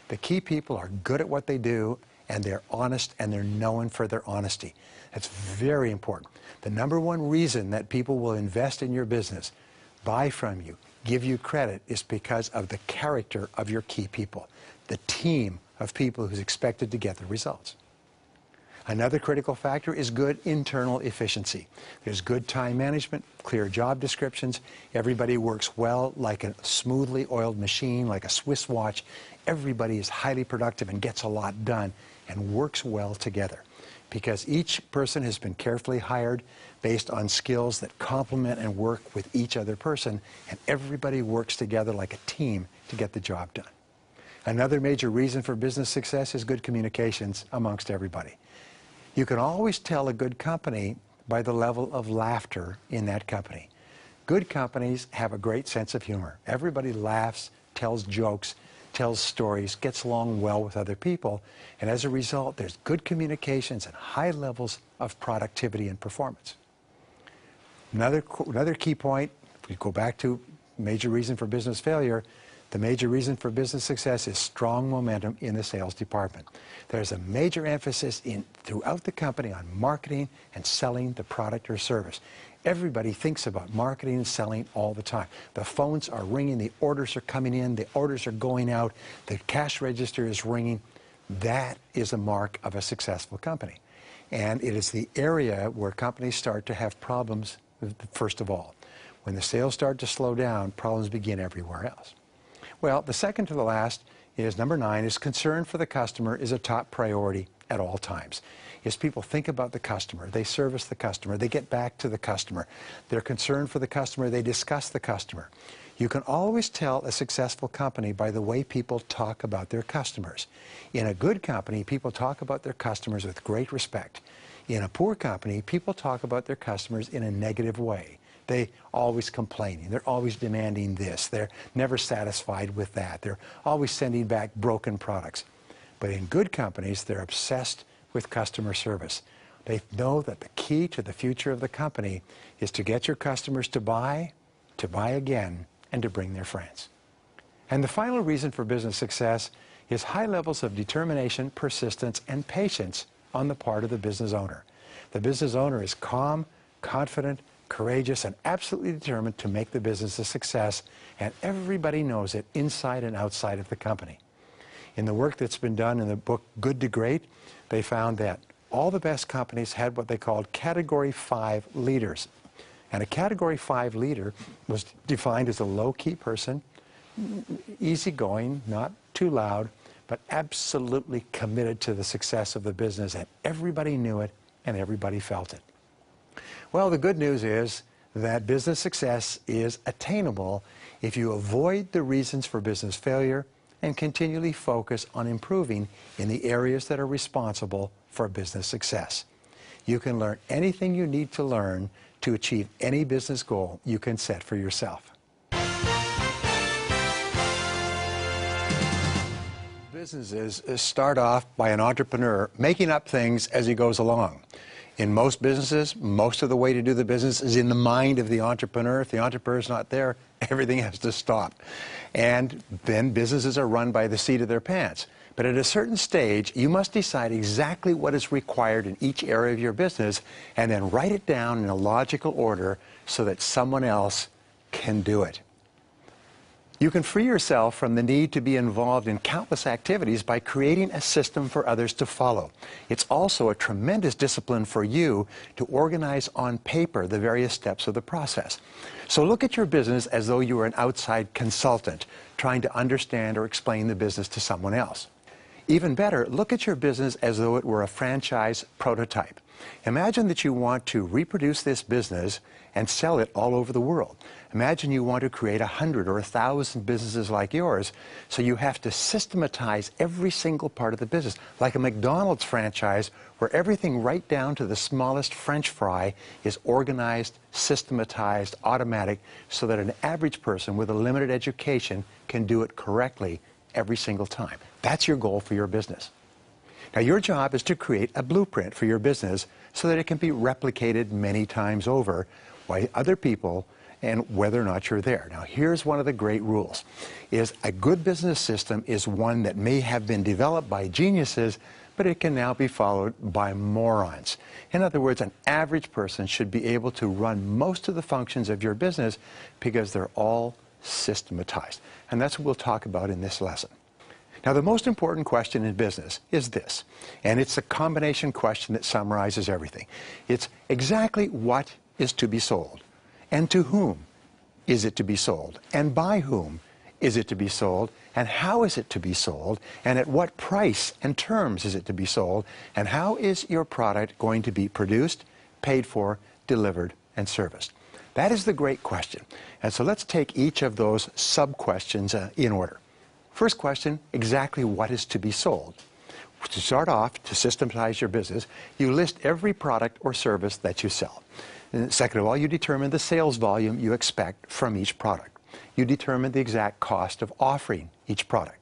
The key people are good at what they do, and they're honest, and they're known for their honesty. That's very important. The number one reason that people will invest in your business, buy from you, give you credit, is because of the character of your key people, the team of people who's expected to get the results. Another critical factor is good internal efficiency. There's good time management, clear job descriptions. Everybody works well like a smoothly oiled machine, like a Swiss watch. Everybody is highly productive and gets a lot done and works well together, because each person has been carefully hired based on skills that complement and work with each other person, and everybody works together like a team to get the job done. Another major reason for business success is good communications amongst everybody. You can always tell a good company by the level of laughter in that company. Good companies have a great sense of humor. Everybody laughs, tells jokes, tells stories, gets along well with other people, and as a result, there's good communications and high levels of productivity and performance. Another key point, if we go back to major reason for business failure, the major reason for business success is strong momentum in the sales department. There's a major emphasis throughout the company on marketing and selling the product or service. Everybody thinks about marketing and selling all the time. The phones are ringing, the orders are coming in, the orders are going out, the cash register is ringing. That is a mark of a successful company. And it is the area where companies start to have problems first of all. When the sales start to slow down, problems begin everywhere else. Well, the second to the last is number 9, is concern for the customer is a top priority at all times. Is people think about the customer, they service the customer, they get back to the customer, they're concerned for the customer, they discuss the customer. You can always tell a successful company by the way people talk about their customers. In a good company, people talk about their customers with great respect. In a poor company, people talk about their customers in a negative way. They're always complaining. They're always demanding this. They're never satisfied with that. They're always sending back broken products. But in good companies, they're obsessed with customer service. They know that the key to the future of the company is to get your customers to buy again, and to bring their friends. And the final reason for business success is high levels of determination, persistence, and patience on the part of the business owner. The business owner is calm, confident, courageous, and absolutely determined to make the business a success, and everybody knows it inside and outside of the company. In the work that's been done in the book Good to Great, they found that all the best companies had what they called Category 5 leaders. And a Category 5 leader was defined as a low-key person, easygoing, not too loud, but absolutely committed to the success of the business, and everybody knew it and everybody felt it. Well, the good news is that business success is attainable if you avoid the reasons for business failure and continually focus on improving in the areas that are responsible for business success. You can learn anything you need to learn to achieve any business goal you can set for yourself. Businesses start off by an entrepreneur making up things as he goes along. In most businesses, most of the way to do the business is in the mind of the entrepreneur. If the entrepreneur is not there, everything has to stop. And then businesses are run by the seat of their pants. But at a certain stage, you must decide exactly what is required in each area of your business and then write it down in a logical order so that someone else can do it. You can free yourself from the need to be involved in countless activities by creating a system for others to follow. It's also a tremendous discipline for you to organize on paper the various steps of the process. So look at your business as though you were an outside consultant trying to understand or explain the business to someone else. Even better, look at your business as though it were a franchise prototype. Imagine that you want to reproduce this business and sell it all over the world. Imagine you want to create 100 or 1,000 businesses like yours, so you have to systematize every single part of the business, like a McDonald's franchise where everything right down to the smallest French fry is organized, systematized, automatic, so that an average person with a limited education can do it correctly every single time. That's your goal for your business. Now, your job is to create a blueprint for your business so that it can be replicated many times over by other people and whether or not you're there. Now, here's one of the great rules, is a good business system is one that may have been developed by geniuses, but it can now be followed by morons. In other words, an average person should be able to run most of the functions of your business because they're all systematized. And that's what we'll talk about in this lesson. Now, the most important question in business is this, and it's a combination question that summarizes everything. It's exactly what is to be sold, and to whom is it to be sold, and by whom is it to be sold, and how is it to be sold, and at what price and terms is it to be sold, and how is your product going to be produced, paid for, delivered, and serviced? That is the great question. And so let's take each of those sub-questions in order. First question, exactly what is to be sold? To start off, to systematize your business, you list every product or service that you sell. And second of all, you determine the sales volume you expect from each product. You determine the exact cost of offering each product.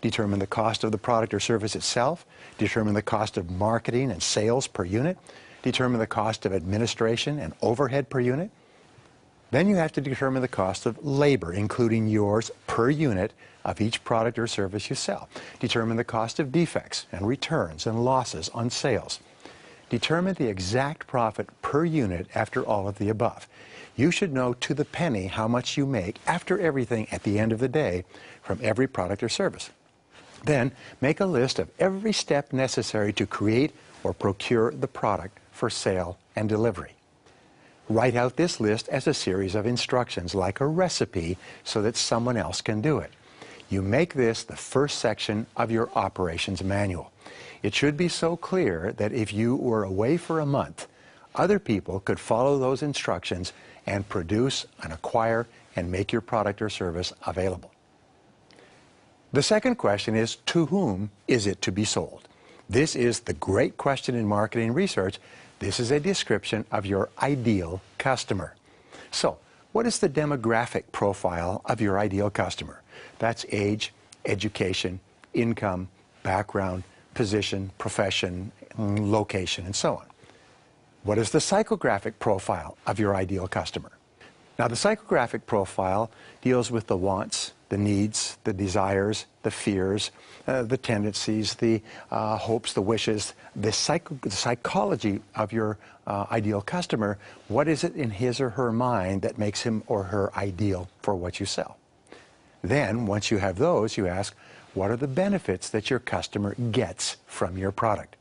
Determine the cost of the product or service itself. Determine the cost of marketing and sales per unit. Determine the cost of administration and overhead per unit. Then you have to determine the cost of labor, including yours per unit of each product or service you sell. Determine the cost of defects and returns and losses on sales. Determine the exact profit per unit after all of the above. You should know to the penny how much you make after everything at the end of the day from every product or service. Then make a list of every step necessary to create or procure the product for sale and delivery. Write out this list as a series of instructions, like a recipe, so that someone else can do it. You make this the first section of your operations manual. It should be so clear that if you were away for a month, other people could follow those instructions and produce and acquire and make your product or service available. The second question is, to whom is it to be sold? This is the great question in marketing research. This is a description of your ideal customer. So, what is the demographic profile of your ideal customer? That's age, education, income, background, position, profession, location, and so on. What is the psychographic profile of your ideal customer? Now, the psychographic profile deals with the wants, the needs, the desires, the fears, the tendencies, the hopes, the wishes, the psychology of your ideal customer. What is it in his or her mind that makes him or her ideal for what you sell? Then, once you have those, you ask, what are the benefits that your customer gets from your product?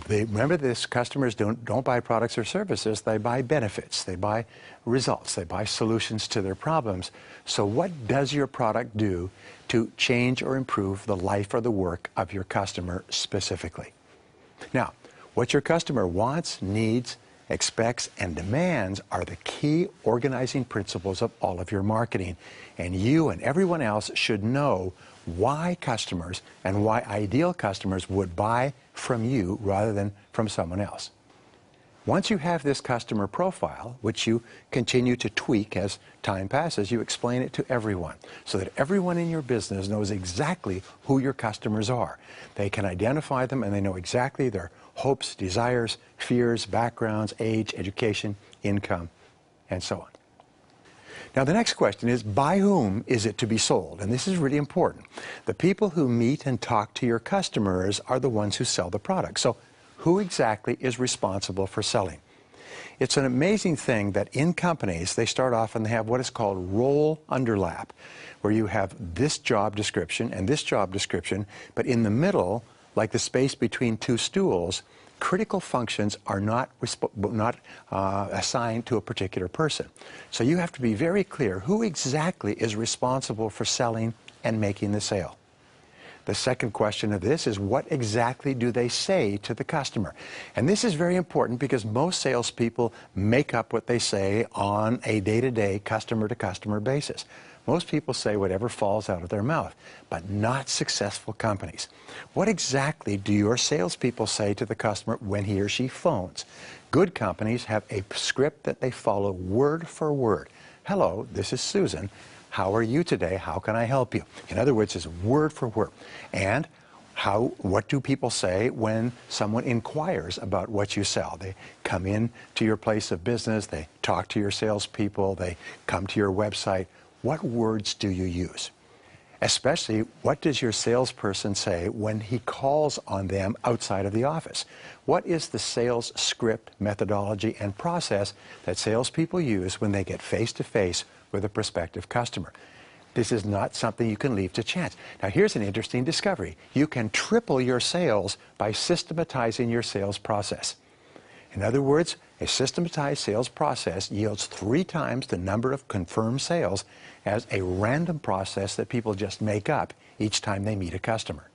Remember, this customers don't buy products or services, they buy benefits, they buy results, they buy solutions to their problems. So what does your product do to change or improve the life or the work of your customer specifically? Now, what your customer wants, needs, expects, and demands are the key organizing principles of all of your marketing. And you and everyone else should know why customers and why ideal customers would buy from you rather than from someone else. Once you have this customer profile, which you continue to tweak as time passes, you explain it to everyone so that everyone in your business knows exactly who your customers are. They can identify them and they know exactly their hopes, desires, fears, backgrounds, age, education, income, and so on. Now, the next question is, by whom is it to be sold? And this is really important. The people who meet and talk to your customers are the ones who sell the product. So who exactly is responsible for selling? It's an amazing thing that in companies, they start off and they have what is called role underlap, where you have this job description and this job description, but in the middle, like the space between two stools, critical functions are not assigned to a particular person. So you have to be very clear who exactly is responsible for selling and making the sale. The second question of this is, what exactly do they say to the customer? And this is very important because most salespeople make up what they say on a day-to-day, customer-to-customer basis. Most people say whatever falls out of their mouth, but not successful companies. What exactly do your salespeople say to the customer when he or she phones? Good companies have a script that they follow word for word. Hello, this is Susan. How are you today? How can I help you? In other words, it's word for word. And what do people say when someone inquires about what you sell? They come in to your place of business, they talk to your salespeople, they come to your website. What words do you use? Especially, what does your salesperson say when he calls on them outside of the office? What is the sales script, methodology, and process that salespeople use when they get face-to-face with a prospective customer? This is not something you can leave to chance. Now, here's an interesting discovery. You can triple your sales by systematizing your sales process. In other words, a systematized sales process yields 3 times the number of confirmed sales as a random process that people just make up each time they meet a customer.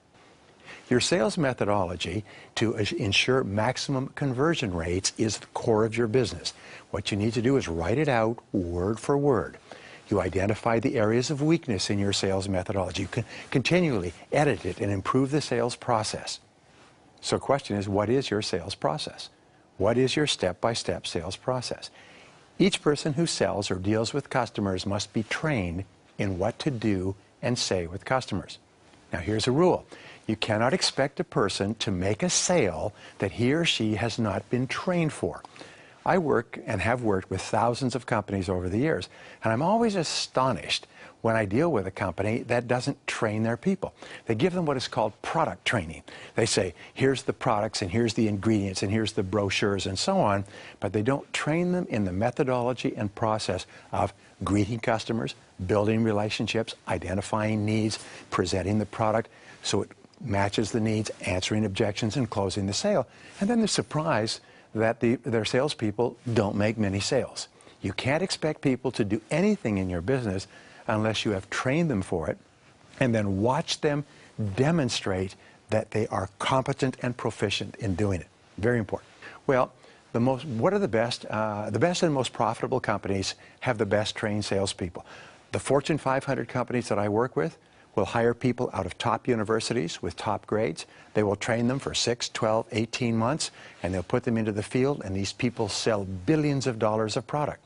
Your sales methodology to ensure maximum conversion rates is the core of your business. What you need to do is write it out word for word. You identify the areas of weakness in your sales methodology. You can continually edit it and improve the sales process. So the question is, what is your sales process? What is your step-by-step sales process? Each person who sells or deals with customers must be trained in what to do and say with customers. Now, here's a rule. You cannot expect a person to make a sale that he or she has not been trained for. I work and have worked with thousands of companies over the years, and I'm always astonished when I deal with a company that doesn't train their people. They give them what is called product training. They say, here's the products, and here's the ingredients, and here's the brochures, and so on, but they don't train them in the methodology and process of greeting customers, building relationships, identifying needs, presenting the product so it matches the needs, answering objections, and closing the sale. And then they're surprised that their salespeople don't make many sales. You can't expect people to do anything in your business unless you have trained them for it, and then watch them demonstrate that they are competent and proficient in doing it. Very important. Well, what are the best? The best and most profitable companies have the best trained salespeople. The Fortune 500 companies that I work with will hire people out of top universities with top grades. They will train them for 6, 12, 18 months, and they'll put them into the field, and these people sell billions of dollars of product.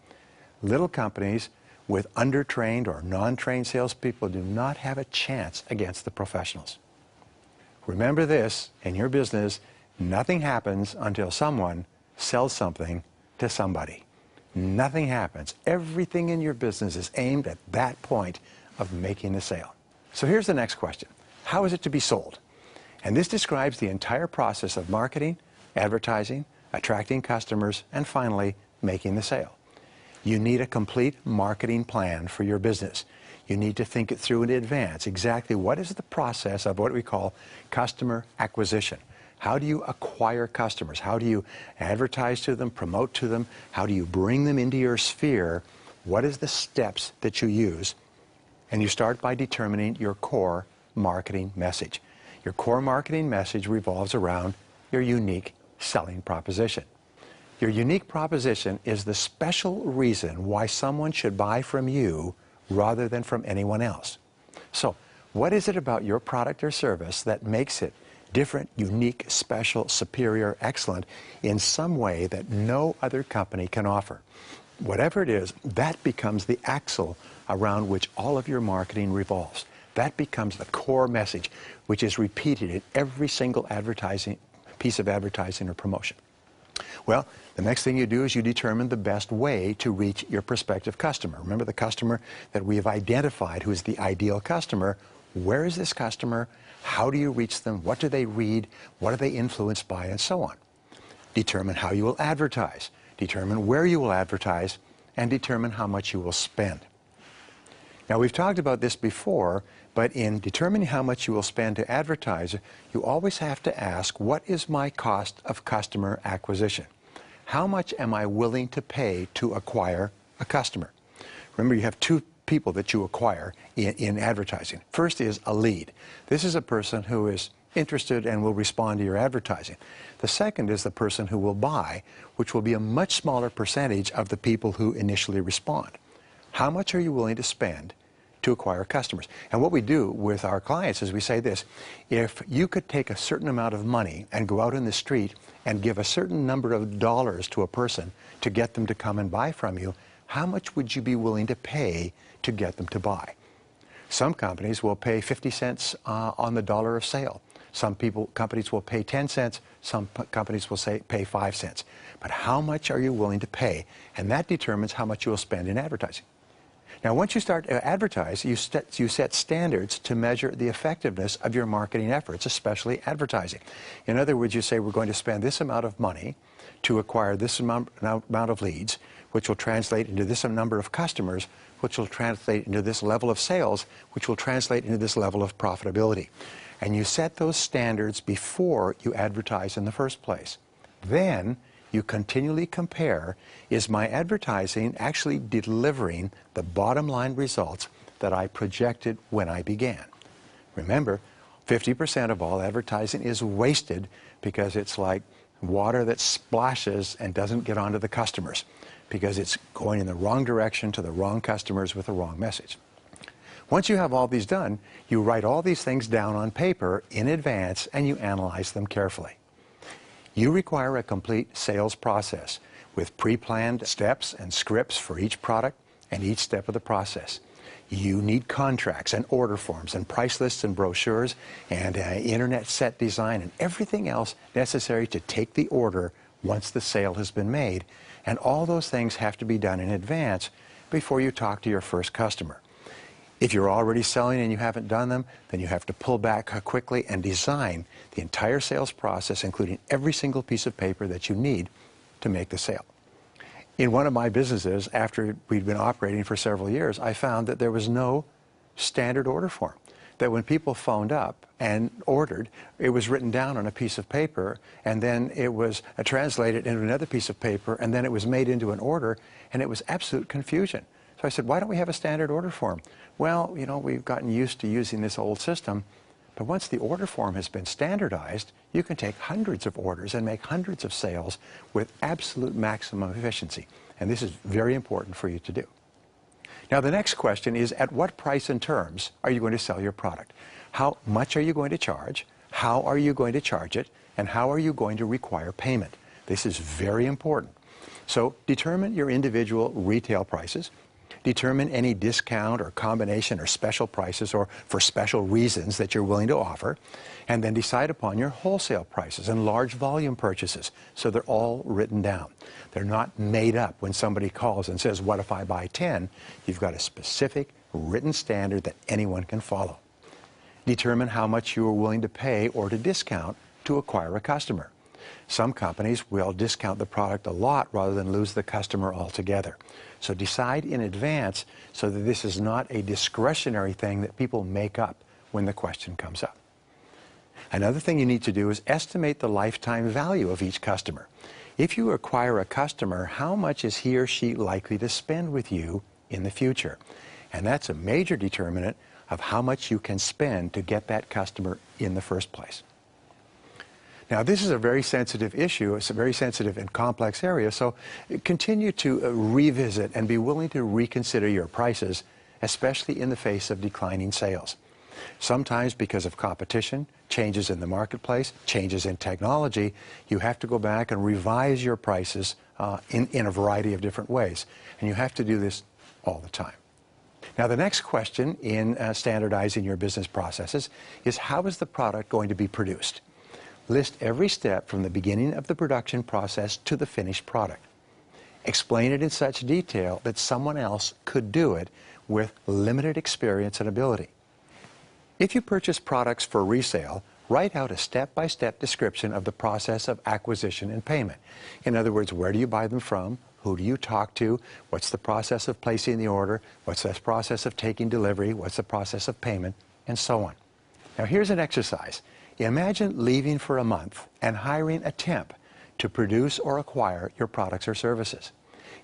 Little companies with undertrained or non-trained salespeople do not have a chance against the professionals. Remember this, in your business, nothing happens until someone sells something to somebody. Nothing happens. Everything in your business is aimed at that point of making the sale. So here's the next question. How is it to be sold? And this describes the entire process of marketing, advertising, attracting customers, and finally, making the sale. You need a complete marketing plan for your business. You need to think it through in advance. Exactly what is the process of what we call customer acquisition? How do you acquire customers? How do you advertise to them, promote to them? How do you bring them into your sphere? What is the steps that you use? And you start by determining your core marketing message. Your core marketing message revolves around your unique selling proposition. Your unique proposition is the special reason why someone should buy from you rather than from anyone else. So, what is it about your product or service that makes it different, unique, special, superior, excellent in some way that no other company can offer? Whatever it is, that becomes the axle around which all of your marketing revolves. That becomes the core message, which is repeated in every single piece of advertising or promotion. Well, the next thing you do is you determine the best way to reach your prospective customer. Remember the customer that we have identified who is the ideal customer. Where is this customer? How do you reach them? What do they read? What are they influenced by? And so on. Determine how you will advertise. Determine where you will advertise. And determine how much you will spend. Now, we've talked about this before, but in determining how much you will spend to advertise, you always have to ask, what is my cost of customer acquisition? How much am I willing to pay to acquire a customer? Remember, you have two people that you acquire in advertising. First is a lead. This is a person who is interested and will respond to your advertising. The second is the person who will buy, which will be a much smaller percentage of the people who initially respond. How much are you willing to spend to acquire customers? And what we do with our clients is we say this: if you could take a certain amount of money and go out in the street and give a certain number of dollars to a person to get them to come and buy from you, how much would you be willing to pay to get them to buy? Some companies will pay 50 cents on the dollar of sale. Some companies will pay 10 cents. Some companies will pay 5 cents. But how much are you willing to pay? And that determines how much you will spend in advertising. Now, once you start to advertise, you set standards to measure the effectiveness of your marketing efforts, especially advertising. In other words, you say, we're going to spend this amount of money to acquire this amount of leads, which will translate into this number of customers, which will translate into this level of sales, which will translate into this level of profitability. And you set those standards before you advertise in the first place. Then you continually compare, is my advertising actually delivering the bottom line results that I projected when I began? Remember, 50% of all advertising is wasted because it's like water that splashes and doesn't get onto the customers, because it's going in the wrong direction to the wrong customers with the wrong message. Once you have all these done, you write all these things down on paper in advance and you analyze them carefully. You require a complete sales process with pre-planned steps and scripts for each product and each step of the process. You need contracts and order forms and price lists and brochures and internet set design and everything else necessary to take the order once the sale has been made. And all those things have to be done in advance before you talk to your first customer. If you're already selling and you haven't done them, then you have to pull back quickly and design the entire sales process, including every single piece of paper that you need to make the sale. In one of my businesses, after we'd been operating for several years, I found that there was no standard order form. That when people phoned up and ordered, it was written down on a piece of paper, and then it was translated into another piece of paper, and then it was made into an order, and it was absolute confusion. So I said, why don't we have a standard order form? Well, you know, we've gotten used to using this old system, but once the order form has been standardized, you can take hundreds of orders and make hundreds of sales with absolute maximum efficiency. And this is very important for you to do. Now, the next question is, at what price and terms are you going to sell your product? How much are you going to charge? How are you going to charge it? And how are you going to require payment? This is very important. So determine your individual retail prices. Determine any discount or combination or special prices or for special reasons that you're willing to offer, and then decide upon your wholesale prices and large volume purchases so they're all written down. They're not made up when somebody calls and says, what if I buy 10? You've got a specific written standard that anyone can follow. Determine how much you are willing to pay or to discount to acquire a customer. Some companies will discount the product a lot rather than lose the customer altogether. So decide in advance so that this is not a discretionary thing that people make up when the question comes up. Another thing you need to do is estimate the lifetime value of each customer. If you acquire a customer, how much is he or she likely to spend with you in the future? And that's a major determinant of how much you can spend to get that customer in the first place. Now, this is a very sensitive issue. It's a very sensitive and complex area, so continue to revisit and be willing to reconsider your prices, especially in the face of declining sales. Sometimes because of competition, changes in the marketplace, changes in technology, you have to go back and revise your prices in a variety of different ways. And you have to do this all the time. Now, the next question in standardizing your business processes is, how is the product going to be produced? List every step from the beginning of the production process to the finished product. Explain it in such detail that someone else could do it with limited experience and ability. If you purchase products for resale, write out a step-by-step description of the process of acquisition and payment. In other words, where do you buy them from? Who do you talk to? What's the process of placing the order? What's the process of taking delivery? What's the process of payment? And so on. Now, here's an exercise. Imagine leaving for a month and hiring a temp to produce or acquire your products or services.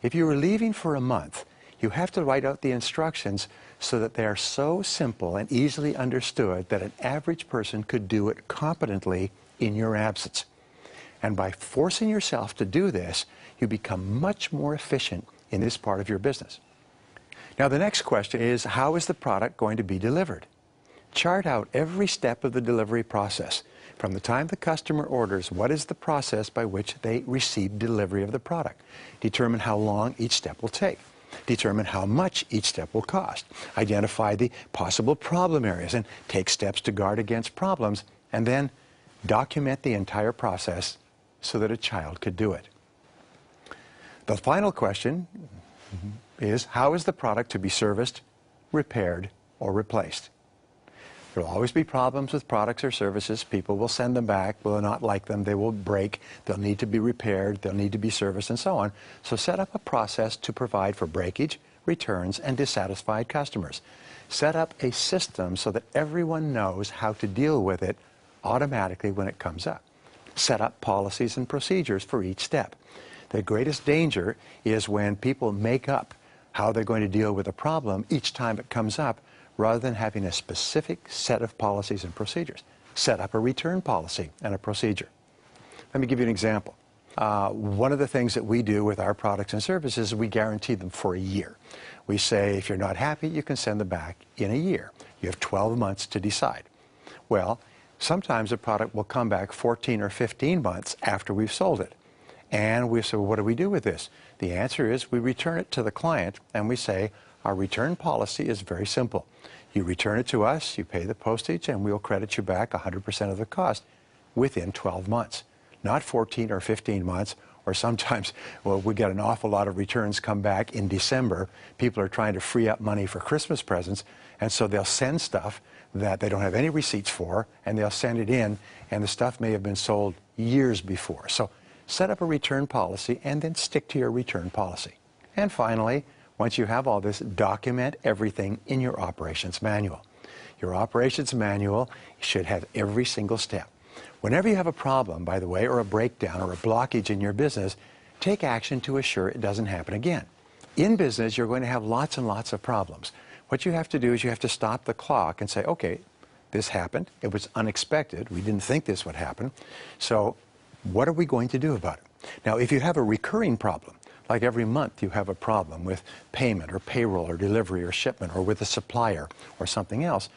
If you were leaving for a month, You have to write out the instructions so that they are so simple and easily understood that an average person could do it competently in your absence. And by forcing yourself to do this, you become much more efficient in this part of your business. Now, the next question is, how is the product going to be delivered? Chart out every step of the delivery process. From the time the customer orders, what is the process by which they receive delivery of the product? Determine how long each step will take. Determine how much each step will cost. Identify the possible problem areas and take steps to guard against problems, and then document the entire process so that a child could do it. The final question is, how is the product to be serviced, repaired, or replaced? There will always be problems with products or services. People will send them back, will not like them, they will break, they'll need to be repaired, they'll need to be serviced, and so on. So set up a process to provide for breakage, returns, and dissatisfied customers. Set up a system so that everyone knows how to deal with it automatically when it comes up. Set up policies and procedures for each step. The greatest danger is when people make up how they're going to deal with a problem each time it comes up, rather than having a specific set of policies and procedures. Set up a return policy and a procedure. Let me give you an example. One of the things that we do with our products and services is we guarantee them for a year. We say, if you're not happy, you can send them back in a year. You have 12 months to decide. Well, sometimes a product will come back 14 or 15 months after we've sold it. And we say, well, what do we do with this? The answer is we return it to the client and we say, our return policy is very simple. You return it to us, you pay the postage, and we'll credit you back 100% of the cost within 12 months. Not 14 or 15 months, or sometimes, well, we get an awful lot of returns come back in December. People are trying to free up money for Christmas presents, and so they'll send stuff that they don't have any receipts for, and they'll send it in, and the stuff may have been sold years before. So set up a return policy and then stick to your return policy. And finally, once you have all this, document everything in your operations manual. Your operations manual should have every single step. Whenever you have a problem, by the way, or a breakdown or a blockage in your business, take action to assure it doesn't happen again. In business, you're going to have lots and lots of problems. What you have to do is you have to stop the clock and say, okay, this happened. It was unexpected. We didn't think this would happen. So what are we going to do about it? Now, if you have a recurring problem, like every month you have a problem with payment or payroll or delivery or shipment or with a supplier or something else,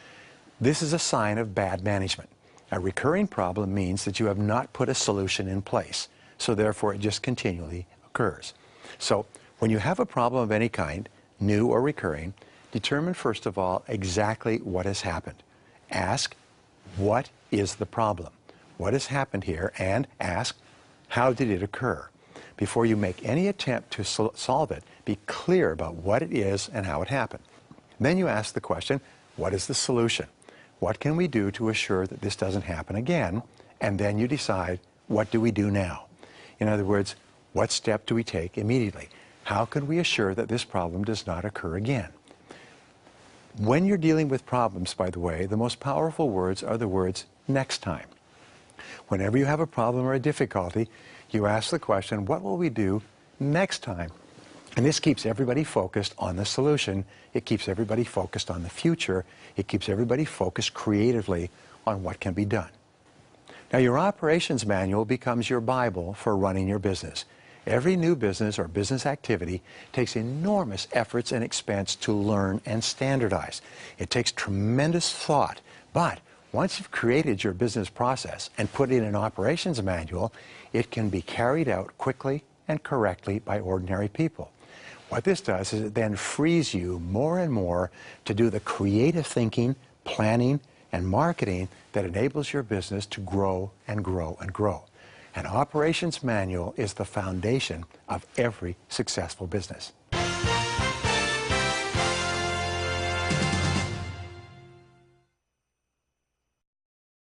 this is a sign of bad management. A recurring problem means that you have not put a solution in place, so therefore it just continually occurs. So when you have a problem of any kind, new or recurring, determine first of all exactly what has happened. Ask, what is the problem? What has happened here? And ask, how did it occur? Before you make any attempt to solve it, be clear about what it is and how it happened. Then you ask the question, what is the solution? What can we do to assure that this doesn't happen again? And then you decide, what do we do now? In other words, what step do we take immediately? How can we assure that this problem does not occur again? When you're dealing with problems, by the way, the most powerful words are the words, next time. Whenever you have a problem or a difficulty, you ask the question, what will we do next time? And this keeps everybody focused on the solution. It keeps everybody focused on the future. It keeps everybody focused creatively on what can be done. Now, your operations manual becomes your Bible for running your business. Every new business or business activity takes enormous efforts and expense to learn and standardize. It takes tremendous thought, but once you've created your business process and put it in an operations manual, it can be carried out quickly and correctly by ordinary people. What this does is it then frees you more and more to do the creative thinking, planning, and marketing that enables your business to grow and grow and grow. An operations manual is the foundation of every successful business.